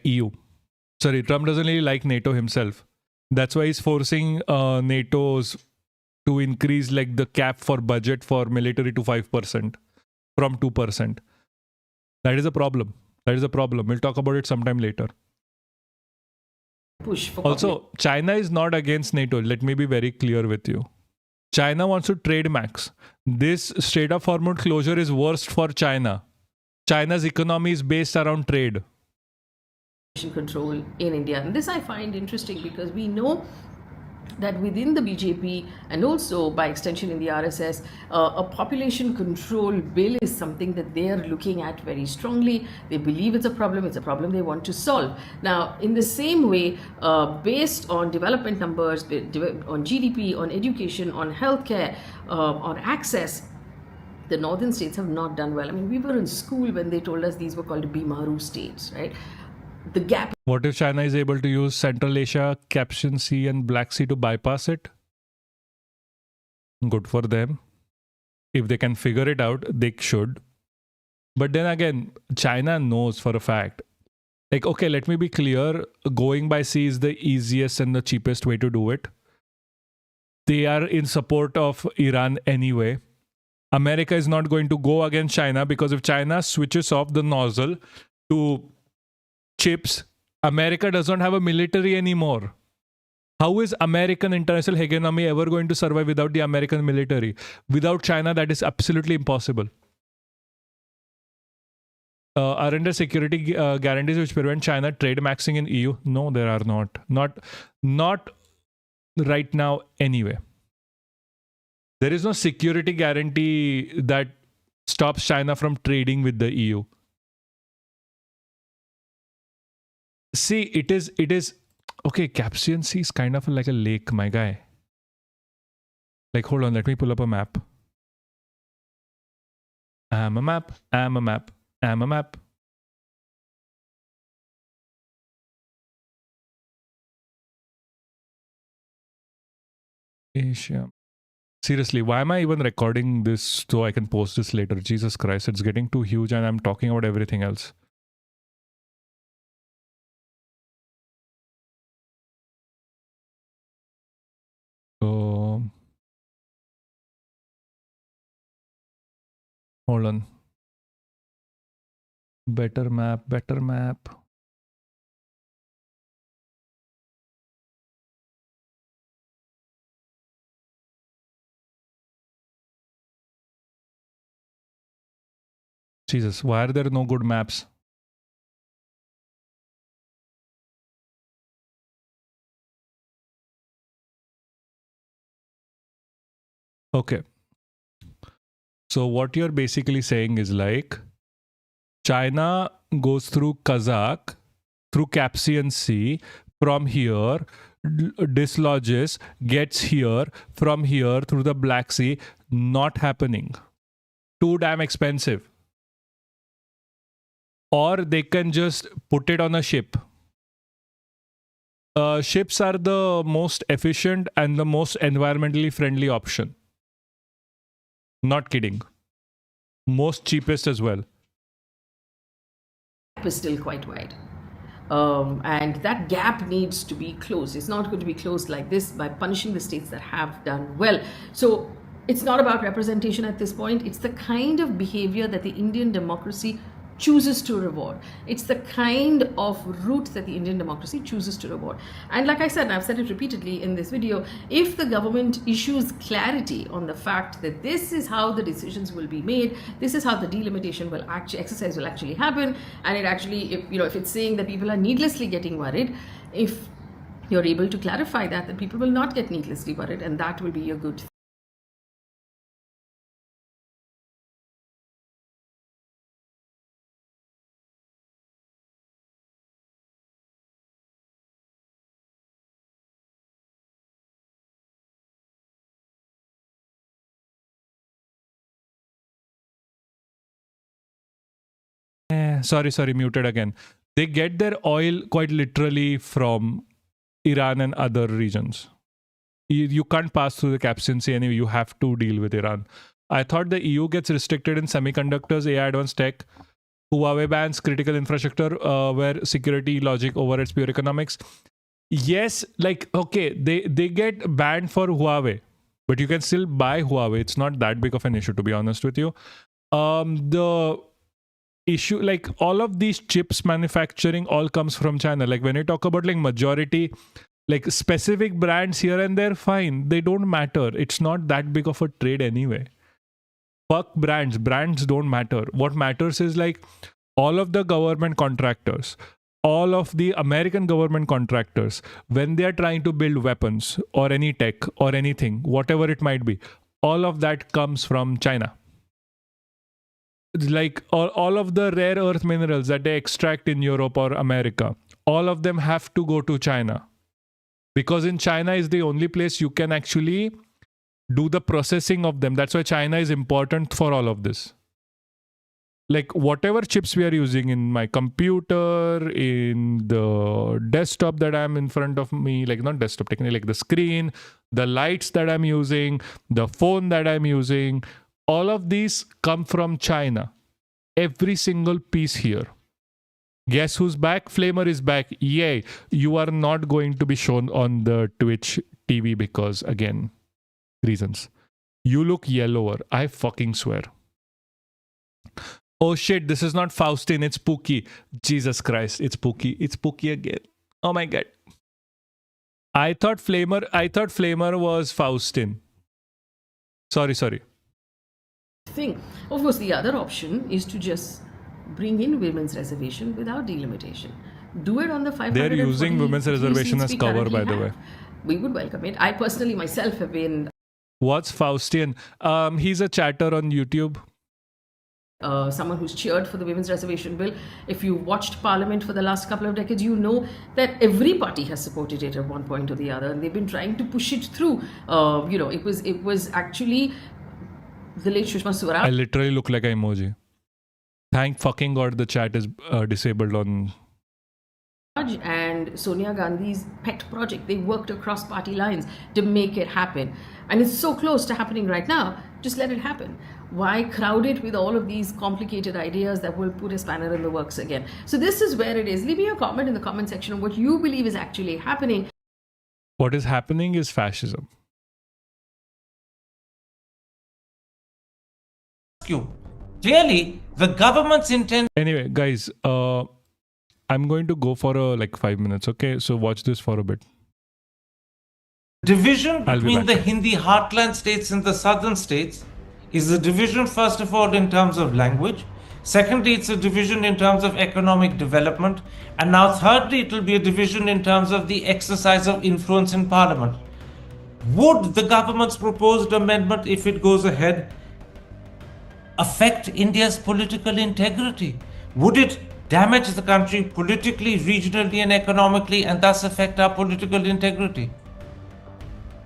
EU. Sorry, Trump doesn't really like NATO himself. That's why he's forcing NATO's to increase like the cap for budget for military to 5% from 2%. That is a problem. We'll talk about it sometime later. Push for also, China is not against NATO. Let me be very clear with you. China wants to trade max. This Strait of Hormuz closure is worst for China. China's economy is based around trade. Control in India. And this I find interesting because we know that within the BJP and also by extension in the RSS, a population control bill is something that they are looking at very strongly. They believe it's a problem they want to solve. Now, in the same way, based on development numbers, on GDP, on education, on healthcare, on access, the northern states have not done well. I mean, we were in school when they told us these were called Bimaru states, right? The gap. What if China is able to use Central Asia, Caspian Sea and Black Sea to bypass it? Good for them. If they can figure it out, they should. But then again, China knows for a fact. Like, okay, let me be clear. Going by sea is the easiest and the cheapest way to do it. They are in support of Iran anyway. America is not going to go against China, because if China switches off the nozzle to chips, America does not have a military anymore. How is American international hegemony ever going to survive without the American military? Without China, that is absolutely impossible. Aren't there security guarantees which prevent China trade maxing in EU? No, there are not. Not right now anyway. There is no security guarantee that stops China from trading with the EU. See, it is okay. Caspian Sea is kind of like a lake, my guy. Like, hold on, let me pull up a map. I'm a map. Asia. Seriously, why am I even recording this so I can post this later? Jesus Christ, it's getting too huge and I'm talking about everything else. So, hold on. Better map. Jesus, why are there no good maps? Okay. So what you're basically saying is like, China goes through Kazakh, through Caspian Sea, from here, dislodges, gets here, from here, through the Black Sea. Not happening. Too damn expensive. Or they can just put it on a ship. Ships are the most efficient and the most environmentally friendly option. Not kidding. Most cheapest as well. Is still quite wide. And that gap needs to be closed. It's not going to be closed like this by punishing the states that have done well. So it's not about representation at this point. It's the kind of behavior that the Indian democracy chooses to reward. It's the kind of route that the Indian democracy chooses to reward. And like I said, and I've said it repeatedly in this video, if the government issues clarity on the fact that this is how the decisions will be made, this is how the delimitation will exercise will actually happen, and it actually, if it's saying that people are needlessly getting worried, if you're able to clarify that, then people will not get needlessly worried, and that will be a good thing. Sorry, muted again. They get their oil quite literally from Iran and other regions. You can't pass through the Caspian Sea anyway. You have to deal with Iran. I thought the EU gets restricted in semiconductors, AI advanced tech. Huawei bans critical infrastructure where security logic overrides pure economics. Yes, like, okay, they get banned for Huawei, but you can still buy Huawei. It's not that big of an issue, to be honest with you. The issue, like, all of these chips manufacturing all comes from China. Like, when you talk about like majority, like specific brands here and there, fine, they don't matter. It's not that big of a trade anyway. Fuck brands don't matter. What matters is like all of the government contractors, all of the American government contractors, when they are trying to build weapons or any tech or anything, whatever it might be, all of that comes from China. Like all of the rare earth minerals that they extract in Europe or America, all of them have to go to China, because in China is the only place you can actually do the processing of them. That's why China is important for all of this. Like whatever chips we are using in my computer, in the desktop that I'm in front of me, like not desktop technically, like the screen, the lights that I'm using, the phone that I'm using, all of these come from China. Every single piece here. Guess who's back? Flamer is back. Yay. You are not going to be shown on the Twitch TV because, again, reasons. You look yellower. I fucking swear. Oh shit, this is not Faustin, it's Pookie. Jesus Christ, it's Pookie. It's Pookie again. Oh my god. I thought Flamer was Faustin. Sorry. thing. Of course, the other option is to just bring in women's reservation without delimitation. Do it on the 500. They're using women's reservation as cover, by the way. We would welcome it. I personally myself have been What's Faustian? He's a chatter on YouTube. someone who's cheered for the women's reservation bill. If you watched Parliament for the last couple of decades, you know that every party has supported it at one point or the other, and they've been trying to push it through. It was actually the late Sushma Swaraj. I literally look like an emoji. Thank fucking God the chat is disabled on. And Sonia Gandhi's pet project. They worked across party lines to make it happen. And it's so close to happening right now. Just let it happen. Why crowd it with all of these complicated ideas that will put a spanner in the works again? So this is where it is. Leave me a comment in the comment section of what you believe is actually happening. What is happening is fascism. Clearly, the government's intent. Anyway, guys, I'm going to go for like 5 minutes, okay? So watch this for a bit. Division I'll be between back. the Hindi heartland states and the southern states is a division, first of all, in terms of language. Secondly, it's a division in terms of economic development. And now, thirdly, it will be a division in terms of the exercise of influence in parliament. Would the government's proposed amendment, if it goes ahead, affect India's political integrity? Would it damage the country politically, regionally, and economically, and thus affect our political integrity?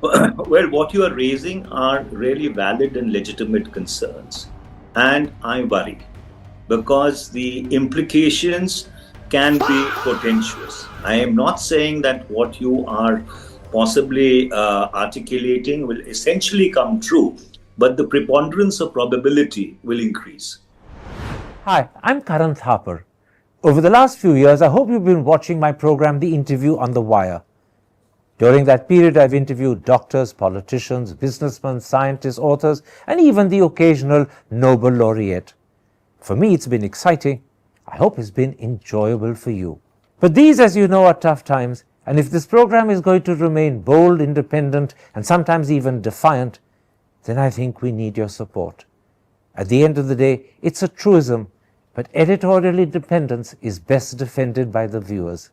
Well, what you are raising are really valid and legitimate concerns. And I worry because the implications can be potentious. I am not saying that what you are possibly articulating will essentially come true, but the preponderance of probability will increase. Hi, I'm Karan Thapar. Over the last few years, I hope you've been watching my program, The Interview on the Wire. During that period, I've interviewed doctors, politicians, businessmen, scientists, authors, and even the occasional Nobel laureate. For me, it's been exciting. I hope it's been enjoyable for you. But these, as you know, are tough times, and if this program is going to remain bold, independent, and sometimes even defiant, then I think we need your support. At the end of the day, it's a truism, but editorial independence is best defended by the viewers.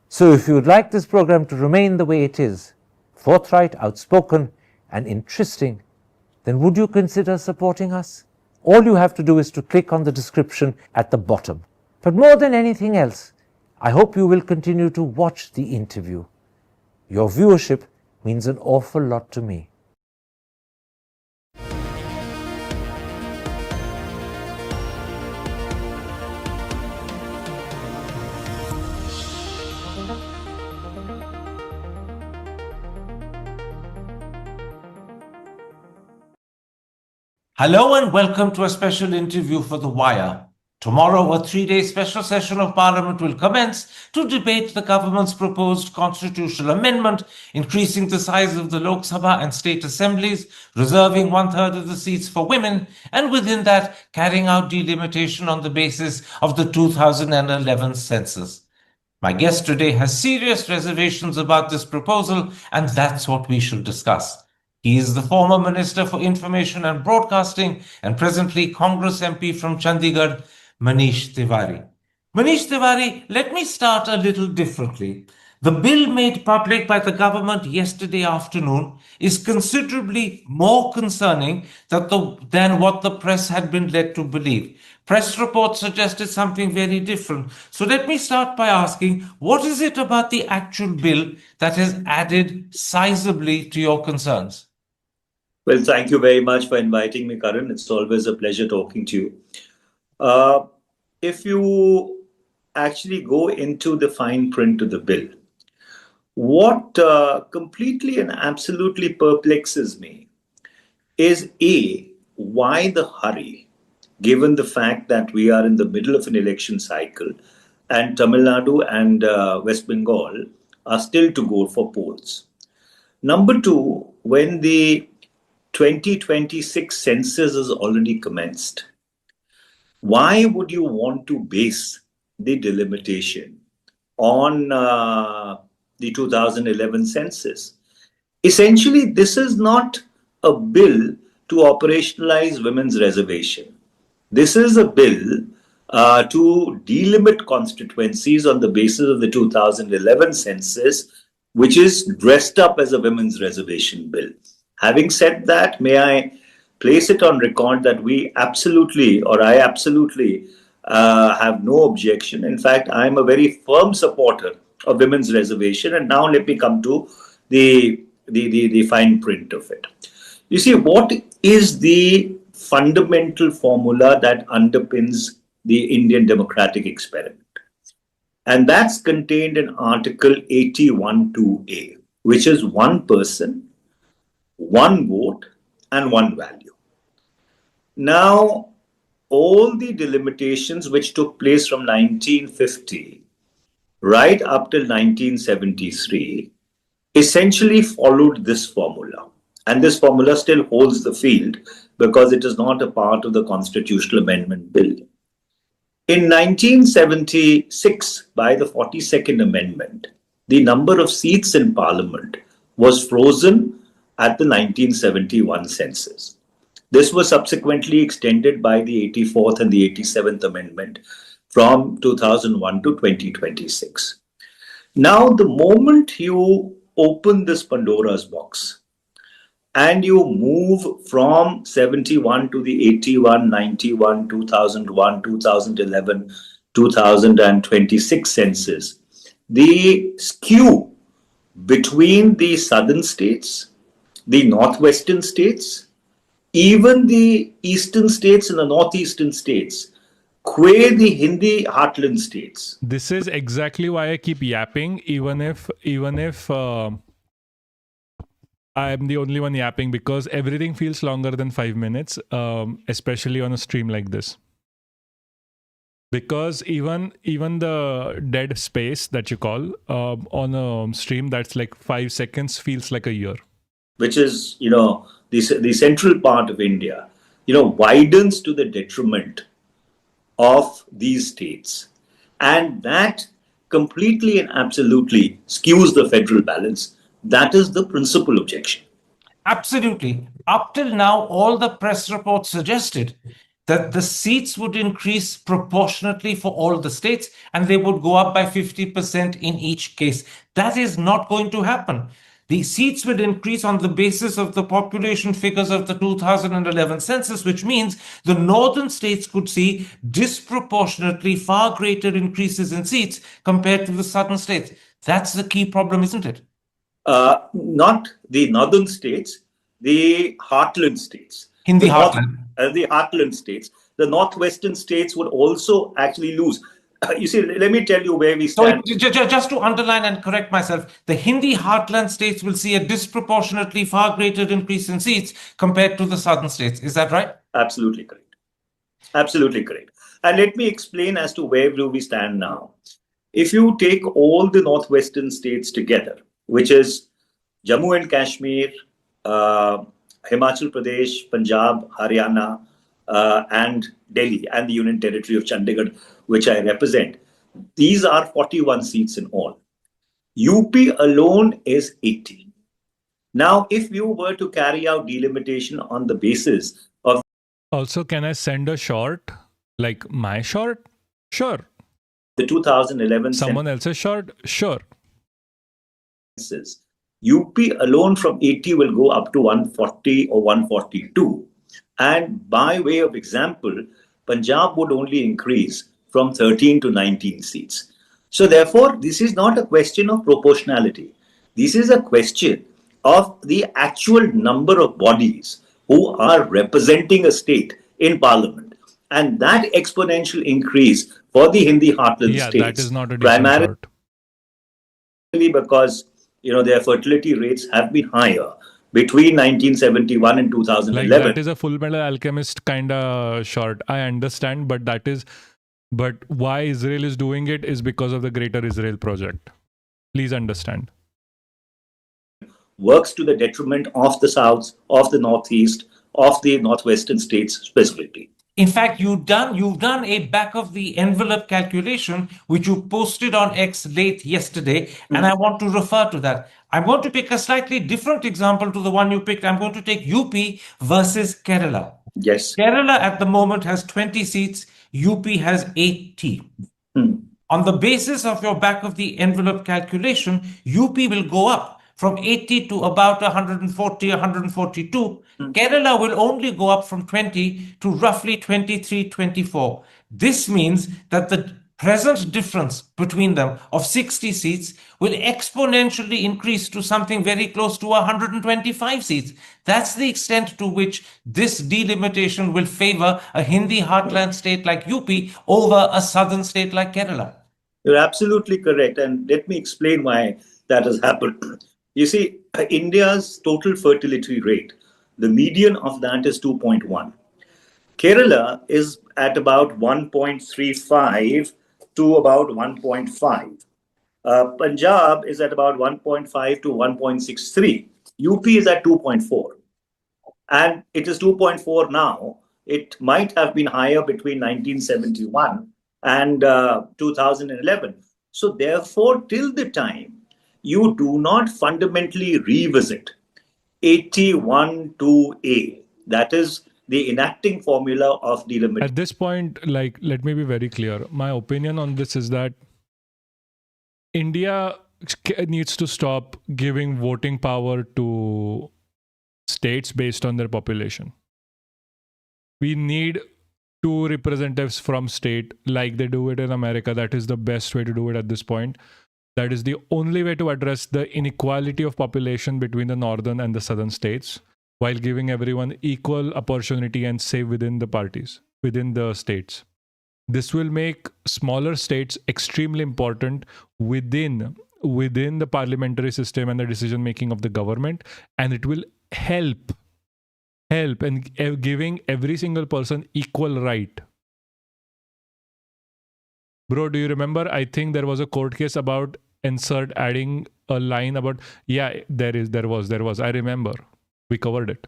So if you would like this program to remain the way it is, forthright, outspoken, and interesting, then would you consider supporting us? All you have to do is to click on the description at the bottom. But more than anything else, I hope you will continue to watch the interview. Your viewership means an awful lot to me. Hello and welcome to a special interview for The Wire. Tomorrow, a 3-day special session of Parliament will commence to debate the government's proposed constitutional amendment, increasing the size of the Lok Sabha and state assemblies, reserving 1/3 of the seats for women, and within that, carrying out delimitation on the basis of the 2011 census. My guest today has serious reservations about this proposal, and that's what we shall discuss. He is the former Minister for Information and Broadcasting and presently Congress MP from Chandigarh, Manish Tiwari. Manish Tiwari, let me start a little differently. The bill made public by the government yesterday afternoon is considerably more concerning than what the press had been led to believe. Press reports suggested something very different. So let me start by asking, what is it about the actual bill that has added sizably to your concerns? Well, thank you very much for inviting me, Karan. It's always a pleasure talking to you. If you actually go into the fine print of the bill, what completely and absolutely perplexes me is A, why the hurry, given the fact that we are in the middle of an election cycle and Tamil Nadu and West Bengal are still to go for polls. Number two, when the 2026 census has already commenced. Why would you want to base the delimitation on the 2011 census? Essentially, this is not a bill to operationalize women's reservation. This is a bill to delimit constituencies on the basis of the 2011 census, which is dressed up as a women's reservation bill. Having said that, may I place it on record that I absolutely have no objection. In fact, I am a very firm supporter of women's reservation. And now let me come to the fine print of it. You see, what is the fundamental formula that underpins the Indian democratic experiment? And that's contained in Article 81(2)(a), which is one person, one vote, and one value. Now, all the delimitations which took place from 1950 right up till 1973 essentially followed this formula. And this formula still holds the field because it is not a part of the Constitutional Amendment Bill. In 1976, by the 42nd Amendment, the number of seats in Parliament was frozen at the 1971 census. This was subsequently extended by the 84th and the 87th Amendment from 2001 to 2026. Now, the moment you open this Pandora's box and you move from 71 to the 81, 91, 2001, 2011, 2026 census, the skew between the southern states, the northwestern states, even the eastern states and the northeastern states, the Hindi heartland states. This is exactly why I keep yapping, even if I'm the only one yapping, because everything feels longer than 5 minutes, especially on a stream like this. Because even the dead space that you call on a stream that's like 5 seconds feels like a year. Which is, the central part of India, widens to the detriment of these states. And that completely and absolutely skews the federal balance. That is the principal objection. Absolutely. Up till now, all the press reports suggested that the seats would increase proportionately for all the states and they would go up by 50% in each case. That is not going to happen. The seats would increase on the basis of the population figures of the 2011 census, which means the northern states could see disproportionately far greater increases in seats compared to the southern states. That's the key problem, isn't it? Not the northern states, the heartland states. Hindi heartland. The heartland states. The northwestern states would also actually lose. You see, let me tell you where we stand. So, just to underline and correct myself, the Hindi heartland states will see a disproportionately far greater increase in seats compared to the southern states. Is that right? Absolutely correct. Absolutely correct. And let me explain as to where do we stand now. If you take all the northwestern states together, which is Jammu and Kashmir, Himachal Pradesh, Punjab, Haryana, and Delhi, and the Union Territory of Chandigarh, which I represent. These are 41 seats in all. UP alone is 80. Now, if you were to carry out delimitation on the basis of... Also, can I send a short? Like my short? Sure. The 2011... Someone else's short? Sure. UP alone from 80 will go up to 140 or 142. And by way of example, Punjab would only increase from 13 to 19 seats. So therefore, this is not a question of proportionality. This is a question of the actual number of bodies who are representing a state in parliament. And that exponential increase for the Hindi heartland states, that is not a primarily short. Because their fertility rates have been higher between 1971 and 2011. Like that is a Full Metal Alchemist kind of short. I understand, but why Israel is doing it is because of the Greater Israel Project. Please understand. works to the detriment of the South, of the Northeast, of the Northwestern states specifically. In fact, you've done a back of the envelope calculation, which you posted on X late yesterday, and I want to refer to that. I'm going to pick a slightly different example to the one you picked. I'm going to take UP versus Kerala. Yes. Kerala at the moment has 20 seats, UP has 80. On the basis of your back of the envelope calculation, UP will go up from 80 to about 140, 142. Kerala will only go up from 20 to roughly 23, 24. This means that the present difference between them of 60 seats will exponentially increase to something very close to 125 seats. That's the extent to which this delimitation will favor a Hindi heartland state like UP over a southern state like Kerala. You're absolutely correct. And let me explain why that has happened. You see, India's total fertility rate, the median of that is 2.1. Kerala is at about 1.35 to about 1.5. Punjab is at about 1.5 to 1.63. UP is at 2.4. And it is 2.4 now. It might have been higher between 1971 and 2011. So therefore, till the time you do not fundamentally revisit 81-2A, that is the enacting formula of delimitation. At this point, like, let me be very clear. My opinion on this is that India needs to stop giving voting power to states based on their population. We need 2 representatives from state like they do it in America. That is the best way to do it at this point. That is the only way to address the inequality of population between the northern and the southern states, while giving everyone equal opportunity and say within the parties, within the states. This will make smaller states extremely important within the parliamentary system and the decision making of the government, and it will help and giving every single person equal right. Bro, do you remember? I think there was a court case about insert adding a line about, yeah, there was. I remember. We covered it.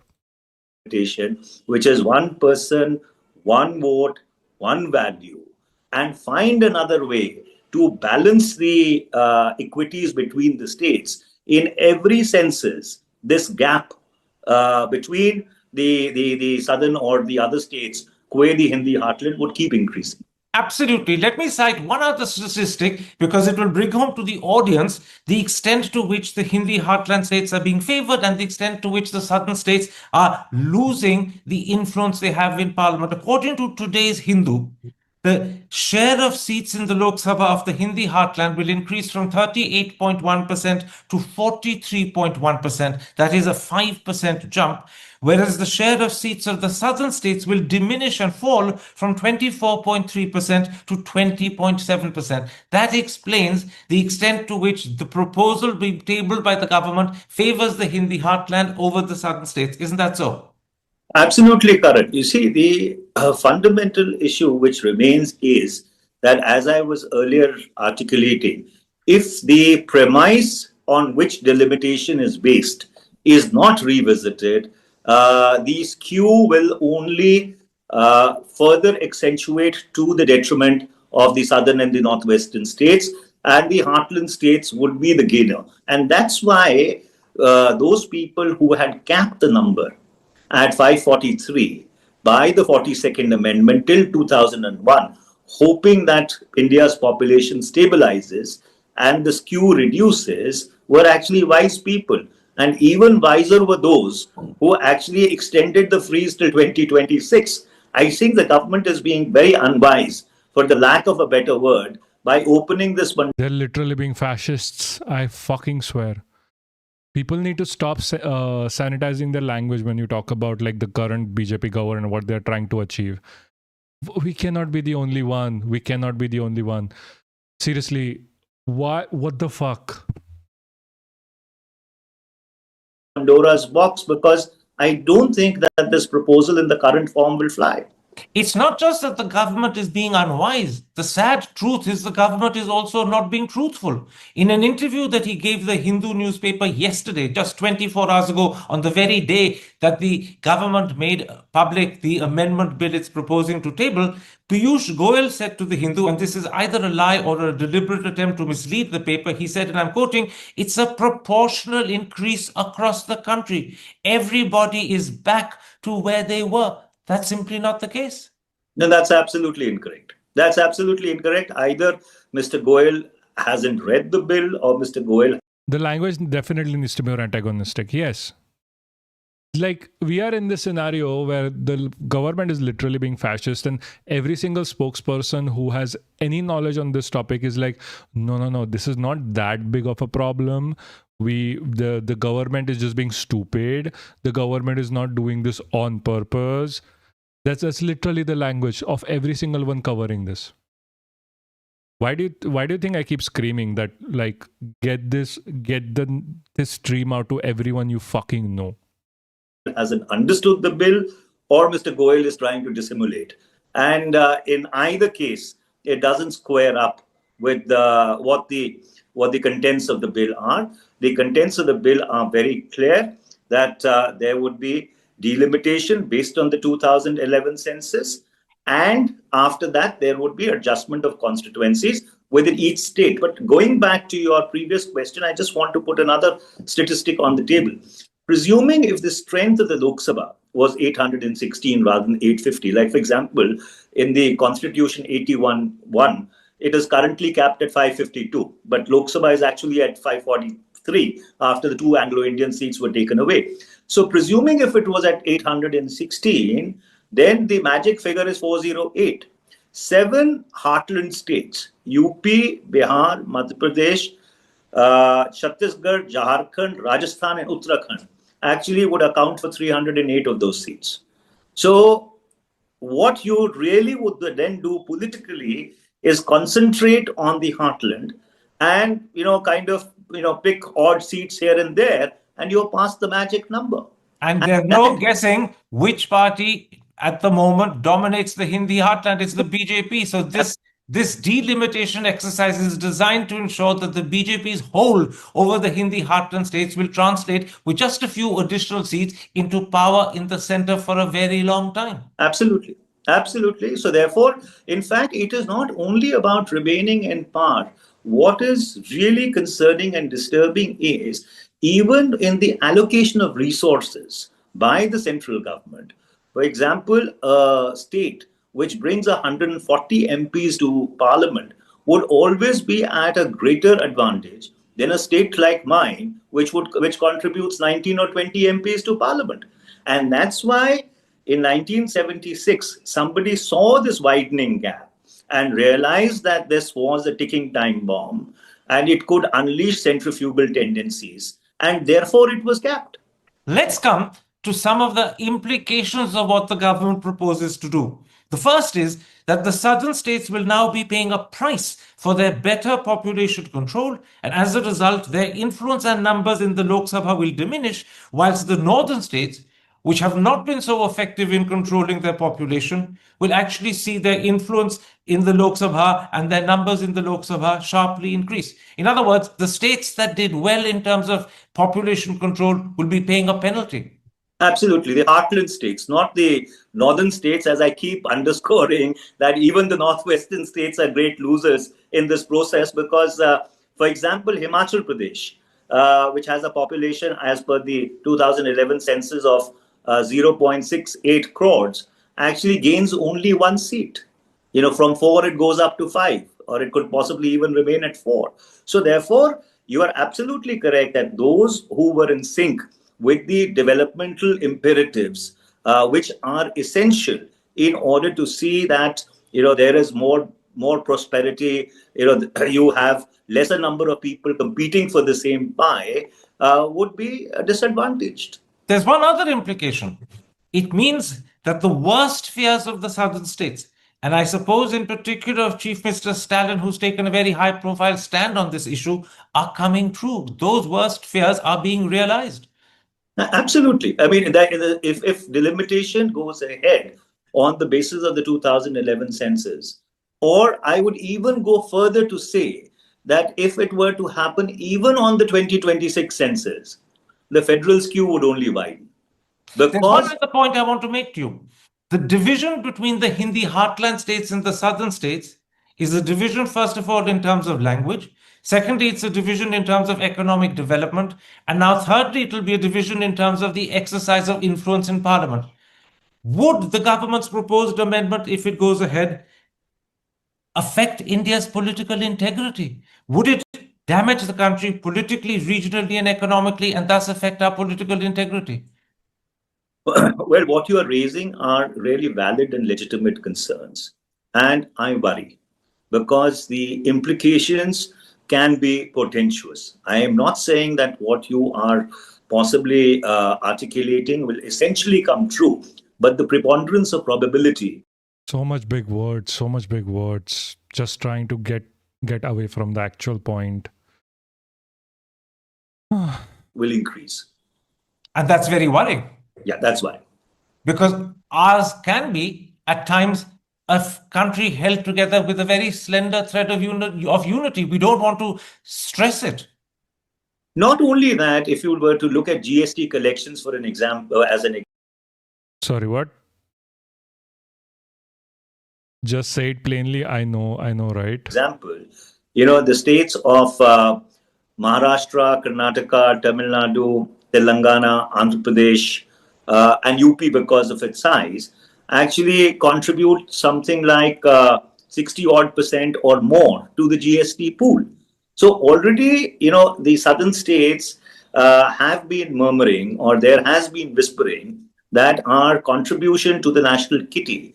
Which is one person, one vote, one value, and find another way to balance the equities between the states. In every census, this gap between the southern or the other states, where the Hindi heartland, would keep increasing. Absolutely. Let me cite one other statistic because it will bring home to the audience the extent to which the Hindi heartland states are being favored and the extent to which the southern states are losing the influence they have in parliament. According to today's Hindu, the share of seats in the Lok Sabha of the Hindi heartland will increase from 38.1% to 43.1%. That is a 5% jump. Whereas the share of seats of the southern states will diminish and fall from 24.3% to 20.7%. That explains the extent to which the proposal being tabled by the government favors the Hindi heartland over the southern states. Isn't that so? Absolutely correct. You see, the fundamental issue which remains is that, as I was earlier articulating, if the premise on which delimitation is based is not revisited, the skew will only further accentuate to the detriment of the southern and the northwestern states, and the heartland states would be the gainer. And that's why those people who had capped the number at 543 by the 42nd Amendment till 2001, hoping that India's population stabilizes and the skew reduces, were actually wise people. And even wiser were those who actually extended the freeze till 2026. I think the government is being very unwise, for the lack of a better word, by opening this one. They're literally being fascists. I fucking swear. People need to stop sanitizing their language when you talk about like the current BJP government and what they're trying to achieve. We cannot be the only one. We cannot be the only one. Seriously, why? What the fuck? Pandora's box, because I don't think that this proposal in the current form will fly. It's not just that the government is being unwise. The sad truth is the government is also not being truthful. In an interview that he gave the Hindu newspaper yesterday, just 24 hours ago, on the very day that the government made public the amendment bill it's proposing to table, Piyush Goyal said to the Hindu, and this is either a lie or a deliberate attempt to mislead the paper, he said, and I'm quoting, "It's a proportional increase across the country. Everybody is back to where they were." That's simply not the case. No, that's absolutely incorrect. That's absolutely incorrect. Either Mr. Goyal hasn't read the bill or Mr. Goyal. The language definitely needs to be more antagonistic. Yes. Like, we are in this scenario where the government is literally being fascist, and every single spokesperson who has any knowledge on this topic is like, no, this is not that big of a problem. The government is just being stupid. The government is not doing this on purpose. That's literally the language of every single one covering this. Why do you think I keep screaming that, like, get this stream out to everyone you fucking know? Hasn't understood the bill, or Mr. Goyal is trying to dissimulate. And in either case, it doesn't square up with what the contents of the bill are. The contents of the bill are very clear that there would be delimitation based on the 2011 census. And after that, there would be adjustment of constituencies within each state. But going back to your previous question, I just want to put another statistic on the table. Presuming if the strength of the Lok Sabha was 816 rather than 850, like, for example, in the Constitution 81-1, it is currently capped at 552, but Lok Sabha is actually at 543 after the 2 Anglo-Indian seats were taken away. So presuming if it was at 816, then the magic figure is 408. 7 heartland states, UP, Bihar, Madhya Pradesh, Chhattisgarh, Jharkhand, Rajasthan, and Uttarakhand actually would account for 308 of those seats. So what you really would then do politically is concentrate on the heartland and, pick odd seats here and there, and you're past the magic number. And there's no guessing which party at the moment dominates the Hindi heartland. It's the BJP. So this delimitation exercise is designed to ensure that the BJP's hold over the Hindi heartland states will translate with just a few additional seats into power in the center for a very long time. Absolutely. Absolutely. So therefore, in fact, it is not only about remaining in power. What is really concerning and disturbing is even in the allocation of resources by the central government. For example, a state which brings 140 MPs to parliament would always be at a greater advantage than a state like mine, which contributes 19 or 20 MPs to parliament. And that's why in 1976, somebody saw this widening gap and realized that this was a ticking time bomb and it could unleash centrifugal tendencies. And therefore, it was capped. Let's come to some of the implications of what the government proposes to do. The first is that the southern states will now be paying a price for their better population control, and as a result, their influence and numbers in the Lok Sabha will diminish, whilst the northern states, which have not been so effective in controlling their population, will actually see their influence in the Lok Sabha and their numbers in the Lok Sabha sharply increase. In other words, the states that did well in terms of population control will be paying a penalty. Absolutely. The heartland states, not the northern states, as I keep underscoring that even the northwestern states are great losers in this process because, for example, Himachal Pradesh, which has a population as per the 2011 census of 0.68 crores, actually gains only 1 seat. From 4, it goes up to 5, or it could possibly even remain at 4. So therefore, you are absolutely correct that those who were in sync with the developmental imperatives, which are essential in order to see that there is more prosperity, you have lesser number of people competing for the same pie, would be disadvantaged. There's one other implication. It means that the worst fears of the southern states, and I suppose in particular of Chief Minister Stalin, who's taken a very high-profile stand on this issue, are coming true. Those worst fears are being realized. Absolutely. I mean, if delimitation goes ahead on the basis of the 2011 census. Or I would even go further to say that if it were to happen even on the 2026 census, the federal skew would only widen. There's one Because other point I want to make to you. The division between the Hindi heartland states and the southern states is a division, first of all, in terms of language. Secondly, it's a division in terms of economic development. And now, thirdly, it will be a division in terms of the exercise of influence in parliament. Would the government's proposed amendment, if it goes ahead, affect India's political integrity? Would it damage the country politically, regionally, and economically, and thus affect our political integrity? well, what you are raising are really valid and legitimate concerns. And I worry because the implications can be portentous. I am not saying that what you are possibly articulating will essentially come true, but the preponderance of probability So much big words, just trying to get away from the actual point. will increase. And that's very worrying. Yeah, that's why. Because ours can be, at times, a country held together with a very slender thread of unity. We don't want to stress it. Not only that, if you were to look at GST collections for an example, Sorry, what? Just say it plainly. I know, right? example, the states of Maharashtra, Karnataka, Tamil Nadu, Telangana, Andhra Pradesh, and UP, because of its size, actually contribute something like 60 odd % or more to the GST pool. So already, the southern states have been murmuring, or there has been whispering, that our contribution to the national kitty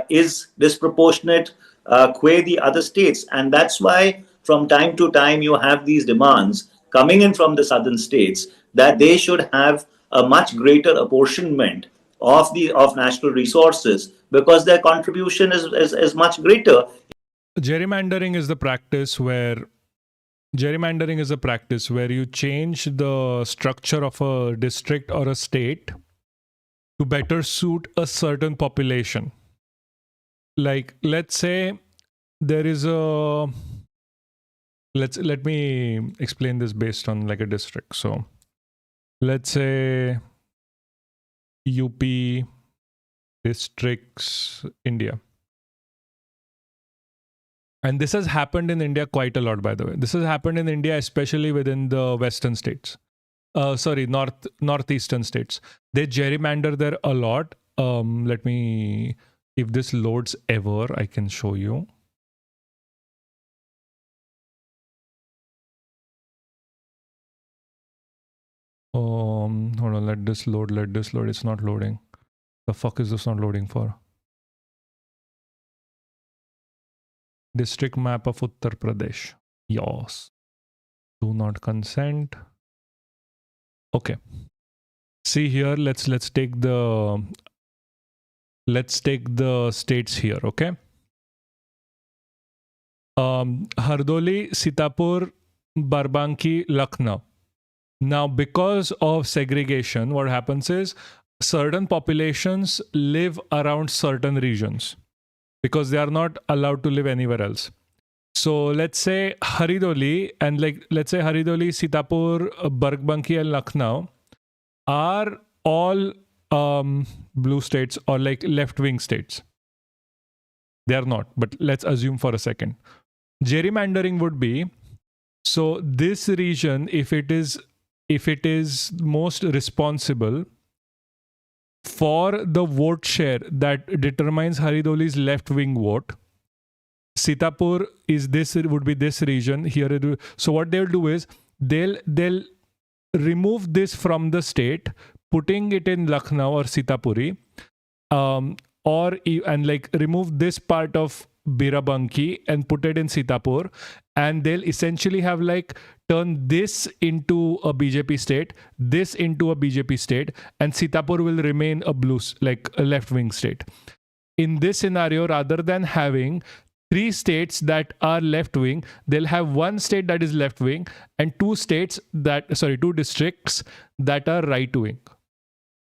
is disproportionate qua the other states. And that's why from time to time you have these demands coming in from the southern states that they should have a much greater apportionment of national resources because their contribution is much greater. Gerrymandering is a practice where you change the structure of a district or a state to better suit a certain population. Like, let's say there is a... Let me explain this based on like a district. So let's say UP districts, India. And this has happened in India quite a lot, by the way. This has happened in India, especially within the western states. Northeastern states. They gerrymander there a lot. Let me, if this loads ever, I can show you. Hold on, let this load. It's not loading. The fuck is this not loading for? District map of Uttar Pradesh. Yes. Do not consent. Okay. See here, let's take the states here, okay? Hardoli, Sitapur, Barbanki, Lucknow. Now, because of segregation, what happens is certain populations live around certain regions because they are not allowed to live anywhere else. So let's say Haridoli and Haridoli, Sitapur, Barbanki and Lucknow are all blue states or like left-wing states. They are not, but let's assume for a second. Gerrymandering would be, so this region, if it is most responsible for the vote share that determines Haridoli's left-wing vote, Sitapur would be this region here. So what they'll do is they'll remove this from the state, putting it in Lucknow or Sitapuri, and remove this part of Birabanki and put it in Sitapur, and they'll essentially have turn this into a BJP state, this into a BJP state, and Sitapur will remain a a left-wing state. In this scenario, rather than having 3 states that are left-wing, they'll have 1 state that is left-wing and 2 districts that are right-wing,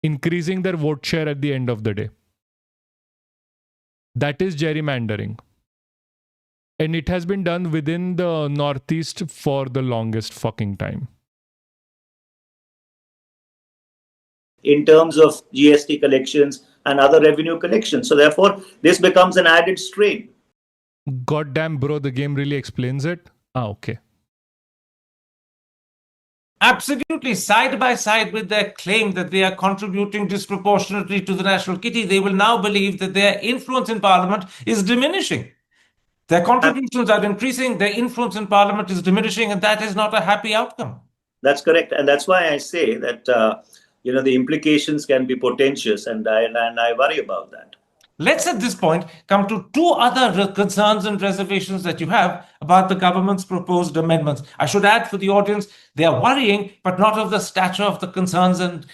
increasing their vote share at the end of the day. That is gerrymandering. And it has been done within the Northeast for the longest fucking time. In terms of GST collections and other revenue collections. So therefore, this becomes an added strain. Goddamn, bro, the game really explains it. Okay. Absolutely, side by side with their claim that they are contributing disproportionately to the national kitty, they will now believe that their influence in parliament is diminishing. Their contributions are increasing, their influence in parliament is diminishing, and that is not a happy outcome. That's correct. And that's why I say that, the implications can be portentous, and I worry about that. Let's at this point come to two other concerns and reservations that you have about the government's proposed amendments. I should add for the audience, they are worrying, but not of the stature of the concerns and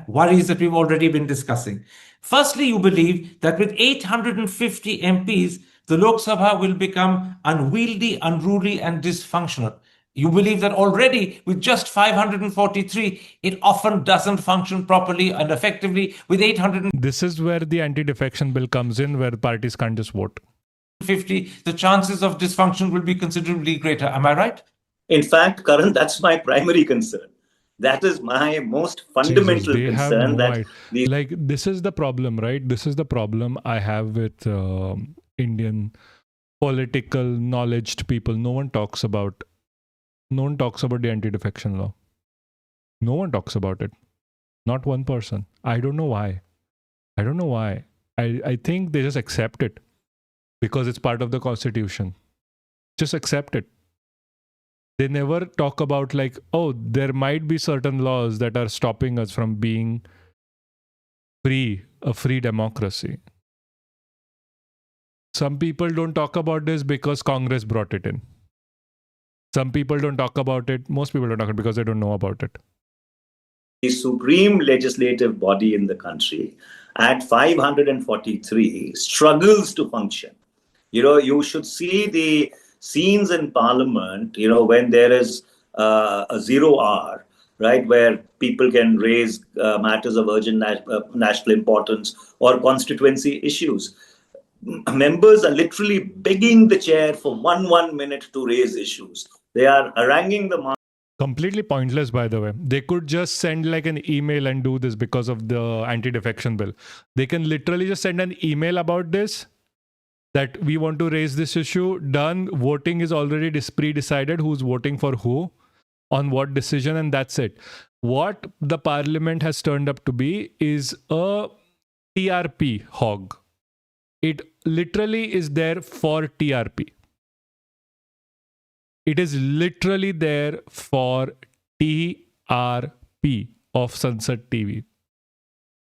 worries that we've already been discussing. Firstly, you believe that with 850 MPs, the Lok Sabha will become unwieldy, unruly, and dysfunctional. You believe that already with just 543, it often doesn't function properly and effectively. With 850, This is where the anti-defection bill comes in, where parties can't just vote. the chances of dysfunction will be considerably greater. Am I right? In fact, Karan, that's my primary concern. That is my most fundamental Jesus, they have concern. no That idea. these Like, this is the problem, right? This is the problem I have with Indian political knowledged people. No one talks about the anti-defection law. No one talks about it. Not one person. I don't know why. I think they just accept it because it's part of the constitution. Just accept it. They never talk about like, oh, there might be certain laws that are stopping us from being a free democracy. Some people don't talk about this because Congress brought it in. Some people don't talk about it. Most people don't talk about it because they don't know about it. the supreme legislative body in the country at 543 struggles to function. You should see the scenes in parliament, when there is a 0 hour, right, where people can raise matters of urgent national importance or constituency issues. Members are literally begging the chair for one minute to raise issues. They are haranguing the Completely pointless, by the way. They could just send like an email and do this because of the anti-defection bill. They can literally just send an email about this, that we want to raise this issue. Done. Voting is already pre-decided who's voting for who, on what decision, and that's it. What the parliament has turned up to be is a TRP hog. It literally is there for TRP. It is literally there for TRP of Sunset TV.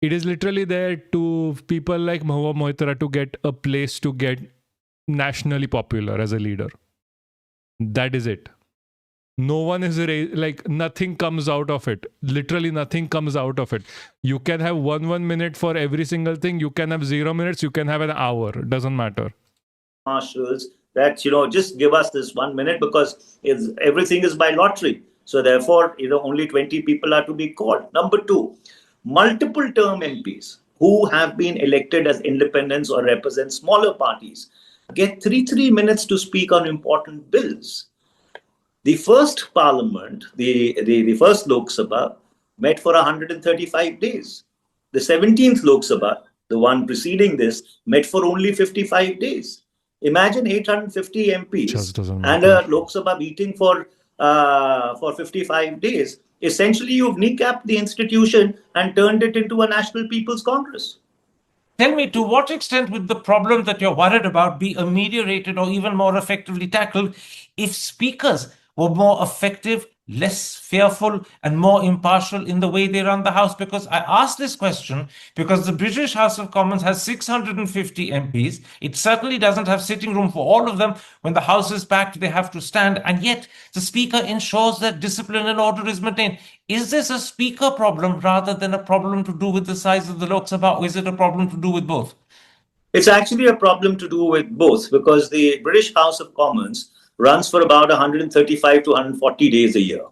It is literally there to people like Mahua Mohitra to get a place to get nationally popular as a leader. That is it. No one is like, nothing comes out of it. Literally nothing comes out of it. You can have one minute for every single thing. You can have 0 minutes. You can have an hour. It doesn't matter. marshals that just give us this 1 minute because everything is by lottery. So therefore, only 20 people are to be called. Number two, multiple term MPs who have been elected as independents or represent smaller parties get 3 minutes to speak on important bills. The first parliament, the first Lok Sabha, met for 135 days. The 17th Lok Sabha, the one preceding this, met for only 55 days. Imagine 850 MPs and a Lok Sabha meeting for 55 days. Essentially, you've kneecapped the institution and turned it into a National People's Congress. Tell me, to what extent would the problem that you're worried about be ameliorated or even more effectively tackled if speakers were more effective, less fearful, and more impartial in the way they run the House? Because I ask this question because the British House of Commons has 650 MPs. It certainly doesn't have sitting room for all of them. When the House is packed, they have to stand, and yet the Speaker ensures that discipline and order is maintained. Is this a Speaker problem rather than a problem to do with the size of the Lok Sabha, or is it a problem to do with both? It's actually a problem to do with both, because the British House of Commons runs for about 135 to 140 days a year.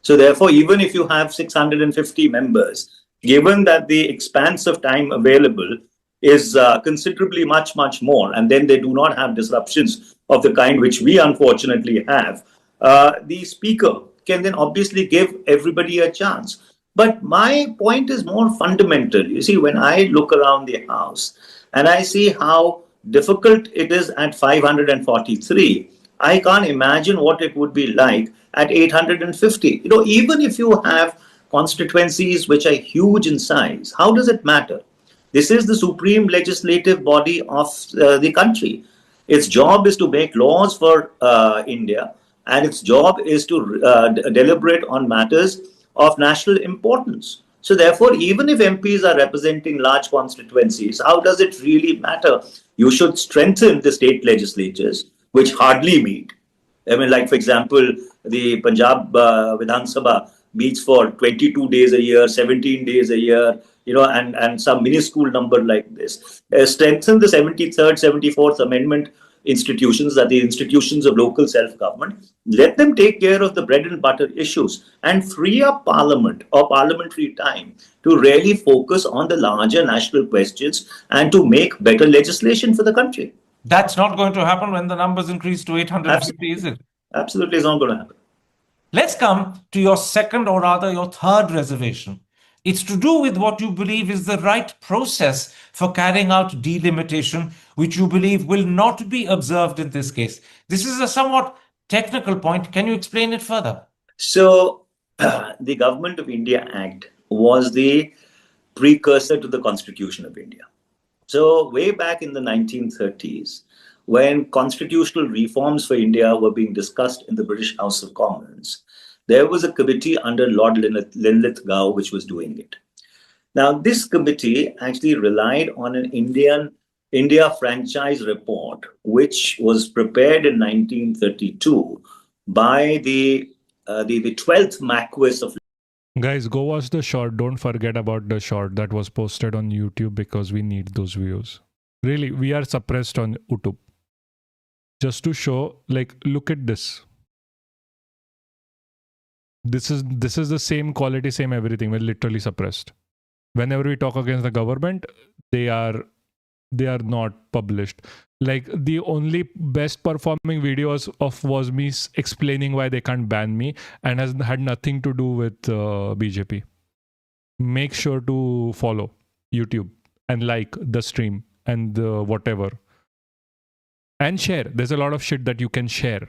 So therefore, even if you have 650 members, given that the expanse of time available is considerably much more, and then they do not have disruptions of the kind which we unfortunately have, the speaker can then obviously give everybody a chance. But my point is more fundamental. You see, when I look around the house and I see how difficult it is at 543, I can't imagine what it would be like at 850. Even if you have constituencies which are huge in size, how does it matter? This is the supreme legislative body of the country. Its job is to make laws for India, and its job is to deliberate on matters of national importance. So, therefore, even if MPs are representing large constituencies, how does it really matter? You should strengthen the state legislatures, which hardly meet. I mean, like, for example, the Punjab Vidhan Sabha meets for 22 days a year, 17 days a year, and some minuscule number like this. Strengthen the 73rd, 74th Amendment institutions, that the institutions of local self-government. Let them take care of the bread and butter issues and free up Parliament or parliamentary time to really focus on the larger national questions and to make better legislation for the country. That's not going to happen when the numbers increase to 850, is it? Absolutely, it's not going to happen. Let's come to your second, or rather your third reservation. It's to do with what you believe is the right process for carrying out delimitation, which you believe will not be observed in this case. This is a somewhat technical point. Can you explain it further? So, the Government of India Act was the precursor to the Constitution of India. So, way back in the 1930s, when constitutional reforms for India were being discussed in the British House of Commons, there was a committee under Lord Linlithgow which was doing it. Now, this committee actually relied on an India franchise report, which was prepared in 1932 by the 12th Marquess of. Guys, go watch the short. Don't forget about the short that was posted on YouTube, because we need those views. Really, we are suppressed on YouTube. Just to show, like, look at this. This is the same quality, same everything. We're literally suppressed. Whenever we talk against the government, they are not published. Like, the only best performing videos was me explaining why they can't ban me, and has had nothing to do with BJP. Make sure to follow YouTube and like the stream and whatever. And share. There's a lot of shit that you can share.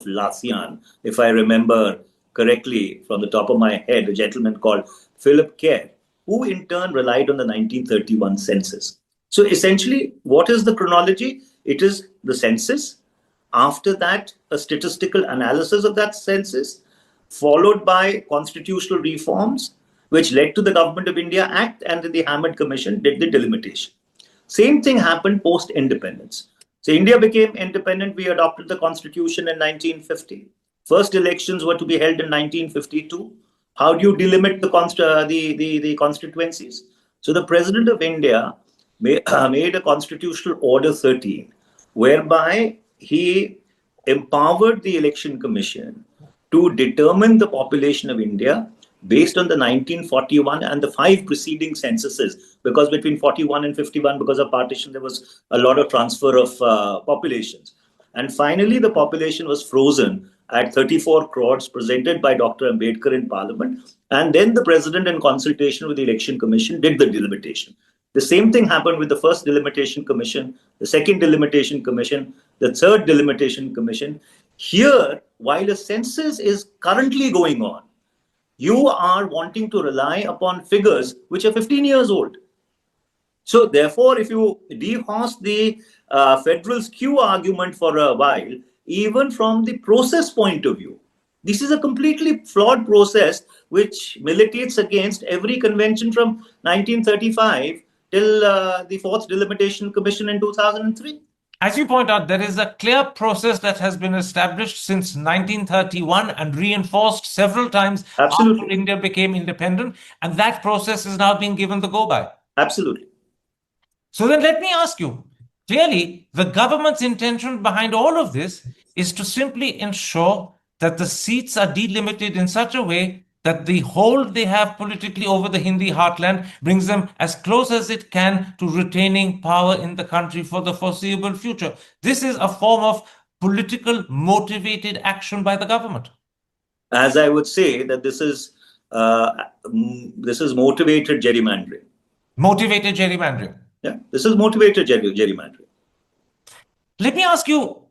Lassian, if I remember correctly from the top of my head, a gentleman called Philip Kerr, who in turn relied on the 1931 census. So essentially, what is the chronology? It is the census. After that, a statistical analysis of that census, followed by constitutional reforms, which led to the Government of India Act, and then the Hammond Commission did the delimitation. Same thing happened post-independence. So India became independent. We adopted the constitution in 1950. First elections were to be held in 1952. How do you delimit the constituencies? So the President of India made a constitutional order 13, whereby he empowered the election commission to determine the population of India based on the 1941 and the 5 preceding censuses, because between 41 and 51, because of partition, there was a lot of transfer of populations. And finally, the population was frozen at 34 crores presented by Dr. Ambedkar in Parliament. And then the President, in consultation with the Election Commission, did the delimitation. The same thing happened with the first delimitation commission, the second delimitation commission, the third delimitation commission. Here, while a census is currently going on, you are wanting to rely upon figures which are 15 years old. So therefore, if you dehorse the federal skew argument for a while, even from the process point of view, this is a completely flawed process which militates against every convention from 1935 till the fourth delimitation commission in 2003. As you point out, there is a clear process that has been established since 1931 and reinforced several times Absolutely. after India became independent, and that process is now being given the go-by. Absolutely. So then let me ask you, clearly the government's intention behind all of this is to simply ensure that the seats are delimited in such a way that the hold they have politically over the Hindi heartland brings them as close as it can to retaining power in the country for the foreseeable future. This is a form of political motivated action by the government. As I would say that this is motivated gerrymandering. Motivated gerrymandering. Yeah, this is motivated gerrymandering. Let me ask you,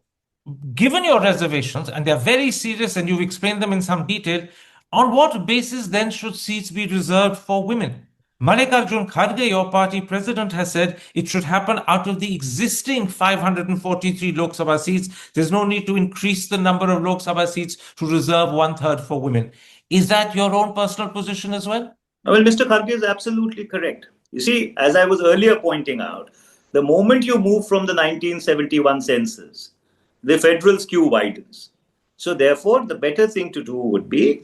given your reservations, and they're very serious and you've explained them in some detail, on what basis then should seats be reserved for women? Mallikarjun Kharge, your party president, has said it should happen out of the existing 543 Lok Sabha seats. There's no need to increase the number of Lok Sabha seats to reserve 1/3 for women. Is that your own personal position as well? Well, Mr. Kharge is absolutely correct. You see, as I was earlier pointing out, the moment you move from the 1971 census, the federal skew widens. So therefore, the better thing to do would be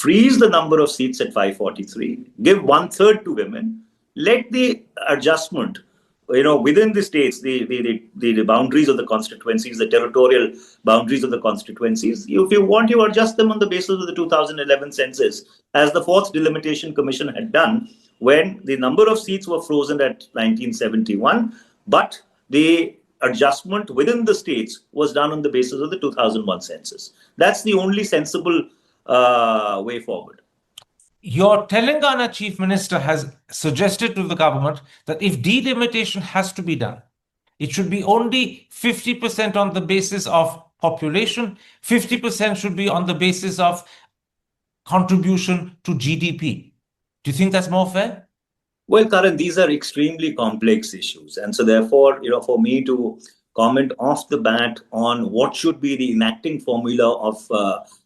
freeze the number of seats at 543, give 1/3 to women, let the adjustment, within the states, the boundaries of the constituencies, the territorial boundaries of the constituencies, if you want, you adjust them on the basis of the 2011 census, as the Fourth Delimitation Commission had done when the number of seats were frozen at 1971, but the adjustment within the states was done on the basis of the 2001 census. That's the only sensible way forward. Your Telangana chief minister has suggested to the government that if delimitation has to be done, it should be only 50% on the basis of population, 50% should be on the basis of contribution to GDP. Do you think that's more fair? Well, Karan, these are extremely complex issues. And so therefore, for me to comment off the bat on what should be the enacting formula of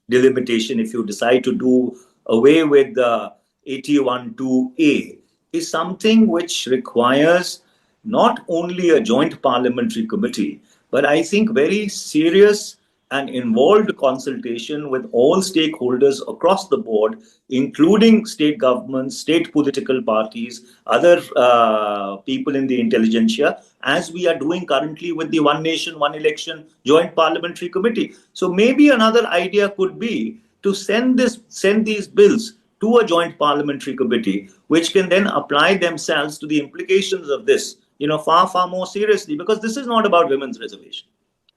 delimitation if you decide to do away with the 81(2)(a is something which requires not only a joint parliamentary committee, but I think very serious and involved consultation with all stakeholders across the board, including state governments, state political parties, other people in the intelligentsia, as we are doing currently with the One Nation, One Election Joint Parliamentary Committee. So maybe another idea could be to send these bills to a joint parliamentary committee, which can then apply themselves to the implications of this, far, far more seriously, because this is not about women's reservation.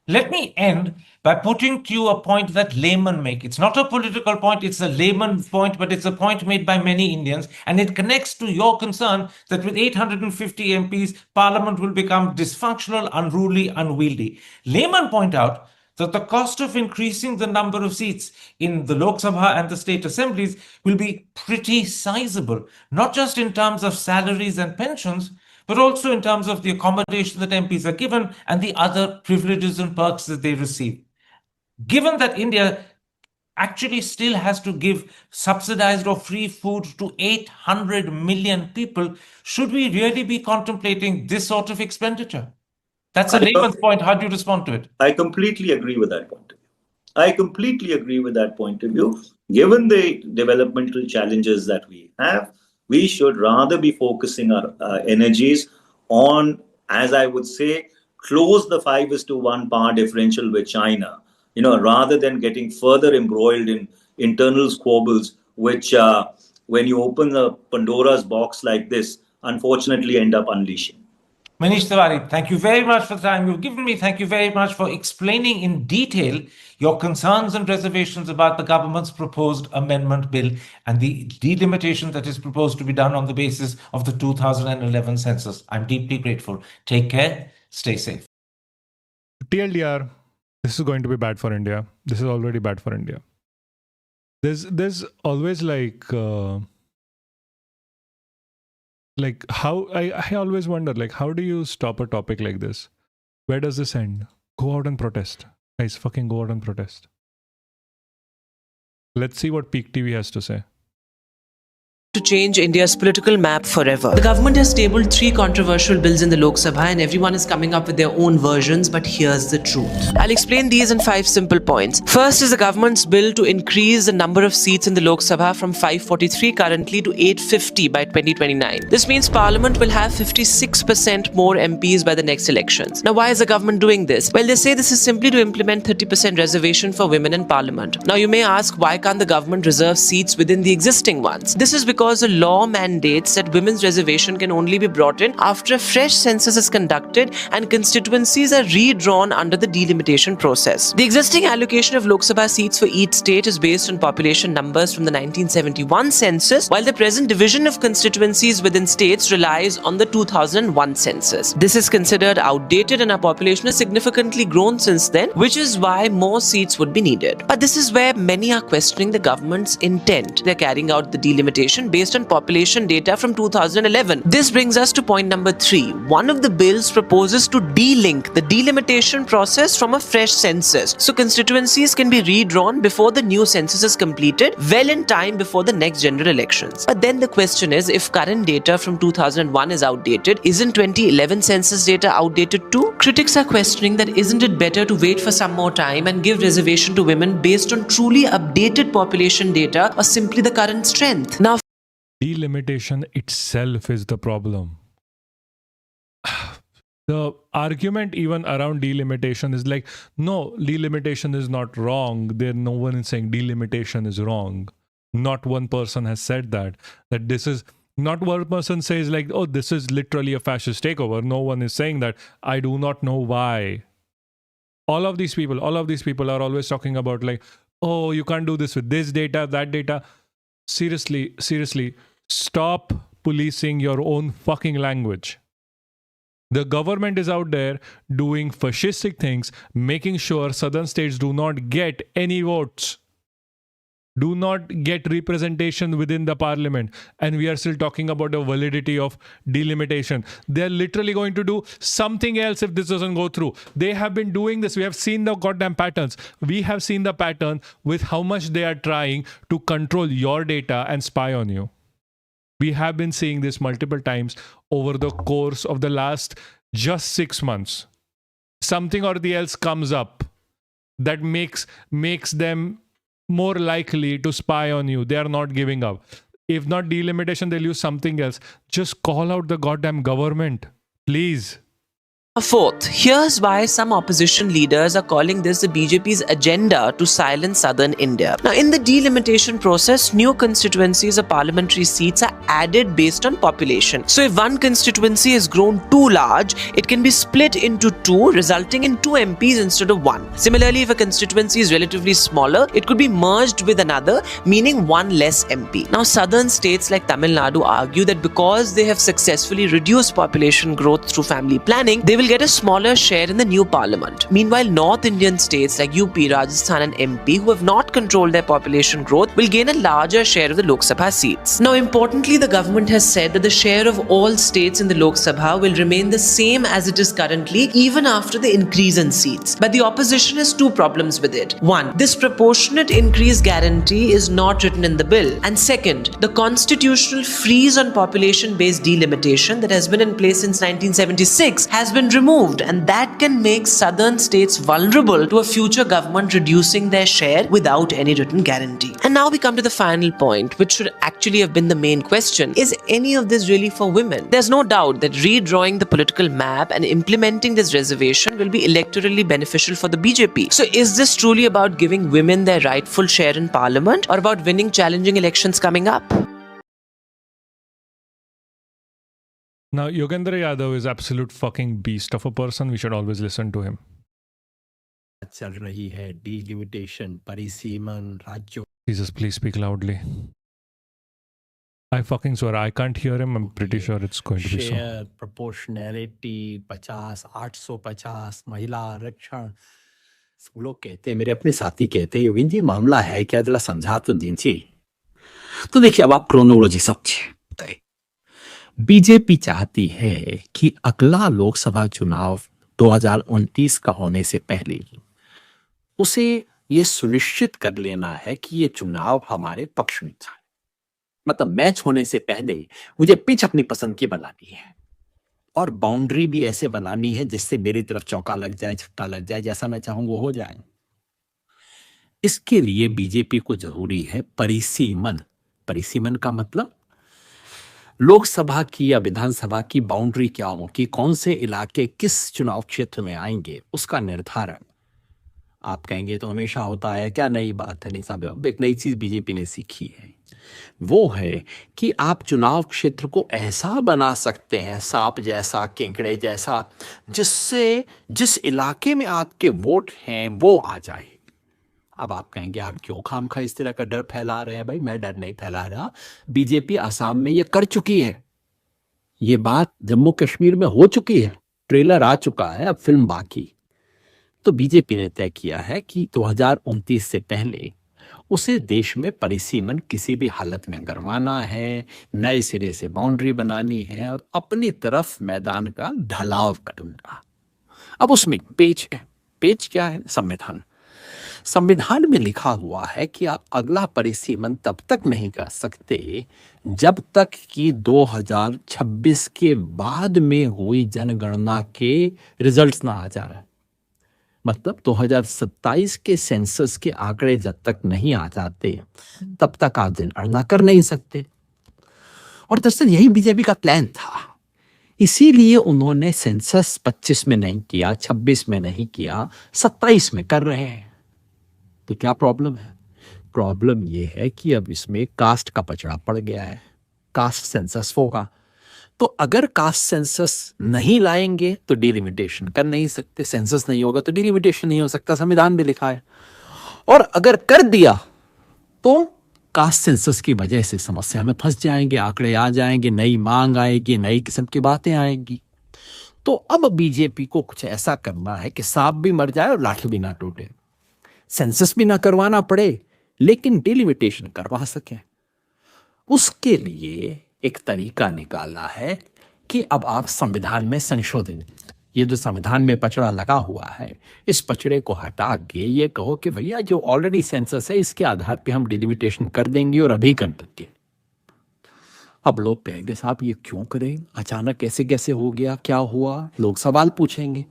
Let me end by putting to you a point that laymen make. It's not a political point, it's a layman point, but it's a point made by many Indians, and it connects to your concern that with 850 MPs, Parliament will become dysfunctional, unruly, unwieldy. Laymen point out that the cost of increasing the number of seats in the Lok Sabha and the state assemblies will be pretty sizable, not just in terms of salaries and pensions, but also in terms of the accommodation that MPs are given and the other privileges and perks that they receive. Given that India actually still has to give subsidized or free food to 800 million people, should we really be contemplating this sort of expenditure? That's a layman's point. How do you respond to it? I completely agree with that point of view. Given the developmental challenges that we have, we should rather be focusing our energies on, as I would say, close the 5:1 power differential with China, rather than getting further embroiled in internal squabbles, which when you open the Pandora's box like this, unfortunately end up unleashing. Manish Tiwari, thank you very much for the time you've given me. Thank you very much for explaining in detail your concerns and reservations about the government's proposed amendment bill and the delimitation that is proposed to be done on the basis of the 2011 census. I'm deeply grateful. Take care. Stay safe. TLDR, this is going to be bad for India. This is already bad for India. There's always how I always wonder, how do you stop a topic like this? Where does this end? Go out and protest. Guys, fucking go out and protest. Let's see what Peak TV has to say. to change India's political map forever. The government has tabled 3 controversial bills in the Lok Sabha and everyone is coming up with their own versions, but here's the truth. I'll explain these in 5 simple points. First is the government's bill to increase the number of seats in the Lok Sabha from 543 currently to 850 by 2029. This means Parliament will have 56% more MPs by the next elections. Now, why is the government doing this? Well, they say this is simply to implement 30% reservation for women in Parliament. Now, you may ask, why can't the government reserve seats within the existing ones? This is because the law mandates that women's reservation can only be brought in after a fresh census is conducted and constituencies are redrawn under the delimitation process. The existing allocation of Lok Sabha seats for each state is based on population numbers from the 1971 census, while the present division of constituencies within states relies on the 2001 census. This is considered outdated and our population has significantly grown since then, which is why more seats would be needed. But this is where many are questioning the government's intent. They're carrying out the delimitation based on population data from 2011. This brings us to point number 3. One of the bills proposes to de-link the delimitation process from a fresh census, so constituencies can be redrawn before the new census is completed, well in time before the next general elections. But then the question is, if current data from 2001 is outdated, isn't 2011 census data outdated too? Critics are questioning that isn't it better to wait for some more time and give reservation to women based on truly updated population data or simply the current strength? Now, Delimitation itself is the problem. The argument even around delimitation is like, no, delimitation is not wrong. No one is saying delimitation is wrong. Not one person has said that this is, not one person says like, oh, this is literally a fascist takeover. No one is saying that. I do not know why. All of these people are always talking about like, oh, you can't do this with this data, that data. Seriously, stop policing your own fucking language. The government is out there doing fascistic things, making sure southern states do not get any votes, do not get representation within the parliament. And we are still talking about the validity of delimitation. They're literally going to do something else if this doesn't go through. They have been doing this. We have seen the goddamn patterns. We have seen the pattern with how much they are trying to control your data and spy on you. We have been seeing this multiple times over the course of the last just 6 months. Something or the else comes up that makes them more likely to spy on you. They are not giving up. If not delimitation, they'll use something else. Just call out the goddamn government, please. Fourth, here's why some opposition leaders are calling this the BJP's agenda to silence southern India. Now, in the delimitation process, new constituencies or parliamentary seats are added based on population. So if one constituency has grown too large, it can be split into 2, resulting in 2 MPs instead of 1. Similarly, if a constituency is relatively smaller, it could be merged with another, meaning 1 less MP. Now, southern states like Tamil Nadu argue that because they have successfully reduced population growth through family planning, they will get a smaller share in the new parliament. Meanwhile, North Indian states like UP, Rajasthan and MP who have not controlled their population growth will gain a larger share of the Lok Sabha seats. Now, importantly, the government has said that the share of all states in the Lok Sabha will remain the same as it is currently, even after the increase in seats. But the opposition has 2 problems with it. 1, this proportionate increase guarantee is not written in the bill. And second, the constitutional freeze on population-based delimitation that has been in place since 1976 has been removed, and that can make southern states vulnerable to a future government reducing their share without any written guarantee. And now we come to the final point, which should actually have been the main question. Is any of this really for women? There's no doubt that redrawing the political map and implementing this reservation will be electorally beneficial for the BJP. So is this truly about giving women their rightful share in parliament or about winning challenging elections coming up? Now, Yogendra Yadav is absolute fucking beast of a person. We should always listen to him. चल रही है delimitation, परिसीमन, राज्यों. Jesus, please speak loudly. I fucking swear, I can't hear him. I'm pretty sure it's going to be so. Share, proportionality, 50, 850, महिला आरक्षण. लोग कहते हैं, मेरे अपने साथी कहते हैं, योगिन जी मामला है क्या, जरा समझा तो दीजिए. तो देखिए, अब आप क्रोनोलॉजी समझे. बीजेपी चाहती है कि अगला लोकसभा चुनाव 2029 का होने से पहले उसे ये सुनिश्चित कर लेना है कि ये चुनाव हमारे पक्ष में था. मतलब मैच होने से पहले मुझे पिच अपनी पसंद की बनानी है और बाउंड्री भी ऐसे बनानी है जिससे मेरी तरफ चौका लग जाए, छक्का लग जाए, जैसा मैं चाहूं वो हो जाए। इसके लिए बीजेपी को जरूरी है परिसीमन। परिसीमन का मतलब लोकसभा की या विधानसभा की बाउंड्री क्या होगी, कौन से इलाके किस चुनाव क्षेत्र में आएंगे, उसका निर्धारण। आप कहेंगे तो हमेशा होता है, क्या नई बात है? नहीं साहब, अब एक नई चीज बीजेपी ने सीखी है, वो है कि आप चुनाव क्षेत्र को ऐसा बना सकते हैं, सांप जैसा, केकड़े जैसा, जिससे जिस इलाके में आपके वोट हैं वो आ जाए। अब आप कहेंगे आप क्यों खामखा इस तरह का डर फैला रहे हैं? भाई मैं डर नहीं फैला रहा, बीजेपी आसाम में ये कर चुकी है, ये बात जम्मू कश्मीर में हो चुकी है, ट्रेलर आ चुका है, अब फिल्म बाकी। तो बीजेपी ने तय किया है कि 2029 से पहले उसे देश में परिसीमन किसी भी हालत में करवाना है, नए सिरे से बाउंड्री बनानी है और अपनी तरफ मैदान का ढलाव करना। अब उसमें पेच है। पेच क्या है? संविधान। संविधान में लिखा हुआ है कि आप अगला परिसीमन तब तक नहीं कर सकते जब तक कि 2026 के बाद में हुई जनगणना के रिजल्ट्स ना आ जाए। मतलब 2027 के सेंसस के आंकड़े जब तक नहीं आ जाते तब तक आप जनगणना कर नहीं सकते। और दरअसल यही बीजेपी का प्लान था, इसीलिए उन्होंने सेंसस 25 में नहीं किया, 26 में नहीं किया, 27 में कर रहे हैं। तो क्या प्रॉब्लम है? प्रॉब्लम यह है कि अब इसमें कास्ट का पचड़ा पड़ गया है, कास्ट सेंसस होगा। तो अगर कास्ट सेंसस नहीं लाएंगे तो डिलिमिटेशन कर नहीं सकते, सेंसस नहीं होगा तो डिलिमिटेशन नहीं हो सकता, संविधान में लिखा है। और अगर कर दिया तो कास्ट सेंसस की वजह से समस्या में फंस जाएंगे, आंकड़े आ जाएंगे, नई मांग आएगी, नई किस्म की बातें आएंगी। तो अब बीजेपी को कुछ ऐसा करना है कि सांप भी मर जाए और लाठी भी ना टूटे, सेंसस भी ना करवाना पड़े लेकिन डिलिमिटेशन करवा सके। उसके लिए एक तरीका निकालना है कि अब आप संविधान में संशोधन, ये जो संविधान में पचड़ा लगा हुआ है, इस पचड़े को हटा के ये कहो कि भैया जो ऑलरेडी सेंसस है इसके आधार पे हम डिलिमिटेशन कर देंगे और अभी कर देंगे। अब लोग कहेंगे साहब ये क्यों करें, अचानक कैसे कैसे हो गया, क्या हुआ? लोग सवाल पूछेंगे।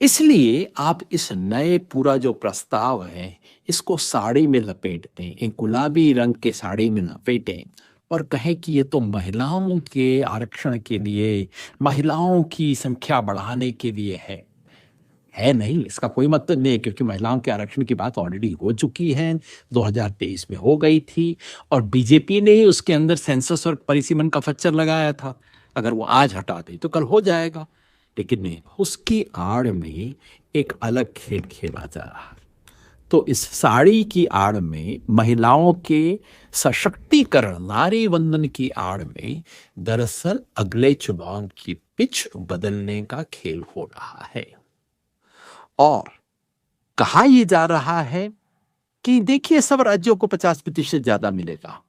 इसलिए आप इस नए पूरा जो प्रस्ताव है इसको साड़ी में लपेट दें, एक गुलाबी रंग के साड़ी में लपेटें और कहें कि ये तो महिलाओं के आरक्षण के लिए, महिलाओं की संख्या बढ़ाने के लिए है नहीं। इसका कोई मतलब नहीं है, क्योंकि महिलाओं के आरक्षण की बात ऑलरेडी हो चुकी है, 2023 में हो गई थी और बीजेपी ने ही उसके अंदर सेंसस और परिसीमन का फच्चर लगाया था। अगर वो आज हटा दे तो कल हो जाएगा, लेकिन नहीं, उसकी आड़ में एक अलग खेल खेला जा रहा है। तो इस साड़ी की आड़ में, महिलाओं के सशक्तिकरण, नारी वंदन की आड़ में दरअसल अगले चुनाव की पिच बदलने का खेल हो रहा है। और कहा यह जा रहा है कि देखिए सब राज्यों को 50% ज्यादा मिलेगा,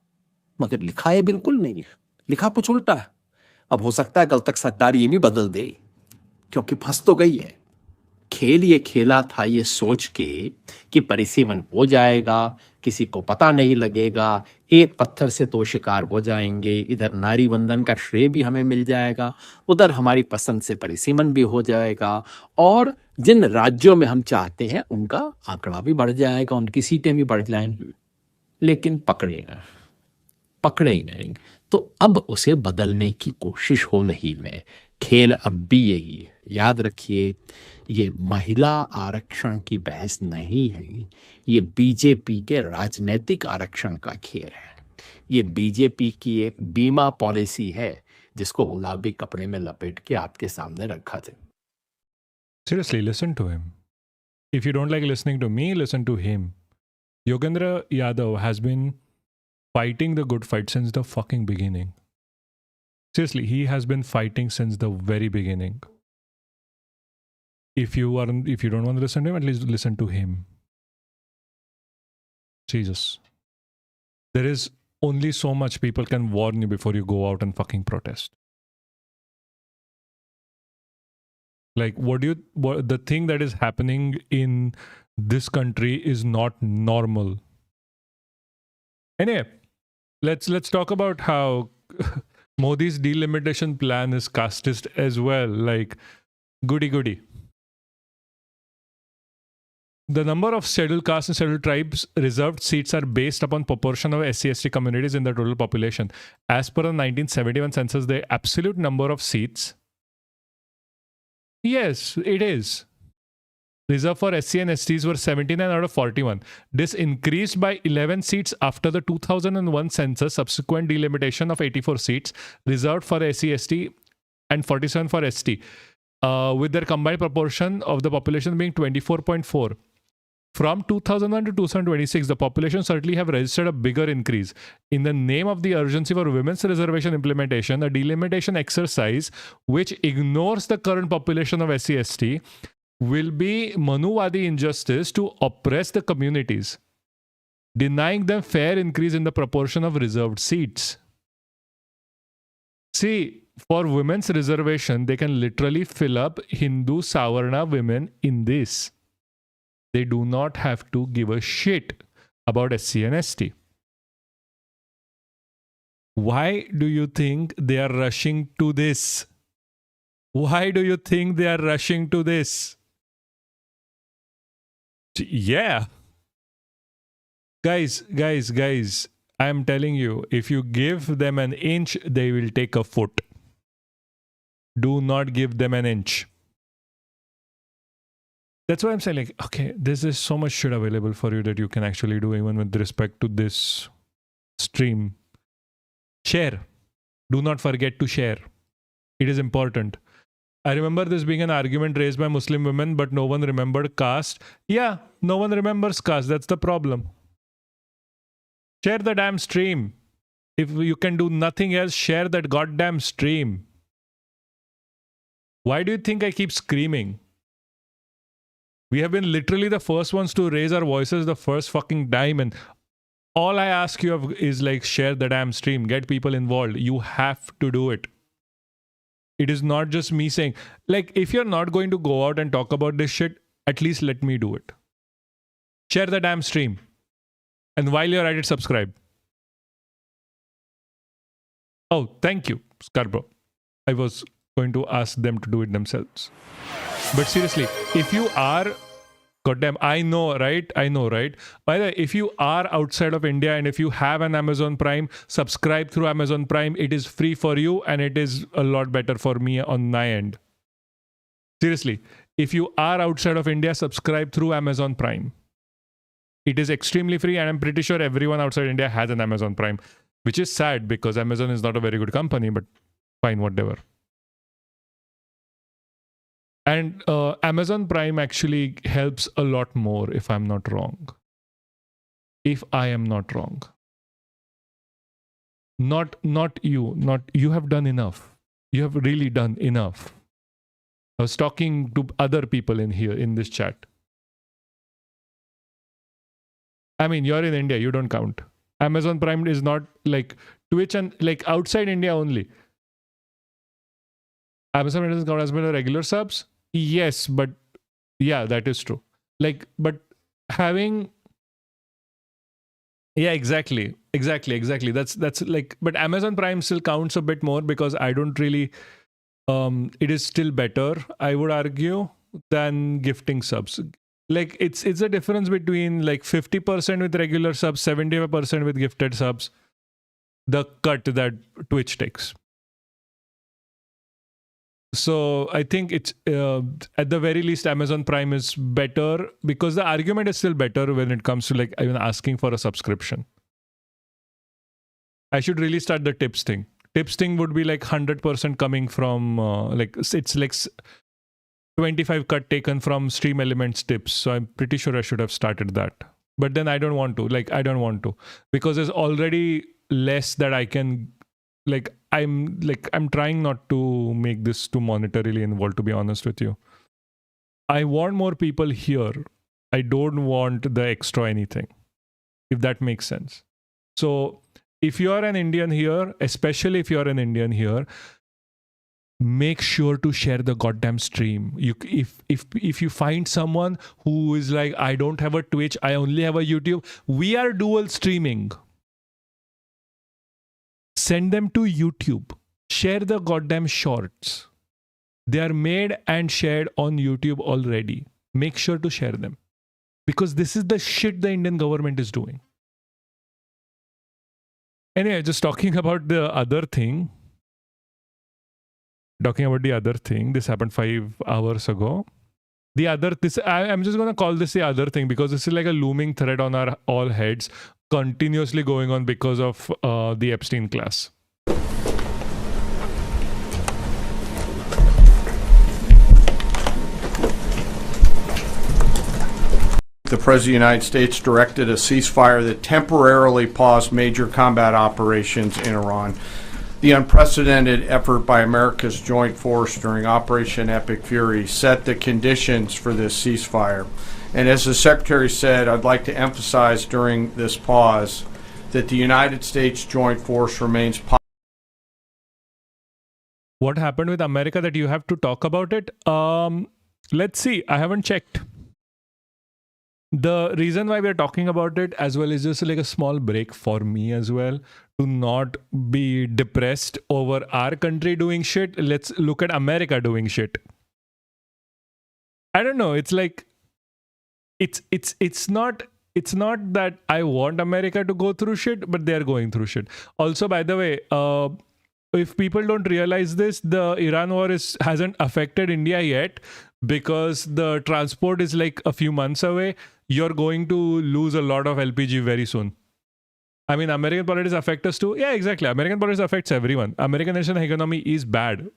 मगर लिखा है बिल्कुल नहीं, लिखा कुछ उल्टा है। अब हो सकता है कल तक सरकार ये भी बदल दे, क्योंकि फंस तो गई है। खेल ये खेला था ये सोच के कि परिसीमन हो जाएगा, किसी को पता नहीं लगेगा, एक पत्थर से दो शिकार हो जाएंगे, इधर नारी वंदन का श्रेय भी हमें मिल जाएगा, उधर हमारी पसंद से परिसीमन भी हो जाएगा और जिन राज्यों में हम चाहते हैं उनका आंकड़ा भी बढ़ जाएगा, उनकी सीटें भी बढ़ जाएंगी। लेकिन पकड़े ही नहीं। तो अब उसे बदलने की कोशिश हो रही है। खेल अब भी यही है। याद रखिए, ये महिला आरक्षण की बहस नहीं है, ये बीजेपी के राजनीतिक आरक्षण का खेल है। ये बीजेपी की एक बीमा पॉलिसी है जिसको गुलाबी कपड़े में लपेट के आपके सामने रखा था। Seriously, listen to him. If you don't like listening to me, listen to him. Yogendra Yadav has been fighting the good fight since the fucking beginning. Seriously, he has been fighting since the very beginning. If you don't want to listen to him, at least listen to him. Jesus. There is only so much people can warn you before you go out and fucking protest. Like, the thing that is happening in this country is not normal. Anyway, let's talk about how Modi's delimitation plan is casteist as well. Like, goody. The number of scheduled castes and scheduled tribes reserved seats are based upon proportion of SC/ST communities in the total population. As per the 1971 census, the absolute number of seats, yes, it is. Reserved for SC and STs were 79 out of 41. This increased by 11 seats after the 2001 census, subsequent delimitation of 84 seats reserved for SC/ST and 47 for ST, with their combined proportion of the population being 24.4. From 2001 to 2026, the population certainly have registered a bigger increase. In the name of the urgency for women's reservation implementation, a delimitation exercise which ignores the current population of SC/ST will be Manuwadi injustice to oppress the communities, denying them fair increase in the proportion of reserved seats. See, for women's reservation, they can literally fill up Hindu Savarna women in this. They do not have to give a shit about SC and ST. Why do you think they are rushing to this? Why do you think they are rushing to this? Yeah. Guys, I am telling you, if you give them an inch, they will take a foot. Do not give them an inch. That's why I'm saying, like, okay, this is so much shit available for you that you can actually do even with respect to this stream. Share. Do not forget to share. It is important. I remember this being an argument raised by Muslim women, but no one remembered caste. Yeah, no one remembers caste. That's the problem. Share the damn stream. If you can do nothing else, share that goddamn stream. Why do you think I keep screaming? We have been literally the first ones to raise our voices the first fucking time, and all I ask you is like, share the damn stream, get people involved. You have to do it. It is not just me saying, like, if you're not going to go out and talk about this shit, at least let me do it. Share the damn stream. And while you're at it, subscribe. Oh, thank you, Scarborough. I was going to ask them to do it themselves. But seriously, if you are, goddamn, I know, right? By the way, if you are outside of India and if you have an Amazon Prime, subscribe through Amazon Prime. It is free for you and it is a lot better for me on my end. Seriously, if you are outside of India, subscribe through Amazon Prime. It is extremely free and I'm pretty sure everyone outside India has an Amazon Prime, which is sad because Amazon is not a very good company, but fine, whatever. And Amazon Prime actually helps a lot more, if I'm not wrong. If I am not wrong. Not you have done enough. You have really done enough. I was talking to other people in here, in this chat. I mean, you're in India, you don't count. Amazon Prime is not like Twitch and like outside India only. Amazon Prime doesn't count as many regular subs. Yes, but yeah, that is true. Like, but having, yeah, exactly. That's like, but Amazon Prime still counts a bit more because I don't really, it is still better, I would argue, than gifting subs. Like, it's a difference between like 50% with regular subs, 75% with gifted subs, the cut that Twitch takes. So I think it's at the very least Amazon Prime is better because the argument is still better when it comes to like even asking for a subscription. I should really start the tips thing. Tips thing would be like 100% coming from like it's like 25 cut taken from Stream Elements tips. So I'm pretty sure I should have started that. But then I don't want to because there's already less that I can. Like I'm trying not to make this too monetarily involved, to be honest with you. I want more people here. I don't want the extra anything, if that makes sense. So if you're an Indian here, especially if you're an Indian here, make sure to share the goddamn stream. If you find someone who is like, I don't have a Twitch, I only have a YouTube, we are dual streaming. send them to YouTube. Share the goddamn shorts. They are made and shared on YouTube already. Make sure to share them. Because this is the shit the Indian government is doing. Anyway, just talking about the other thing. This happened 5 hours ago. I'm just going to call this the other thing because this is like a looming thread on our all heads, continuously going on because of the Epstein class. The President of the United States directed a ceasefire that temporarily paused major combat operations in Iran. The unprecedented effort by America's joint force during Operation Epic Fury set the conditions for this ceasefire. And as the Secretary said, I'd like to emphasize during this pause that the United States joint force remains What happened with America that you have to talk about it? Let's see. I haven't checked. The reason why we're talking about it as well is just like a small break for me as well to not be depressed over our country doing shit. Let's look at America doing shit. I don't know. It's like it's not that I want America to go through shit, but they're going through shit. Also, by the way, if people don't realize this, the Iran war hasn't affected India yet because the transport is like a few months away. You're going to lose a lot of LPG very soon. I mean, American politics affect us too. Yeah, exactly. American politics affects everyone. American national economy is bad.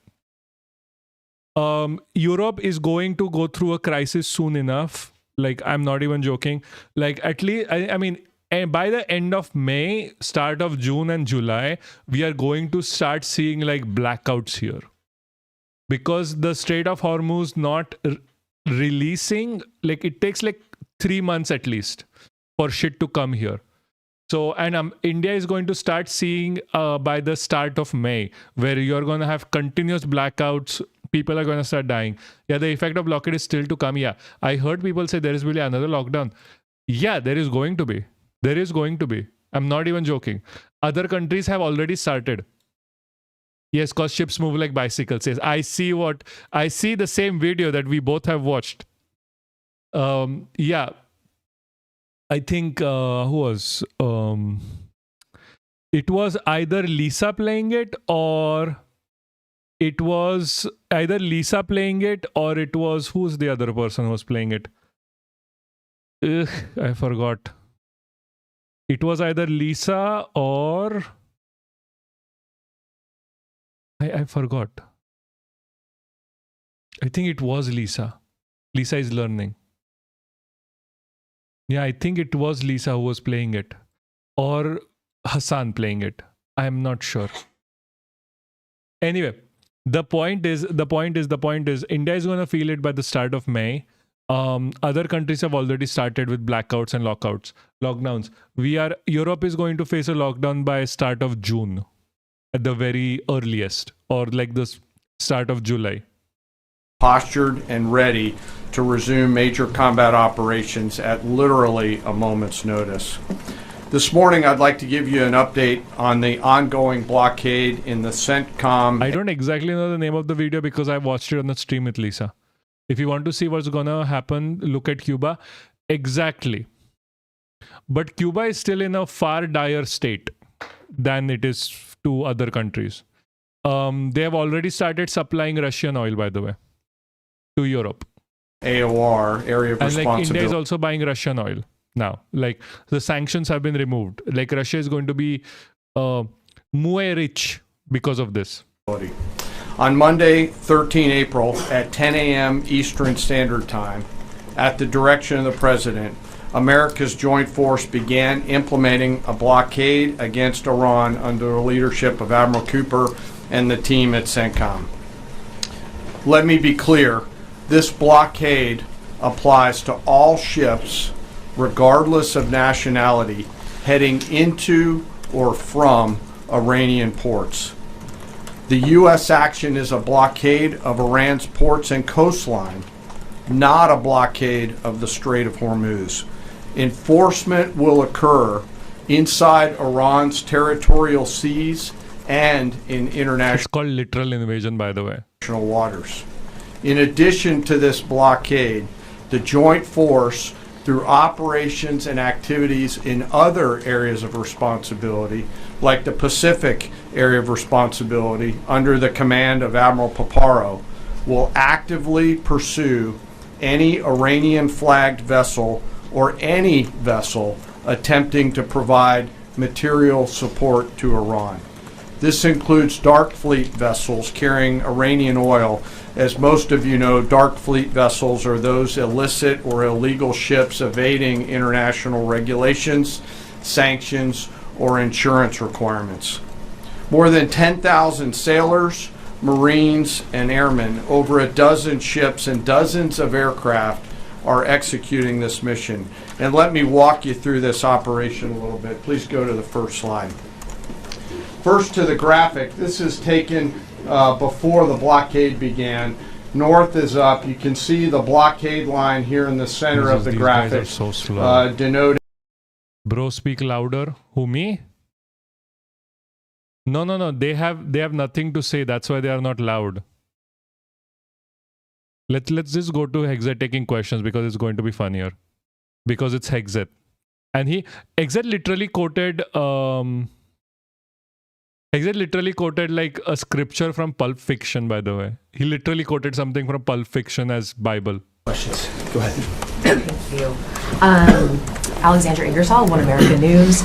Europe is going to go through a crisis soon enough. Like, I'm not even joking. Like, at least, I mean, by the end of May, start of June and July, we are going to start seeing like blackouts here. Because the Strait of Hormuz not releasing, like it takes like 3 months at least for shit to come here. So, and India is going to start seeing by the start of May, where you're going to have continuous blackouts. People are going to start dying. Yeah, the effect of blockade is still to come. Yeah, I heard people say there is really another lockdown. Yeah, there is going to be. There is going to be. I'm not even joking. Other countries have already started. Yes, because ships move like bicycles. Yes, I see the same video that we both have watched. Yeah. I think who was it was either Lisa playing it or it was who's the other person who was playing it? I forgot. It was either Lisa or I forgot. I think it was Lisa. Lisa is learning. Yeah, I think it was Lisa who was playing it. Or Hassan playing it. I'm not sure. Anyway, the point is, India is going to feel it by the start of May. Other countries have already started with blackouts and lockdowns. Europe is going to face a lockdown by start of June at the very earliest, or like the start of July. postured and ready to resume major combat operations at literally a moment's notice. This morning, I'd like to give you an update on the ongoing blockade in the CENTCOM. I don't exactly know the name of the video because I watched it on the stream with Lisa. If you want to see what's gonna happen, look at Cuba. Exactly. But Cuba is still in a far dire state than it is to other countries. They have already started supplying Russian oil, by the way, to Europe. AOR, area of and like responsibility. India is also buying Russian oil now. Like the sanctions have been removed. Like Russia is going to be muy rich because of this. On Monday, 13 April at 10 a.m. Eastern Standard Time, at the direction of the President, America's joint force began implementing a blockade against Iran under the leadership of Admiral Cooper and the team at CENTCOM. Let me be clear, this blockade applies to all ships, regardless of nationality, heading into or from Iranian ports. The U.S. action is a blockade of Iran's ports and coastline, not a blockade of the Strait of Hormuz. Enforcement will occur inside Iran's territorial seas and in international It's called literal invasion, by the way. waters. In addition to this blockade, the joint force, through operations and activities in other areas of responsibility, like the Pacific area of responsibility under the command of Admiral Paparo, will actively pursue any Iranian-flagged vessel or any vessel attempting to provide material support to Iran. This includes dark fleet vessels carrying Iranian oil. As most of you know, dark fleet vessels are those illicit or illegal ships evading international regulations, sanctions, or insurance requirements. More than 10,000 sailors, Marines, and airmen, over a dozen ships and dozens of aircraft are executing this mission. And let me walk you through this operation a little bit. Please go to the first slide. First to the graphic. This is taken before the blockade began. North is up. You can see the blockade line here in the center of the These graphic. guys are so slow. Denoting Bro, speak louder. Who, me? No. They have nothing to say. That's why they are not loud. Let's just go to Hexet taking questions because it's going to be funnier. Because it's Hexet. And Hexet literally quoted like a scripture from Pulp Fiction, by the way. He literally quoted something from Pulp Fiction as Bible. Questions. Go ahead. Thank you. Alexandra Ingersoll, One American News.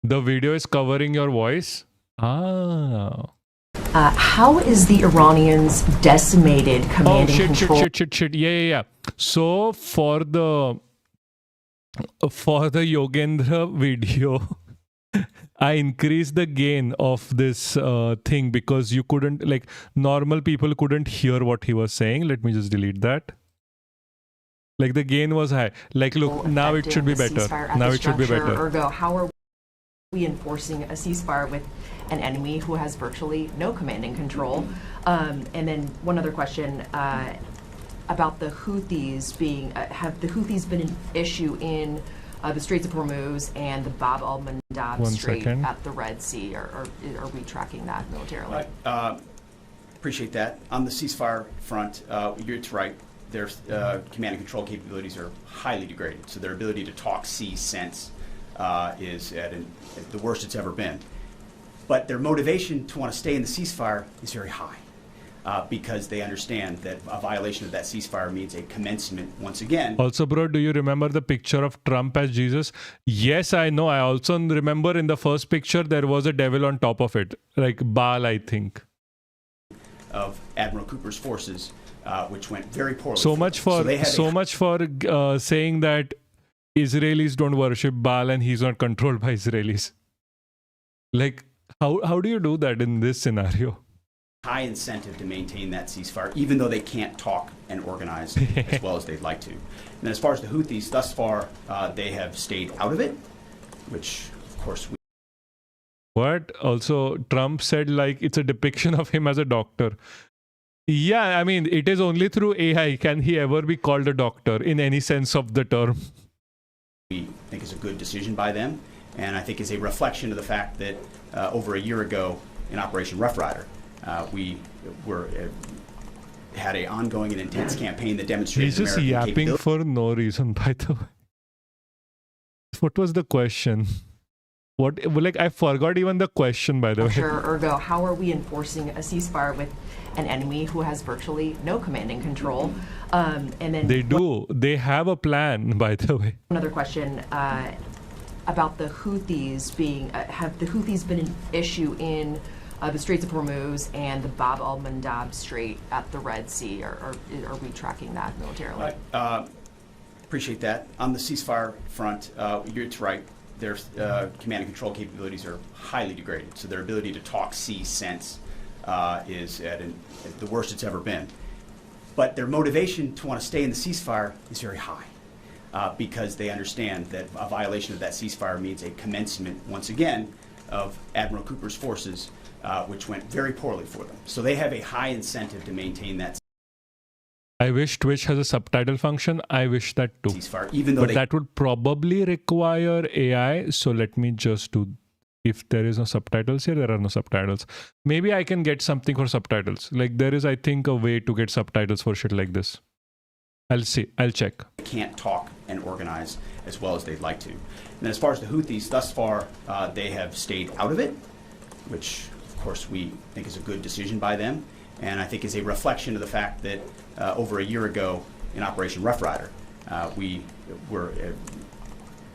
The video is covering your voice? Ah. How is the Iranians decimated commanding control? Shit. Yeah. So for the Yogendra video, I increased the gain of this thing because you couldn't, like, normal people couldn't hear what he was saying. Let me just delete that. Like, the gain was high. Like, look, now it should be better. Now it should be better. Ergo, how are we enforcing a ceasefire with an enemy who has virtually no command and control? And then one other question about the Houthis being, have the Houthis been an issue in the Straits of Hormuz and the Bab al-Mandab Strait at the Red Sea, or are we tracking that militarily? Appreciate that. On the ceasefire front, it's right. Their command and control capabilities are highly degraded. So their ability to talk, see, sense is at the worst it's ever been. But their motivation to want to stay in the ceasefire is very high because they understand that a violation of that ceasefire means a commencement once again. Also, bro, do you remember the picture of Trump as Jesus? Yes, I know. I also remember in the first picture there was a devil on top of it, like Baal, I think. Of Admiral Cooper's forces, which went very poorly. So much for saying that Israelis don't worship Baal and he's not controlled by Israelis. Like, how do you do that in this scenario? High incentive to maintain that ceasefire, even though they can't talk and organize as well as they'd like to. And as far as the Houthis, thus far, they have stayed out of it, which, of course, What? Also, Trump said, like, it's a depiction of him as a doctor. Yeah, I mean, it is only through AI can he ever be called a doctor in any sense of the term. we think is a good decision by them, and I think is a reflection of the fact that over a year ago in Operation Rough Rider, we had an ongoing and intense campaign that demonstrated He's just yapping for no reason, by the way. What was the question? I forgot even the question, by the way. Ergo, how are we enforcing a ceasefire with an enemy who has virtually no command and control? And then they do. They have a plan, by the way. Another question about the Houthis being, have the Houthis been an issue in the Straits of Hormuz and the Bab al-Mandab Strait at the Red Sea, or are we tracking that militarily? Appreciate that. On the ceasefire front, it's right. Their command and control capabilities are highly degraded. So their ability to talk, see, sense is at the worst it's ever been. But their motivation to want to stay in the ceasefire is very high because they understand that a violation of that ceasefire means a commencement, once again, of Admiral Cooper's forces, which went very poorly for them. So they have a high incentive to maintain that. I wish Twitch has a subtitle function. I wish that too. Ceasefire, even though but that would probably require AI. So let me just do if there is no subtitles here, there are no subtitles. Maybe I can get something for subtitles. Like there is, I think, a way to get subtitles for shit like this. I'll see. I'll check. Can't talk and organize as well as they'd like to. And as far as the Houthis, thus far, they have stayed out of it, which, of course, we think is a good decision by them, and I think is a reflection of the fact that over a year ago in Operation Rough Rider, we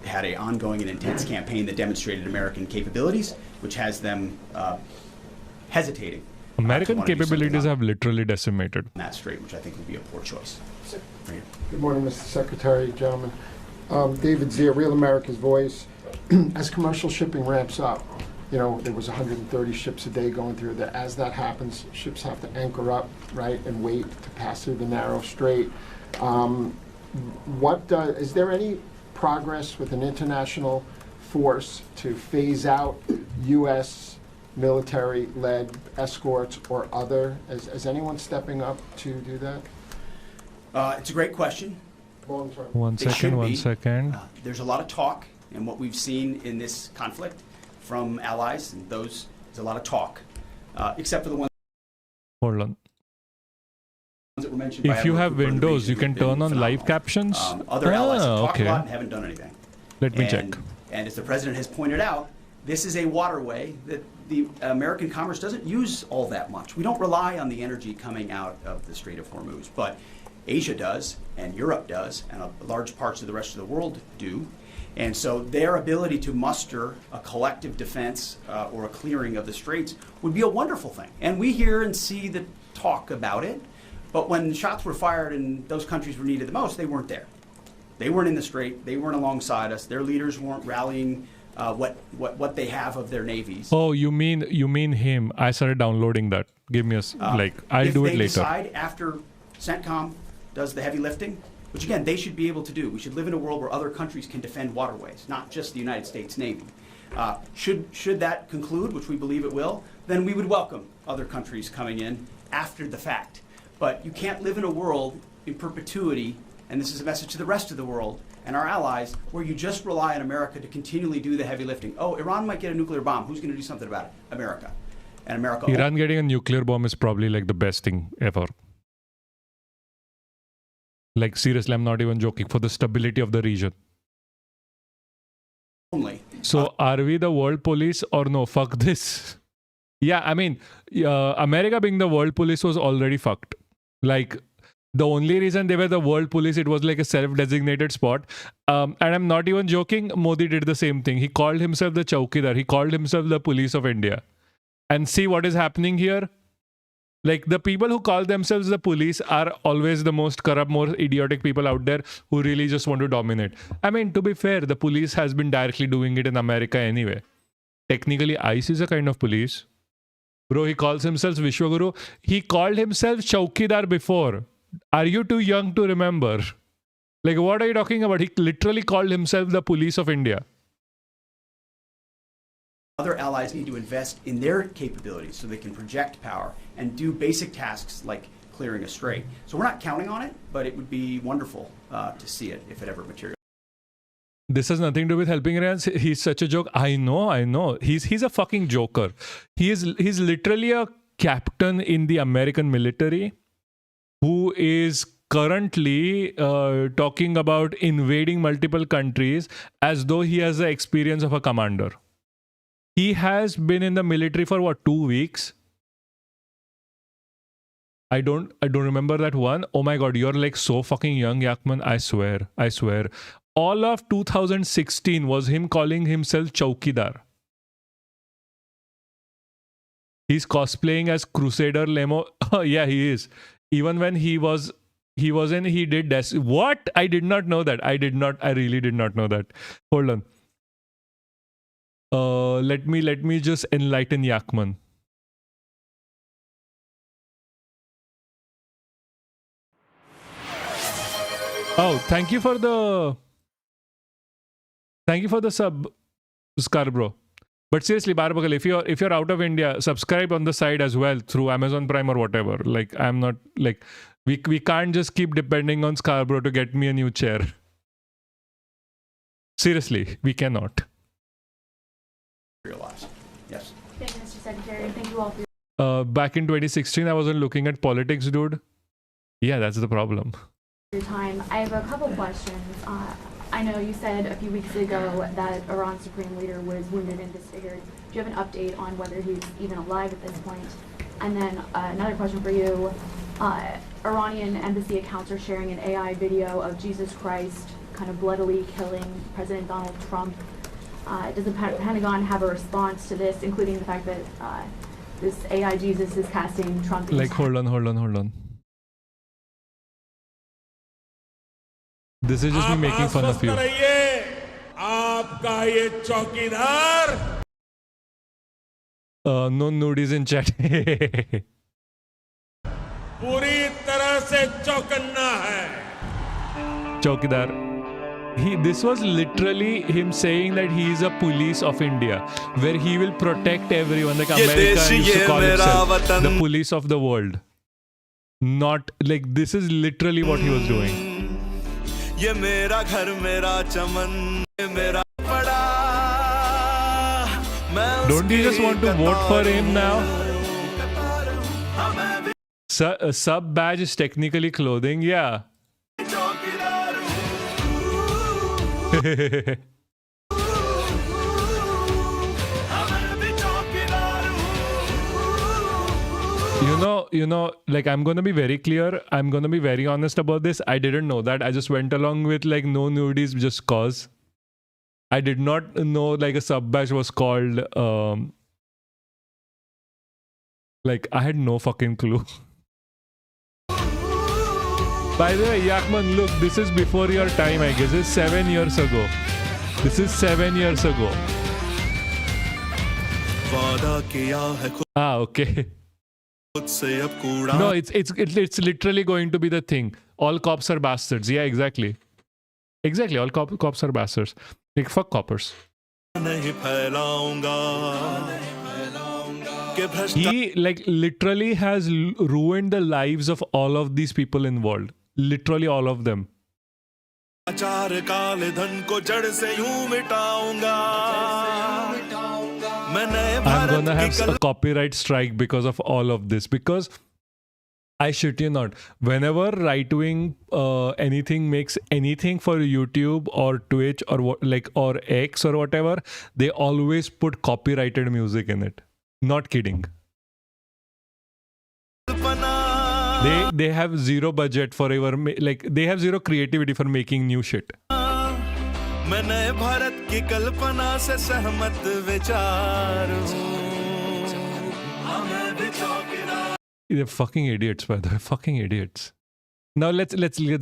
had an ongoing and intense campaign that demonstrated American capabilities, which has them hesitating. American capabilities have literally decimated. That strait, which I think would be a poor choice. Right. Good morning, Mr. Secretary, gentlemen. David Zier, Real America's Voice. As commercial shipping ramps up, you know, there was 130 ships a day going through there. As that happens, ships have to anchor up, right, and wait to pass through the narrow strait. Is there any progress with an international force to phase out U.S. military-led escorts or other? Is anyone stepping up to do that? It's a great question. Long term. One second. There's a lot of talk, and what we've seen in this conflict from allies, and there's a lot of talk, except for the ones Hold on. that were mentioned. If you have Windows, you can turn on live captions. Other allies have talked a lot and haven't done anything. Let me check. And as the president has pointed out, this is a waterway that the American commerce doesn't use all that much. We don't rely on the energy coming out of the Strait of Hormuz, but Asia does, and Europe does, and large parts of the rest of the world do. And so their ability to muster a collective defense or a clearing of the straits would be a wonderful thing. And we hear and see the talk about it, but when shots were fired and those countries were needed the most, they weren't there. They weren't in the strait. They weren't alongside us. Their leaders weren't rallying what they have of their navies. Oh, you mean him? I started downloading that. Give me I'll do it later. If they decide after CENTCOM does the heavy lifting, which again they should be able to do. We should live in a world where other countries can defend waterways, not just the United States Navy. Should that conclude, which we believe it will, then we would welcome other countries coming in after the fact. But you can't live in a world in perpetuity, and this is a message to the rest of the world and our allies, where you just rely on America to continually do the heavy lifting. Oh, Iran might get a nuclear bomb. Who's going to do something about it? America. And America. Iran getting a nuclear bomb is probably like the best thing ever. Like seriously, I'm not even joking. For the stability of the region. Only. So are we the world police or no? Fuck this. Yeah, I mean, America being the world police was already fucked. Like, the only reason they were the world police, it was like a self-designated spot. And I'm not even joking, Modi did the same thing. He called himself the Chowkidar. He called himself the police of India. And see what is happening here? Like, the people who call themselves the police are always the most corrupt, more idiotic people out there who really just want to dominate. I mean, to be fair, the police has been directly doing it in America anyway. Technically, ICE is a kind of police. Bro, he calls himself Vishwaguru. He called himself Chowkidar before. Are you too young to remember? Like, what are you talking about? He literally called himself the police of India. Other allies need to invest in their capabilities so they can project power and do basic tasks like clearing a strait. So we're not counting on it, but it would be wonderful to see it if it ever materializes. This has nothing to do with helping Iran. He's such a joke. I know. He's a fucking joker. He's literally a captain in the American military who is currently talking about invading multiple countries as though he has the experience of a commander. He has been in the military for what, 2 weeks? I don't remember that one. Oh my god, you're like so fucking young, Yakman. I swear. All of 2016 was him calling himself Chowkidar. He's cosplaying as Crusader Lemo. Yeah, he is. Even when he did this. What? I did not know that. I really did not know that. Hold on. Let me just enlighten Yakman. Oh, thank you for the sub, Scarborough. But seriously, Barbakal, if you're out of India, subscribe on the side as well through Amazon Prime or whatever. Like, I'm not like we can't just keep depending on Scarborough to get me a new chair. Seriously, we cannot. realize. Yes. Thank you, Mr. Secretary. Thank you all for Back in 2016, I wasn't looking at politics, dude. Yeah, that's the problem. your time. I have a couple questions. I know you said a few weeks ago that Iran's supreme leader was wounded and disfigured. Do you have an update on whether he's even alive at this point? And then another question for you. Iranian embassy accounts are sharing an AI video of Jesus Christ kind of bloodily killing President Donald Trump. Does the Pentagon have a response to this, including the fact that this AI Jesus is casting Trump into... Like, hold on. This is just me making fun of you. आपका ये चौकीदार No nudies in chat. पूरी तरह से चौकन्ना है Chaukidar. This was literally him saying that he is a police of India, where he will protect everyone. Like America used to call itself the police of the world. Not like this is literally what he was doing. ये मेरा घर मेरा चमन मेरा पड़ा Don't you just want to vote for him now? Sub badge is technically clothing, yeah. You know, like I'm gonna be very clear. I'm gonna be very honest about this. I didn't know that. I just went along with like no nudies just cause. I did not know like a sub badge was called. Like I had no fucking clue. By the way, Yakman, look, this is before your time, I guess. This is 7 years ago. This is 7 years ago. Ah, okay. No, it's literally going to be the thing. All cops are bastards. Yeah, exactly. Exactly, all cops are bastards. Like, fuck coppers. He, like, literally has ruined the lives of all of these people involved. Literally all of them. I'm gonna have a copyright strike because of all of this. Because I shit you not, whenever right-wing anything makes anything for YouTube or Twitch or or X or whatever, they always put copyrighted music in it. Not kidding. They have zero budget for ever like they have zero creativity for making new shit. They're fucking idiots, by the way. Fucking idiots. Now let's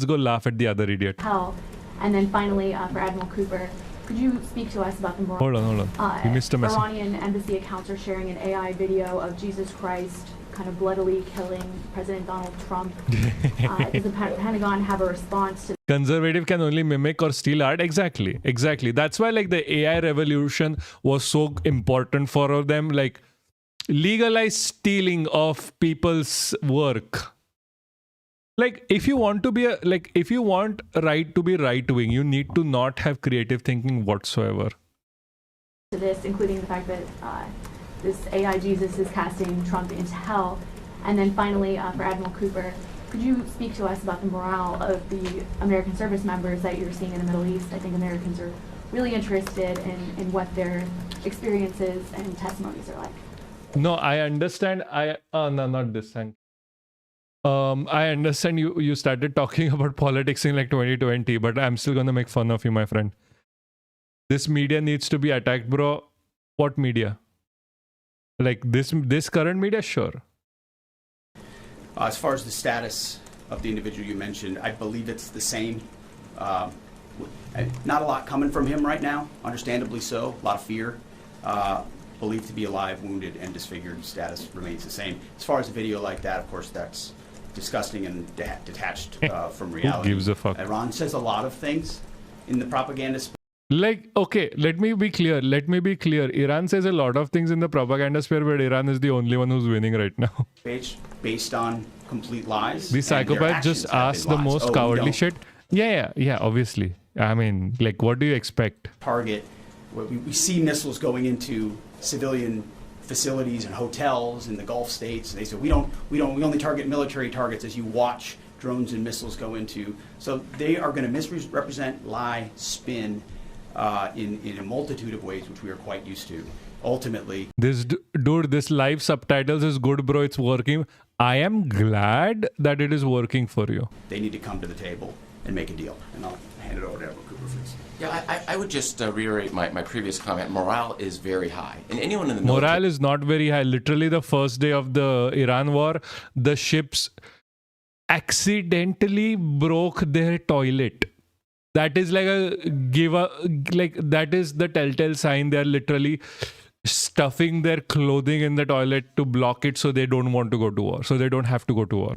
go laugh at the other idiot. Hell. And then finally, for Admiral Cooper, could you speak to us about the more... Hold on. You missed a message. Iranian embassy accounts are sharing an AI video of Jesus Christ kind of bloodily killing President Donald Trump. Does the Pentagon have a response to... Conservative can only mimic or steal art. Exactly. That's why like the AI revolution was so important for them. Like legalize stealing of people's work. Like if you want to be if you want right to be right wing, you need to not have creative thinking whatsoever. To this, including the fact that this AI Jesus is casting Trump into hell. And then finally, for Admiral Cooper, could you speak to us about the morale of the American service members that you're seeing in the Middle East? I think Americans are really interested in what their experiences and testimonies are like. No, I understand. No, not this thing. I understand you started talking about politics in like 2020, but I'm still gonna make fun of you, my friend. This media needs to be attacked, bro. What media? Like this current media? Sure. As far as the status of the individual you mentioned, I believe it's the same. Not a lot coming from him right now, understandably so. A lot of fear. Believed to be alive, wounded, and disfigured. Status remains the same. As far as a video like that, of course, that's disgusting and detached from reality. Who gives a fuck? Iran says a lot of things in the propaganda space. Like, okay, let me be clear. Iran says a lot of things in the propaganda sphere, but Iran is the only one who's winning right now. Based on complete lies. These psychopaths just ask the most cowardly shit. Yeah, obviously. I mean, like, what do you expect? Target. We see missiles going into civilian facilities and hotels in the Gulf states. They said we only target military targets as you watch drones and missiles go into. So they are going to misrepresent, lie, spin in a multitude of ways, which we are quite used to. Ultimately, this live subtitles is good, bro. It's working. I am glad that it is working for you. They need to come to the table and make a deal. And I'll hand it over to Edward Cooper for this. Yeah, I would just reiterate my previous comment. Morale is very high. And anyone in the Morale is not very high. Literally the first day of the Iran war, the ships accidentally broke their toilet. That is like that is the telltale sign. They're literally stuffing their clothing in the toilet to block it so they don't want to go to war. So they don't have to go to war.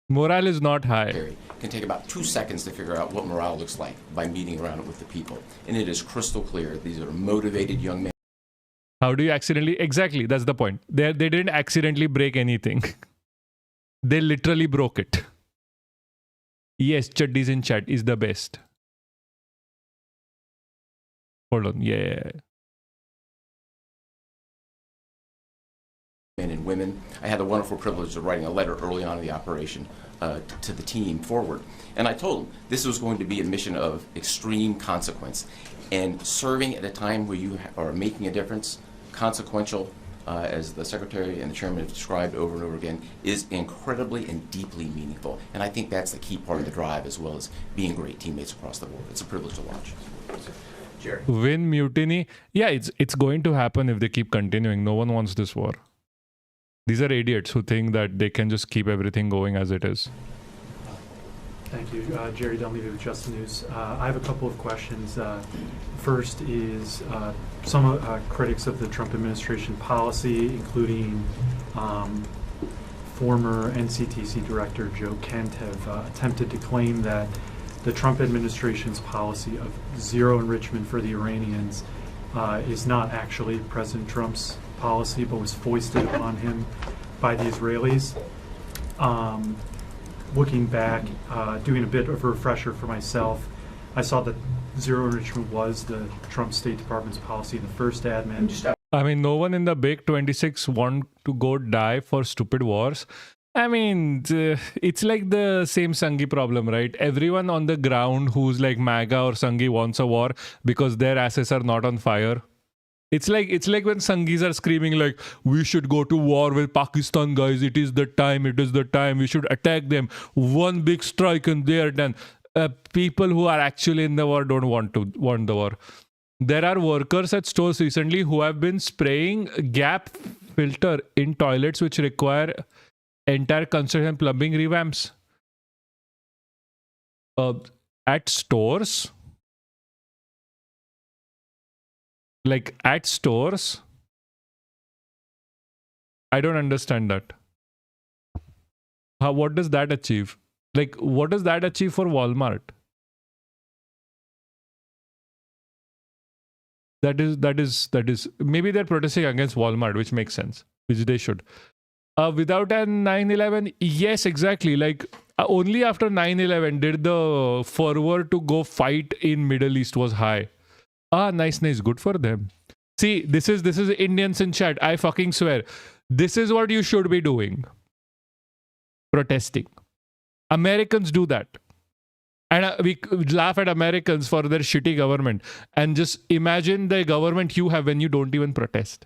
Morale is not high. It can take about 2 seconds to figure out what morale looks like by meeting around it with the people. And it is crystal clear. These are motivated young men. How do you accidentally? Exactly, that's the point. They didn't accidentally break anything. They literally broke it. Yes, Chaddis in chat is the best. Hold on, yeah. Men and women. I had the wonderful privilege of writing a letter early on in the operation to the team forward. And I told them this was going to be a mission of extreme consequence. And serving at a time where you are making a difference, consequential, as the Secretary and the Chairman have described over and over again, is incredibly and deeply meaningful. And I think that's the key part of the drive, as well as being great teammates across the board. It's a privilege to watch. Jerry. Win mutiny. Yeah, it's going to happen if they keep continuing. No one wants this war. These are idiots who think that they can just keep everything going as it is. Thank you. Jerry Delimitation with Just the News. I have a couple of questions. First is some critics of the Trump administration policy, including former NCTC Director Joe Kent, have attempted to claim that the Trump administration's policy of zero enrichment for the Iranians is not actually President Trump's policy, but was foisted upon him by the Israelis. Looking back, doing a bit of a refresher for myself, I saw that zero enrichment was the Trump State Department's policy in the first admin. I mean, no one in the big 26 want to go die for stupid wars. I mean, it's like the same Sanghi problem, right? Everyone on the ground who's like MAGA or Sanghi wants a war because their asses are not on fire. It's like when Sanghis are screaming like, we should go to war with Pakistan, guys. It is the time. We should attack them. One big strike and they are done. People who are actually in the war don't want the war. There are workers at stores recently who have been spraying gap filter in toilets which require entire construction plumbing revamps. At stores... Like at stores, I don't understand that. What does that achieve? Like, what does that achieve for Walmart? That is maybe they're protesting against Walmart, which makes sense, which they should. Without a 9/11, yes, exactly. Like only after 9/11 did the fervor to go fight in Middle East was high. Nice. Good for them. See, this is Indians in chat. I fucking swear. This is what you should be doing. Protesting. Americans do that. And we laugh at Americans for their shitty government. And just imagine the government you have when you don't even protest.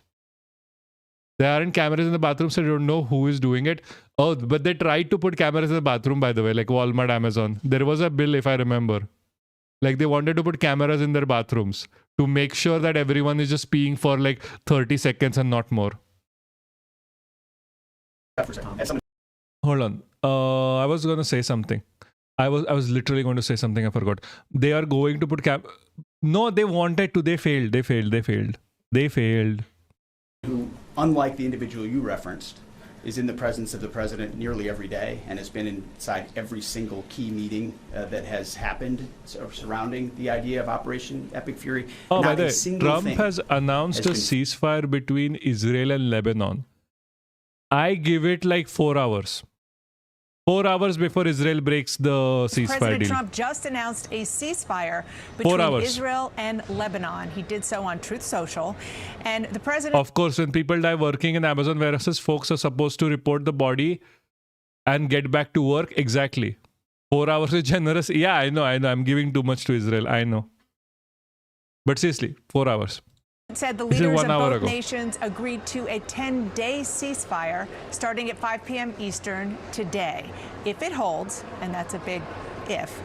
There aren't cameras in the bathroom, so you don't know who is doing it. Oh, but they tried to put cameras in the bathroom, by the way, like Walmart, Amazon. There was a bill, if I remember. Like they wanted to put cameras in their bathrooms to make sure that everyone is just peeing for like 30 seconds and not more. Hold on. I was going to say something. I was literally going to say something. I forgot. They are going to put No, they wanted to. They failed. Who, unlike the individual you referenced, is in the presence of the president nearly every day and has been inside every single key meeting that has happened surrounding the idea of Operation Epic Fury. Oh, by the way, Trump has announced a ceasefire between Israel and Lebanon. I give it like 4 hours. 4 hours before Israel breaks the ceasefire President deal. Trump just announced a ceasefire 4 between hours. Israel and Lebanon. He did so on Truth Social. And the president... Of course, when people die working in Amazon warehouses, folks are supposed to report the body and get back to work. Exactly. 4 hours is generous. Yeah, I know. I'm giving too much to Israel. I know. But seriously, 4 hours. said the This is leaders 1 of hour both ago. nations agreed to a 10-day ceasefire starting at 5 p.m. Eastern today. If it holds, and that's a big if,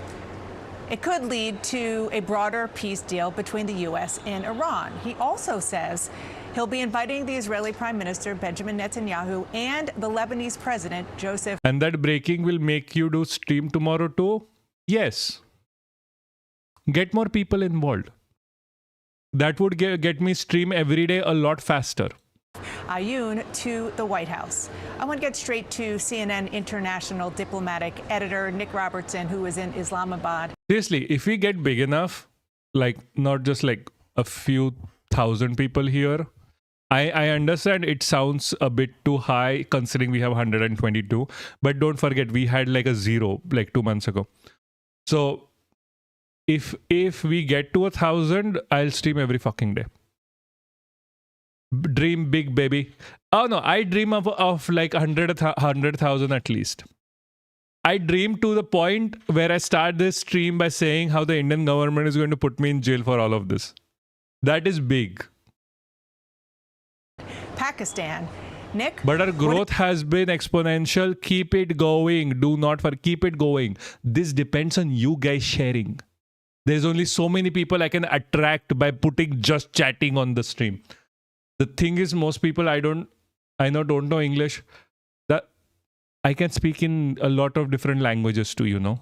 it could lead to a broader peace deal between the U.S. and Iran. He also says he'll be inviting the Israeli Prime Minister Benjamin Netanyahu and the Lebanese President Joseph. And that breaking will make you do stream tomorrow too? Yes. Get more people involved. That would get me stream every day a lot faster. Ayoun to the White House. I want to get straight to CNN international diplomatic editor Nick Robertson, who is in Islamabad. Seriously, if we get big enough, like not just like a few thousand people here, I understand it sounds a bit too high considering we have 122. But don't forget, we had like a 0 like 2 months ago. So if we get to 1,000, I'll stream every fucking day. Dream big, baby. Oh no, I dream of like 100,000 at least. I dream to the point where I start this stream by saying how the Indian government is going to put me in jail for all of this. That is big. Pakistan. Nick? But our growth has been exponential. Keep it going. Do not keep it going. This depends on you guys sharing. There's only so many people I can attract by putting just chatting on the stream. The thing is, most people don't know English. That I can speak in a lot of different languages too, you know.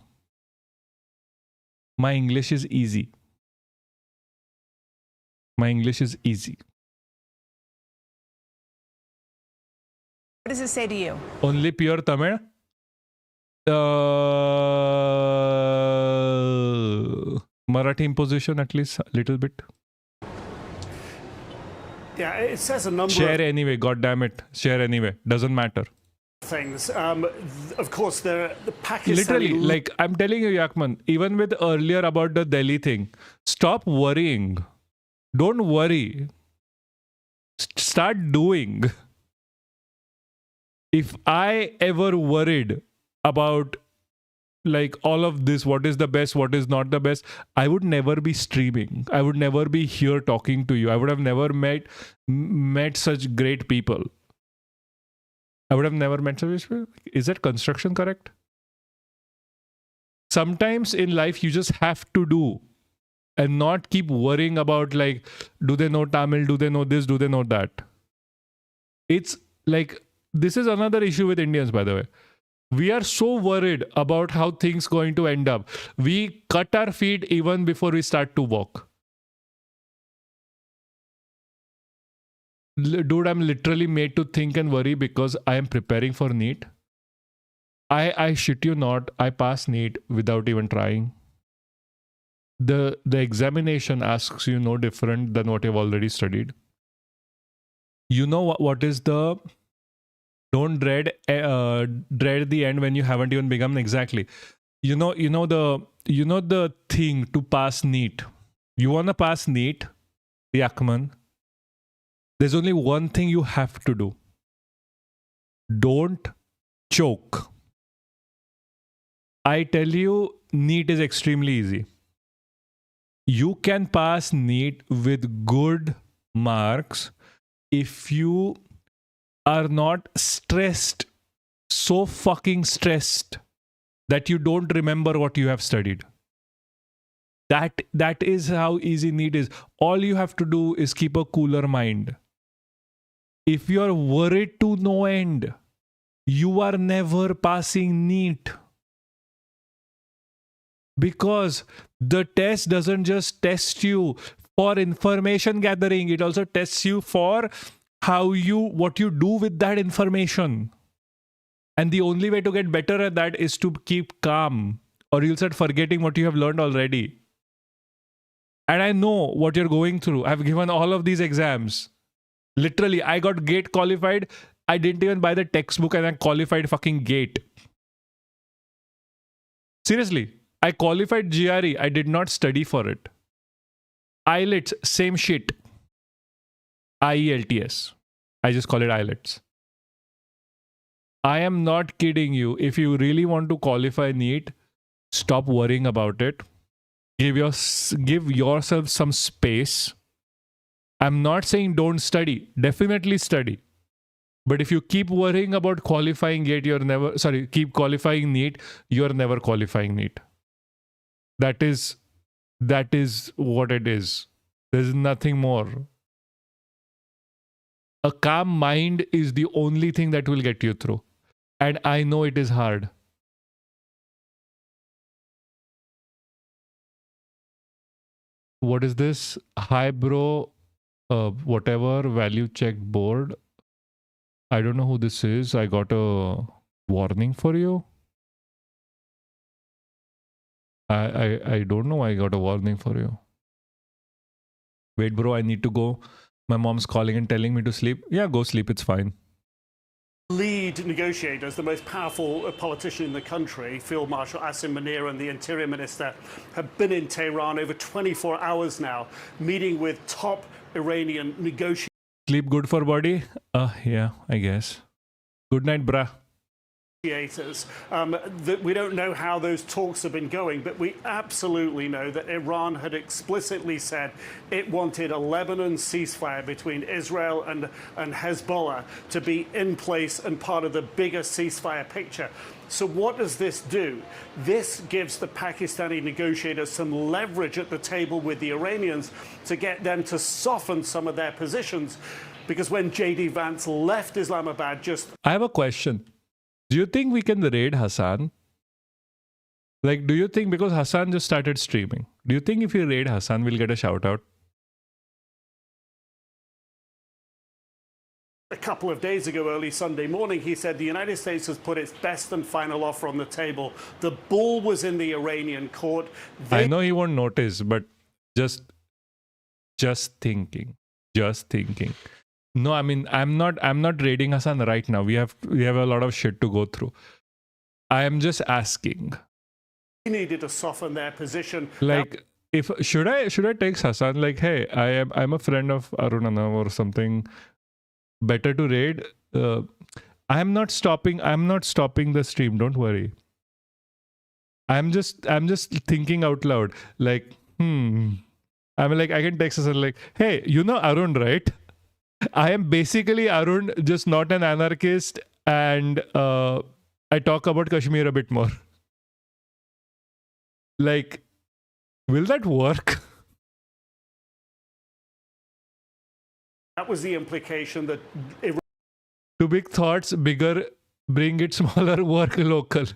My English is easy. My English is easy. What does it say to you? Only pure Tamil. Marathi imposition at least a little bit. Yeah, it says a number Share anyway, god damn it. Share anyway. Doesn't matter. of things. Of course, the Pakistani... Literally, like I'm telling you, Yakman, even with earlier about the Delhi thing, stop worrying. Don't worry. Start doing. If I ever worried about like all of this, what is the best, what is not the best, I would never be streaming. I would never be here talking to you. I would have never met such great people. I would have never met such people. Is that construction correct? Sometimes in life you just have to do and not keep worrying about like, do they know Tamil? Do they know this? Do they know that? It's like, this is another issue with Indians, by the way. We are so worried about how things going to end up. We cut our feet even before we start to walk. Dude, I'm literally made to think and worry because I am preparing for NEET. I shit you not, I passed NEET without even trying. The examination asks you no different than what you've already studied. You know what is the... Don't dread the end when you haven't even begun. Exactly. You know the thing to pass NEET. You wanna pass NEET, Yakman? There's only one thing you have to do. Don't choke. I tell you, NEET is extremely easy. You can pass NEET with good marks if you are not stressed, so fucking stressed that you don't remember what you have studied. That is how easy NEET is. All you have to do is keep a cooler mind. If you are worried to no end, you are never passing NEET. Because the test doesn't just test you for information gathering, it also tests you for what you do with that information. And the only way to get better at that is to keep calm, or you'll start forgetting what you have learned already. And I know what you're going through. I've given all of these exams. Literally, I got GATE qualified. I didn't even buy the textbook and I qualified fucking GATE. Seriously, I qualified GRE. I did not study for it. IELTS, same shit. IELTS. I just call it IELTS. I am not kidding you. If you really want to qualify NEET, stop worrying about it. Give yourself some space. I'm not saying don't study. Definitely study. But if you keep worrying about qualifying yet, keep qualifying NEET, you're never qualifying NEET. That is what it is. There's nothing more. A calm mind is the only thing that will get you through. And I know it is hard. What is this? Hi bro, whatever, value check board. I don't know who this is. I got a warning for you. I don't know why I got a warning for you. Wait bro, I need to go. My mom's calling and telling me to sleep. Yeah, go sleep, it's fine. Lead negotiators, the most powerful politician in the country, Field Marshal Asim Munir and the Interior Minister, have been in Tehran over 24 hours now, meeting with top Iranian negotiators. Sleep good for body? Yeah, I guess. Good night, brah. We don't know how those talks have been going, but we absolutely know that Iran had explicitly said it wanted a Lebanon ceasefire between Israel and Hezbollah to be in place and part of the bigger ceasefire picture. So what does this do? This gives the Pakistani negotiators some leverage at the table with the Iranians to get them to soften some of their positions. Because when J.D. Vance left Islamabad I have a question. Do you think we can raid Hassan? Like, do you think, because Hassan just started streaming, do you think if we raid Hassan, we'll get a shout out? A couple of days ago, early Sunday morning, he said the United States has put its best and final offer on the table. The ball was in the Iranian court. I know he won't notice, but just thinking. No, I mean, I'm not raiding Hassan right now. We have a lot of shit to go through. I am just asking. They needed to soften their position. Like, if should I text Hassan like, hey, I'm a friend of Arunana or something. Better to raid. I'm not stopping the stream. Don't worry. I'm just thinking out loud. Like, I'm like, I can text Hassan like, hey, you know Arun, right? I am basically Arun, just not an anarchist, and I talk about Kashmir a bit more. Like, will that work? That was the implication that Too big thoughts, bigger, bring it smaller, work local.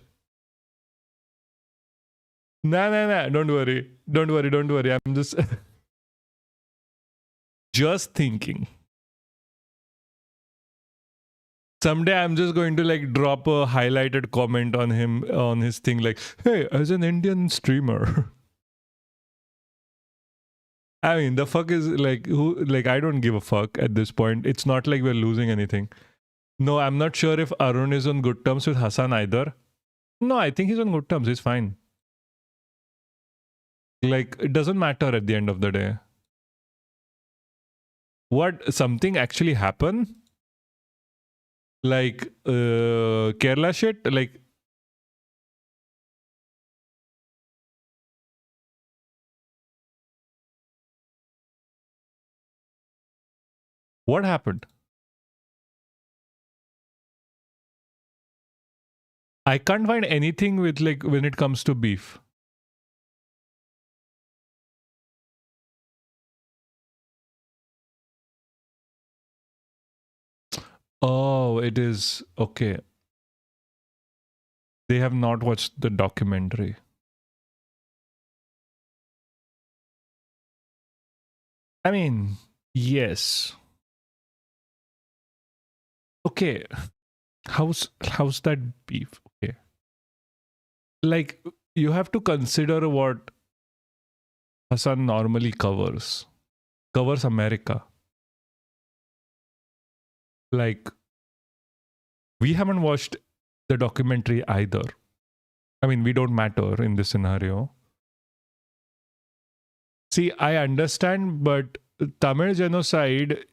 Nah, don't worry. I'm just thinking. Someday I'm just going to like drop a highlighted comment on him, on his thing like, hey, as an Indian streamer. I mean, the fuck is like, who, like, I don't give a fuck at this point. It's not like we're losing anything. No, I'm not sure if Arun is on good terms with Hassan either. No, I think he's on good terms. He's fine. Like, it doesn't matter at the end of the day. What, something actually happened? Like, Kerala shit? Like, what happened? I can't find anything with like when it comes to beef. Oh, it is okay. They have not watched the documentary. I mean, yes. Okay. How's that beef? Okay. Like, you have to consider what Hassan normally covers America. Like, we haven't watched the documentary either. I mean, we don't matter in this scenario. See, I understand, but Tamil genocide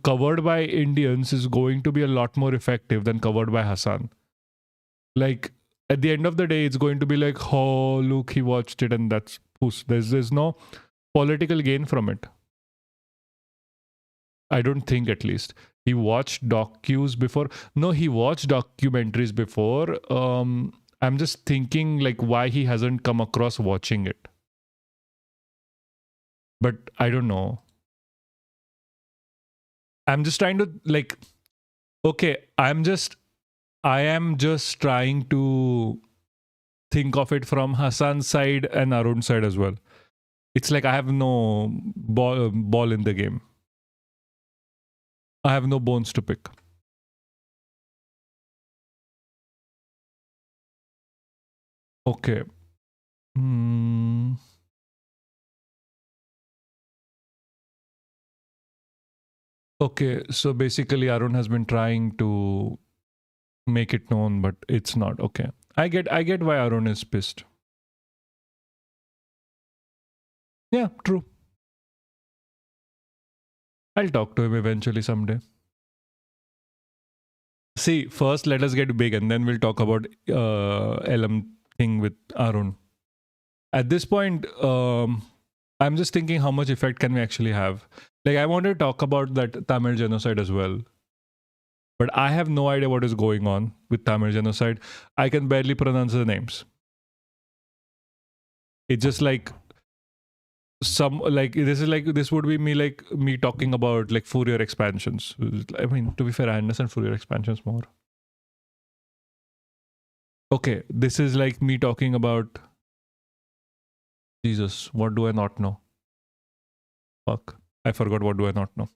covered by Indians is going to be a lot more effective than covered by Hassan. Like, at the end of the day, it's going to be like, oh, look, he watched it and that's there's no political gain from it. I don't think, at least. He watched docus before. No, he watched documentaries before. I'm just thinking like why he hasn't come across watching it. But I don't know. I'm just trying to like, okay, I am just trying to think of it from Hassan's side and Arun's side as well. It's like I have no ball in the game. I have no bones to pick. Okay. Okay, so basically Arun has been trying to make it known, but it's not. Okay. I get why Arun is pissed. Yeah, true. I'll talk to him eventually someday. See, first let us get big and then we'll talk about LM thing with Arun. At this point, I'm just thinking how much effect can we actually have. Like, I want to talk about that Tamil genocide as well. But I have no idea what is going on with Tamil genocide. I can barely pronounce the names. It's just like this would be me talking about like Fourier expansions. I mean, to be fair, I understand Fourier expansions more. Okay, this is like me talking about Jesus. What do I not know? Fuck, I forgot what do I not know.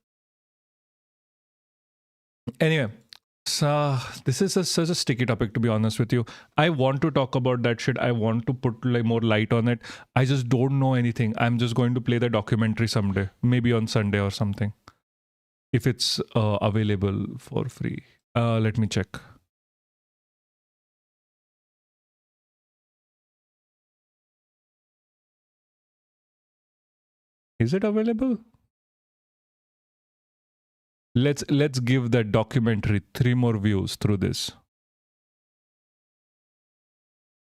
Anyway, so this is such a sticky topic, to be honest with you. I want to talk about that shit. I want to put like more light on it. I just don't know anything. I'm just going to play the documentary someday, maybe on Sunday or something, if it's available for free. Let me check. Is it available? Let's give that documentary 3 more views through this.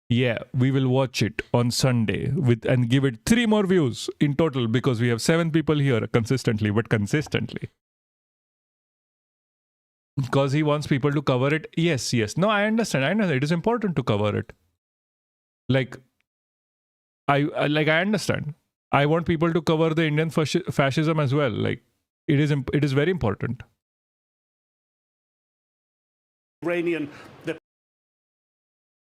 Yeah, we will watch it on Sunday and give it 3 more views in total because we have 7 people here consistently. Because he wants people to cover it. Yes. No, I understand. It is important to cover it. Like, I understand. I want people to cover the Indian fascism as well. Like, it is very important.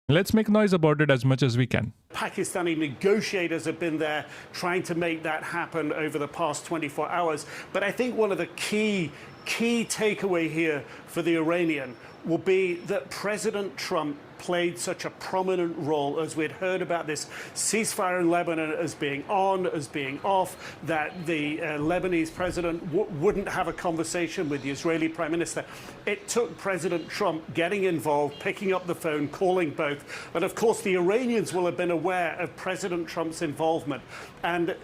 Let's make noise about it as much as we can. Pakistani negotiators have been there trying to make that happen over the past 24 hours. But I think one of the key takeaway here for the Iranian will be that President Trump played such a prominent role, as we'd heard about this ceasefire in Lebanon as being on, as being off, that the Lebanese president wouldn't have a conversation with the Israeli prime minister. It took President Trump getting involved, picking up the phone, calling both. And of course, the Iranians will have been aware of President Trump's involvement. And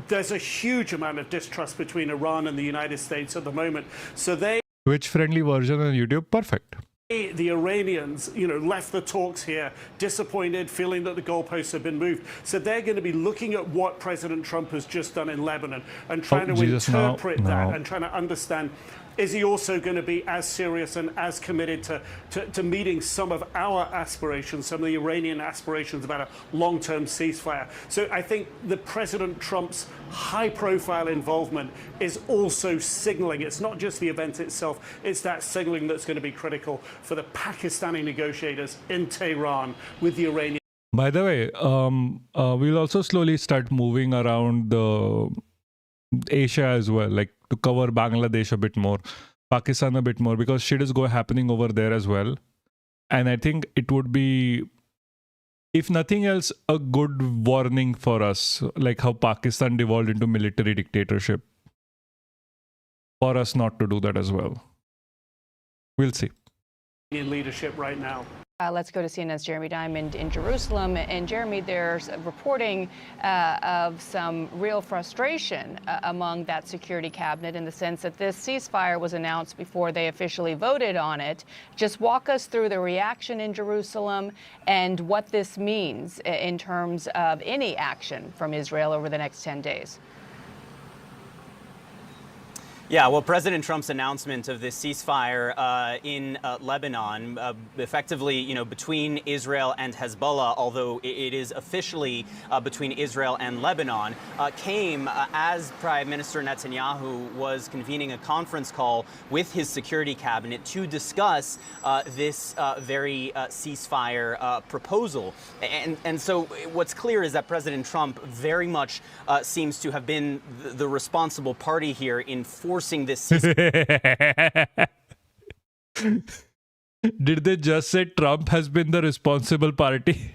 there's a huge amount of distrust between Iran and the United States at the moment. So they... Twitch-friendly version on YouTube, perfect. The Iranians, left the talks here disappointed, feeling that the goalposts have been moved. So they're going to be looking at what President Trump has just done in Lebanon and trying to interpret that and trying to understand, is he also going to be as serious and as committed to meeting some of our aspirations, some of the Iranian aspirations about a long-term ceasefire? So I think that President Trump's high-profile involvement is also signaling. It's not just the event itself, it's that signaling that's going to be critical for the Pakistani negotiators in Tehran with the Iranian. By the way, we'll also slowly start moving around the Asia as well, like to cover Bangladesh a bit more, Pakistan a bit more, because shit is happening over there as well. And I think it would be, if nothing else, a good warning for us, like how Pakistan devolved into military dictatorship, for us not to do that as well. We'll see. In leadership right now. Let's go to CNN's Jeremy Diamond in Jerusalem. And Jeremy, there's reporting of some real frustration among that security cabinet in the sense that this ceasefire was announced before they officially voted on it. Just walk us through the reaction in Jerusalem and what this means in terms of any action from Israel over the next 10 days. Yeah, well, President Trump's announcement of this ceasefire in Lebanon, effectively, between Israel and Hezbollah, although it is officially between Israel and Lebanon, came as Prime Minister Netanyahu was convening a conference call with his security cabinet to discuss this very ceasefire proposal. And so what's clear is that President Trump very much seems to have been the responsible party here in forcing this. Did they just say Trump has been the responsible party?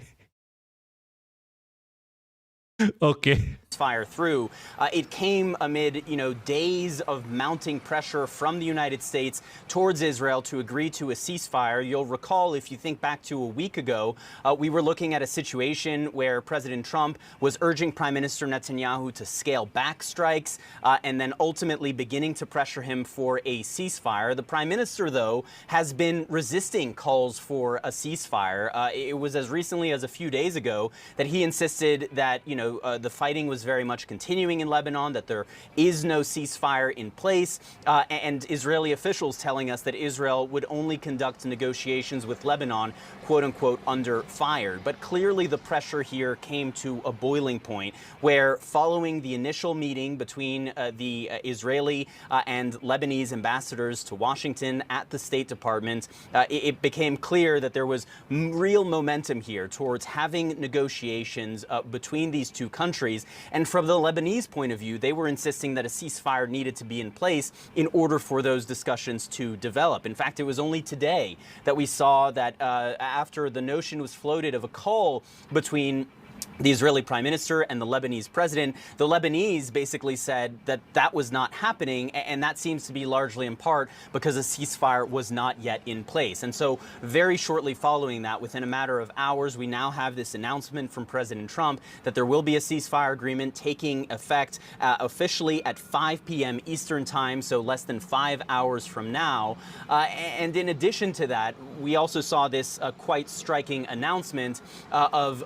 Okay. Fire through. It came amid, days of mounting pressure from the United States towards Israel to agree to a ceasefire. You'll recall, if you think back to a week ago, we were looking at a situation where President Trump was urging Prime Minister Netanyahu to scale back strikes and then ultimately beginning to pressure him for a ceasefire. The Prime Minister, though, has been resisting calls for a ceasefire. It was as recently as a few days ago that he insisted that, the fighting was very much continuing in Lebanon, that there is no ceasefire in place, and Israeli officials telling us that Israel would only conduct negotiations with Lebanon, quote unquote, under fire. But clearly the pressure here came to a boiling point where, following the initial meeting between the Israeli and Lebanese ambassadors to Washington at the State Department, it became clear that there was real momentum here towards having negotiations between these two countries. And from the Lebanese point of view, they were insisting that a ceasefire needed to be in place in order for those discussions to develop. In fact, it was only today that we saw that after the notion was floated of a call between the Israeli Prime Minister and the Lebanese president, the Lebanese basically said that that was not happening, and that seems to be largely in part because a ceasefire was not yet in place. And so very shortly following that, within a matter of hours, we now have this announcement from President Trump that there will be a ceasefire agreement taking effect officially at 5 p.m. Eastern time, so less than 5 hours from now. And in addition to that, we also saw this quite striking announcement of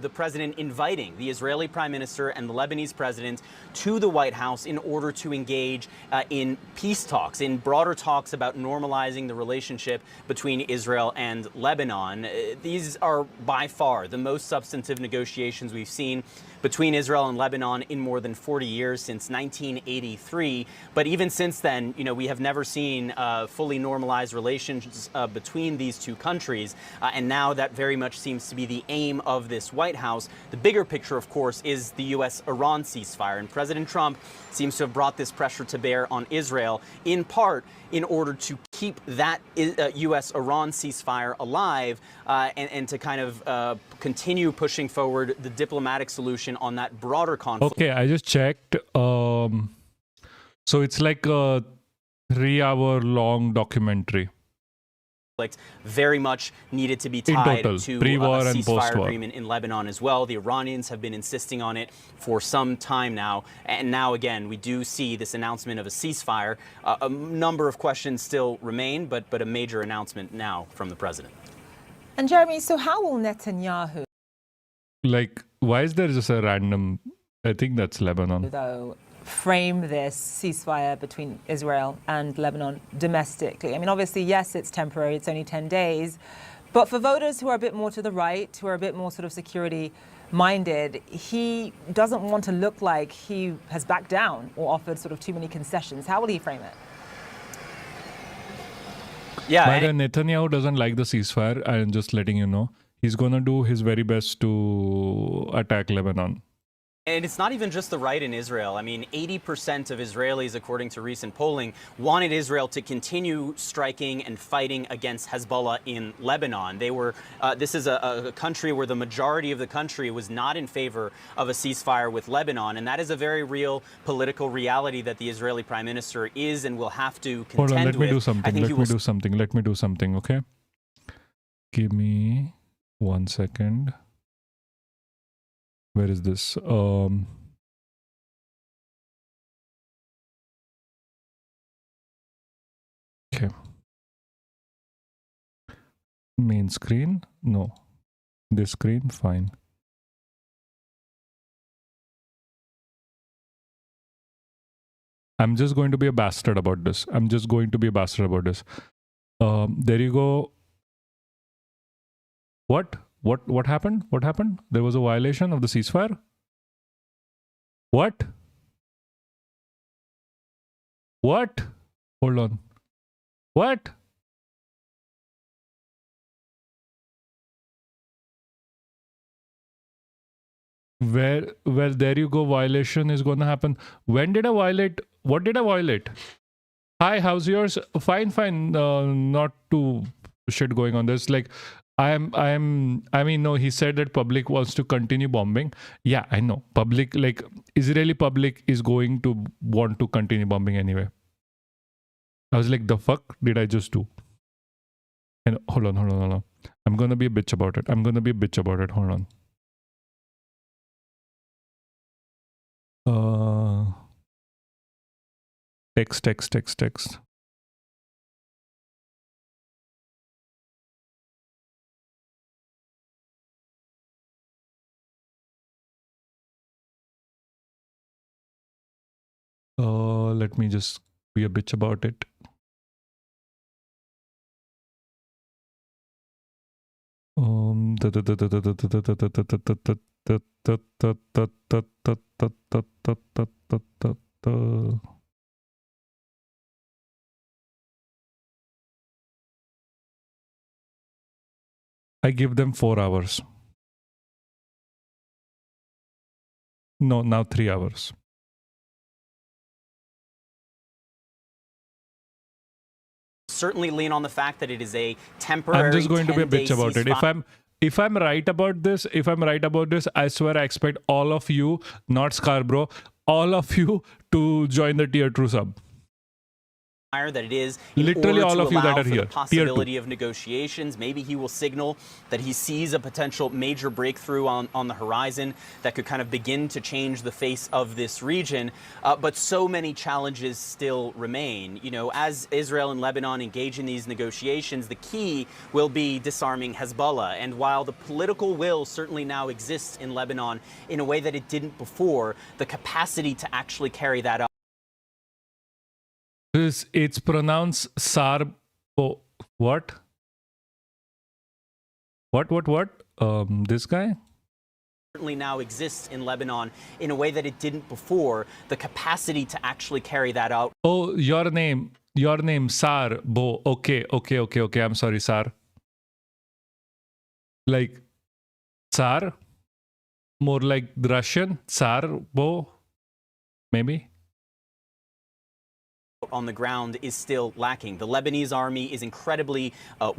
the president inviting the Israeli Prime Minister and the Lebanese president to the White House in order to engage in peace talks, in broader talks about normalizing the relationship between Israel and Lebanon. These are by far the most substantive negotiations we've seen between Israel and Lebanon in more than 40 years, since 1983. But even since then, we have never seen fully normalized relations between these two countries. And now that very much seems to be the aim of this White House. The bigger picture, of course, is the U.S.-Iran ceasefire. And President Trump seems to have brought this pressure to bear on Israel, in part in order to keep that U.S.-Iran ceasefire alive and to kind of continue pushing forward the diplomatic solution on that broader conflict. Okay, I just checked. So it's like a 3-hour long documentary. Very much needed to be tied total, to a pre-war and ceasefire post-war agreement in Lebanon as well. The Iranians have been insisting on it for some time now. And now, again, we do see this announcement of a ceasefire. A number of questions still remain, but a major announcement now from the president. And Jeremy, so how will Netanyahu, why is there just a random, I think that's Lebanon, though, frame this ceasefire between Israel and Lebanon domestically? I mean, obviously, yes, it's temporary, it's only 10 days, but for voters who are a bit more to the right, who are a bit more sort of security-minded, he doesn't want to look like he has backed down or offered sort of too many concessions. How will he frame it? Yeah, but Netanyahu doesn't like the ceasefire. I'm just letting you know. He's going to do his very best to attack Lebanon. And it's not even just the right in Israel. I mean, 80% of Israelis, according to recent polling, wanted Israel to continue striking and fighting against Hezbollah in Lebanon. They were, this is a country where the majority of the country was not in favor of a ceasefire with Lebanon. And that is a very real political reality that the Israeli Prime Minister is and will have to contend with. Hold on, let me do something, okay? Give me 1 second. Where is this? Okay. Main screen? No. This screen? Fine. I'm just going to be a bastard about this. I'm just going to be a bastard about this. There you go. What? What happened? What happened? There was a violation of the ceasefire? What? What? Hold on. What? Well, there you go. Violation is going to happen. When did I violate? What did I violate? Hi, how's yours? Fine, fine. Not too shit going on. There's like, I mean, no, he said that public wants to continue bombing. Yeah, I know. Public, like, Israeli public is going to want to continue bombing anyway. I was like, the fuck did I just do? And hold on. I'm going to be a bitch about it. Hold on. Text. Let me just be a bitch about it. I give them 4 hours. No, now 3 hours. Certainly lean on the fact that it is a temporary. I'm just going to be a bitch about it. ceasefire. If I'm right about this, I swear I expect all of you, not Scarborough, all of you to join the tier 2 sub. That it is in Literally order all to of you allow that are for here. the possibility of negotiations. Maybe he will signal that he sees a potential major breakthrough on the horizon that could kind of begin to change the face of this region. But so many challenges still remain. You know, as Israel and Lebanon engage in these negotiations, the key will be disarming Hezbollah. And while the political will certainly now exists in Lebanon in a way that it didn't before, the capacity to actually carry that out. It's pronounced Sarb. Oh, what? This guy? Certainly now exists in Lebanon in a way that it didn't before, the capacity to actually carry that out. Oh, your name, Sar, Bo. Okay. I'm sorry, Sar. Like, Tsar? More like Russian? Tsar, Bo? Maybe? On the ground is still lacking. The Lebanese army is incredibly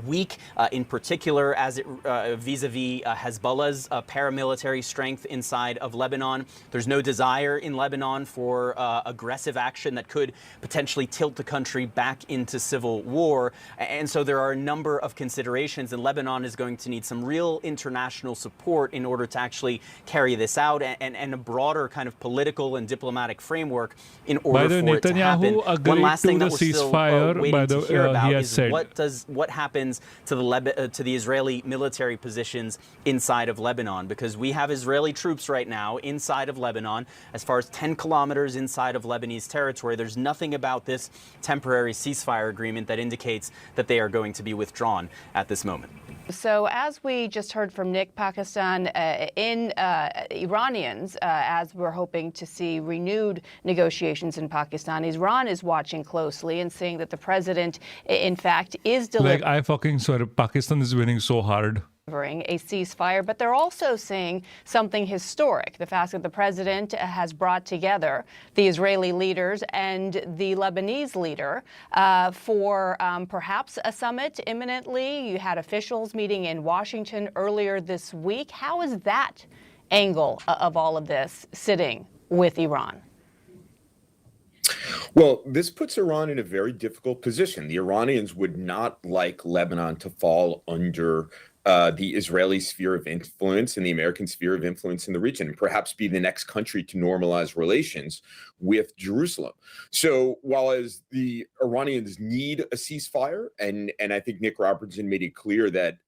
weak, in particular as it vis-a-vis Hezbollah's paramilitary strength inside of Lebanon. There's no desire in Lebanon for aggressive action that could potentially tilt the country back into civil war. And so there are a number of considerations, and Lebanon is going to need some real international support in order to actually carry this out, and a broader kind of political and diplomatic framework in order for it to happen. One last thing that we're still waiting to hear about is what happens to the Israeli military positions inside of Lebanon, because we have Israeli troops right now inside of Lebanon, as far as 10 kilometers inside of Lebanese territory. There's nothing about this temporary ceasefire agreement that indicates that they are going to be withdrawn at this moment. So as we just heard from Nick, Pakistan, Iranians, as we're hoping to see renewed negotiations in Pakistan, Iran is watching closely and seeing that the president, in fact, is delivering. Like, I fucking swear, Pakistan is winning so hard. A ceasefire, but they're also saying something historic. The fact that the president has brought together the Israeli leaders and the Lebanese leader for perhaps a summit imminently. You had officials meeting in Washington earlier this week. How is that angle of all of this sitting with Iran? Well, this puts Iran in a very difficult position. The Iranians would not like Lebanon to fall under the Israeli sphere of influence and the American sphere of influence in the region, and perhaps be the next country to normalize relations with Jerusalem. So while as the Iranians need a ceasefire, and I think Nick Robertson made it clear that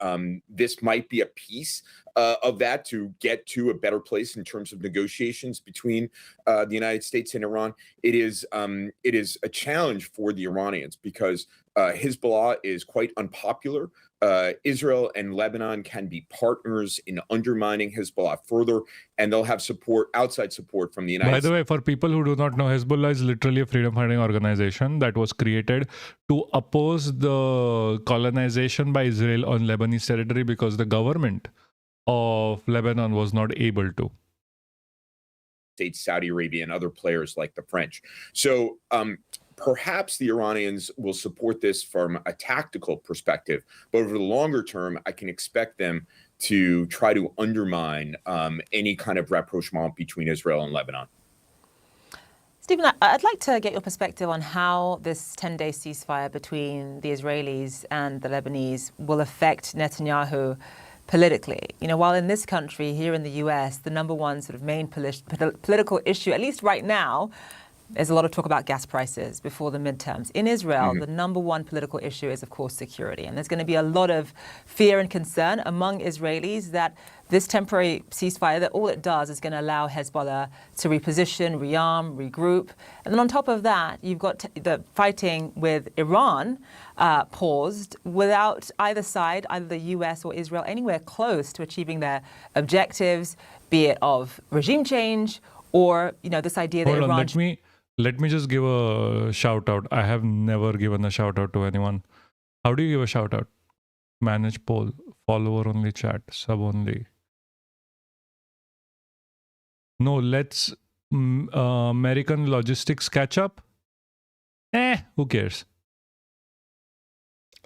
this might be a piece of that to get to a better place in terms of negotiations between the United States and Iran, it is a challenge for the Iranians because Hezbollah is quite unpopular. Israel and Lebanon can be partners in undermining Hezbollah further, and they'll have support, outside support from the United States. By the way, for people who do not know, Hezbollah is literally a freedom fighting organization that was created to oppose the colonization by Israel on Lebanese territory because the government of Lebanon was not able to. States, Saudi Arabia, and other players like the French. So perhaps the Iranians will support this from a tactical perspective, but over the longer term, I can expect them to try to undermine any kind of rapprochement between Israel and Lebanon. Stephen, I'd like to get your perspective on how this 10-day ceasefire between the Israelis and the Lebanese will affect Netanyahu politically. You know, while in this country, here in the US, the number one sort of main political issue, at least right now, there's a lot of talk about gas prices before the midterms. In Israel, the number one political issue is, of course, security. And there's going to be a lot of fear and concern among Israelis that this temporary ceasefire, that all it does is going to allow Hezbollah to reposition, rearm, regroup. And then on top of that, you've got the fighting with Iran paused without either side, either the US or Israel, anywhere close to achieving their objectives, be it of regime change or, you know, this idea that Hold Iran... on, let me just give a shout out. I have never given a shout out to anyone. How do you give a shout out? Manage poll, follower only chat, sub only. No, let's American logistics catch up. Who cares?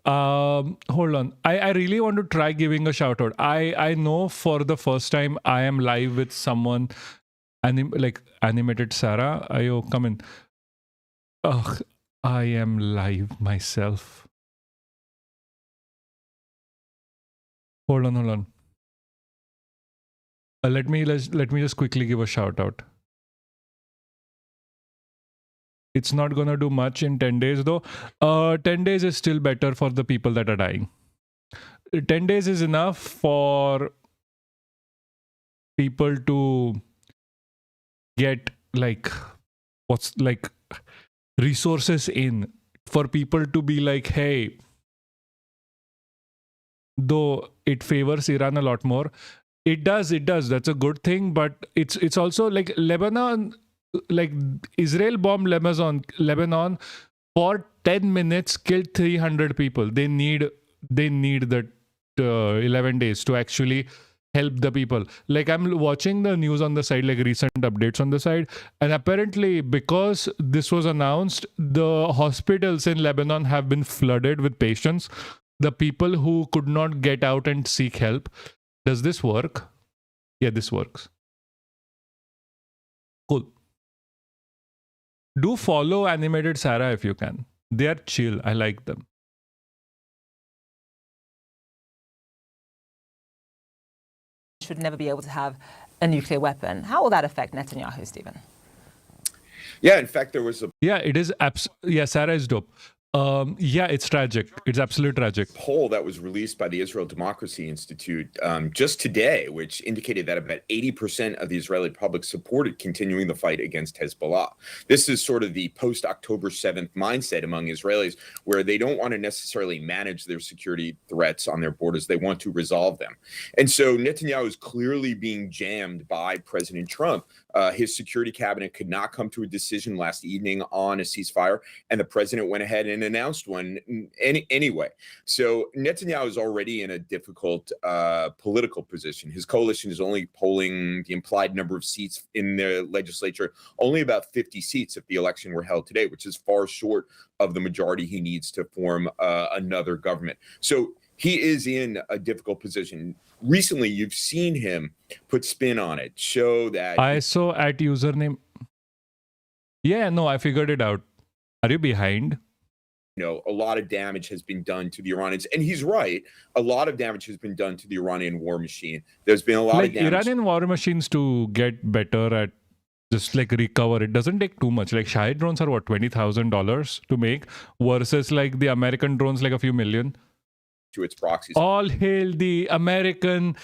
Hold on. I really want to try giving a shout out. I know for the first time I am live with someone like animated Sarah. Ayo, come in. Ugh, I am live myself. Hold on. Let me just quickly give a shout out. It's not gonna do much in 10 days though. 10 days is still better for the people that are dying. 10 days is enough for people to get resources in, for people to be like, hey, though it favors Iran a lot more, it does, that's a good thing, but it's also like Lebanon, like Israel bombed Lebanon for 10 minutes, killed 300 people. They need that 11 days to actually help the people. Like, I'm watching the news on the side, like recent updates on the side, and apparently because this was announced, the hospitals in Lebanon have been flooded with patients, the people who could not get out and seek help. Does this work? Yeah, this works. Cool. Do follow Animated Sarah if you can. They are chill. I like them. Should never be able to have a nuclear weapon. How will that affect Netanyahu, Stephen? Yeah, in fact, there was a... Yeah, it is... Yeah, Sarah is dope. Yeah, it's tragic. It's absolutely tragic. Poll that was released by the Israel Democracy Institute just today, which indicated that about 80% of the Israeli public supported continuing the fight against Hezbollah. This is sort of the post-October 7th mindset among Israelis, where they don't want to necessarily manage their security threats on their borders. They want to resolve them. And so Netanyahu is clearly being jammed by President Trump. His security cabinet could not come to a decision last evening on a ceasefire, and the president went ahead and announced one anyway. So Netanyahu is already in a difficult political position. His coalition is only polling the implied number of seats in the legislature, only about 50 seats if the election were held today, which is far short of the majority he needs to form another government. So he is in a difficult position. Recently, you've seen him put spin on it, show that... I saw at username... Yeah, no, I figured it out. Are you behind? A lot of damage has been done to the Iranians, and he's right. A lot of damage has been done to the Iranian war machine. There's been a lot of damage. Iranian war machines to get better at just like recover. It doesn't take too much. Like Shahid drones are what, $20,000 to make versus like the American drones like a few million. To its proxies. All hail the American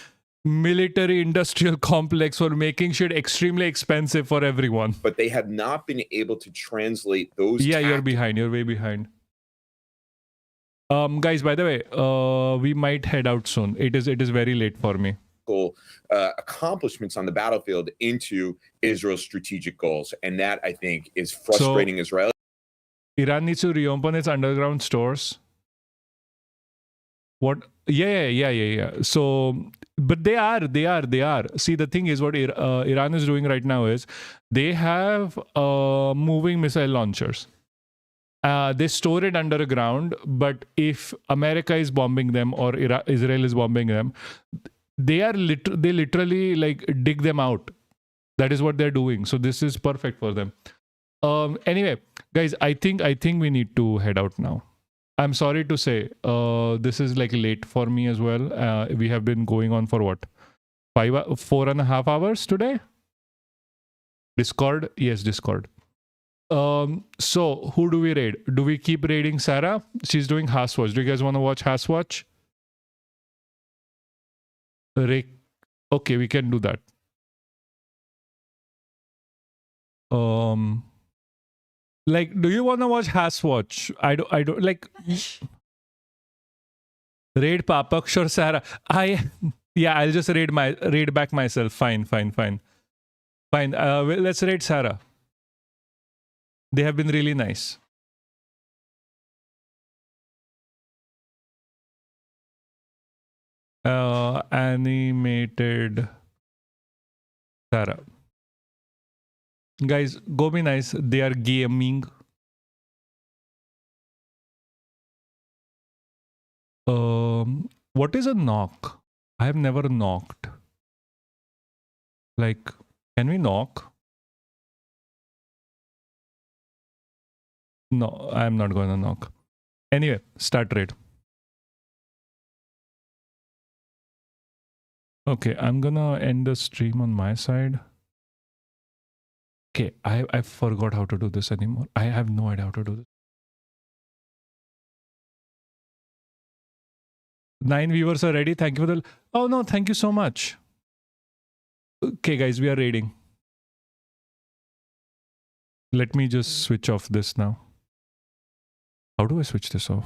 military industrial complex for making shit extremely expensive for everyone. But they have not been able to translate those. Yeah, you're behind. You're way behind. Guys, by the way, we might head out soon. It is very late for me. Accomplishments on the battlefield into Israel's strategic goals, and that I think is frustrating Israel. Iran needs to reopen its underground stores. What? Yeah. So, but they are. See, the thing is, what Iran is doing right now is they have moving missile launchers. They store it underground, but if America is bombing them or Israel is bombing them, they literally like dig them out. That is what they're doing. So this is perfect for them. Anyway, guys, I think we need to head out now. I'm sorry to say, this is like late for me as well. We have been going on for what? 4.5 hours today? Discord? Yes, Discord. So who do we raid? Do we keep raiding Sarah? She's doing Haswatch. Do you guys want to watch Haswatch? Okay, we can do that. Like, do you want to watch Haswatch? I don't like raid Papaksh or Sarah. I'll just raid back myself. Fine. Well, let's raid Sarah. They have been really nice. Animated Sarah. Guys, go be nice. They are gaming. What is a knock? I have never knocked. Like, can we knock? No, I'm not going to knock. Anyway, start raid. Okay, I'm gonna end the stream on my side. Okay, I forgot how to do this anymore. I have no idea how to do this. 9 viewers are ready. Thank you for the... Oh no, thank you so much. Okay guys, we are raiding. Let me just switch off this now. How do I switch this off?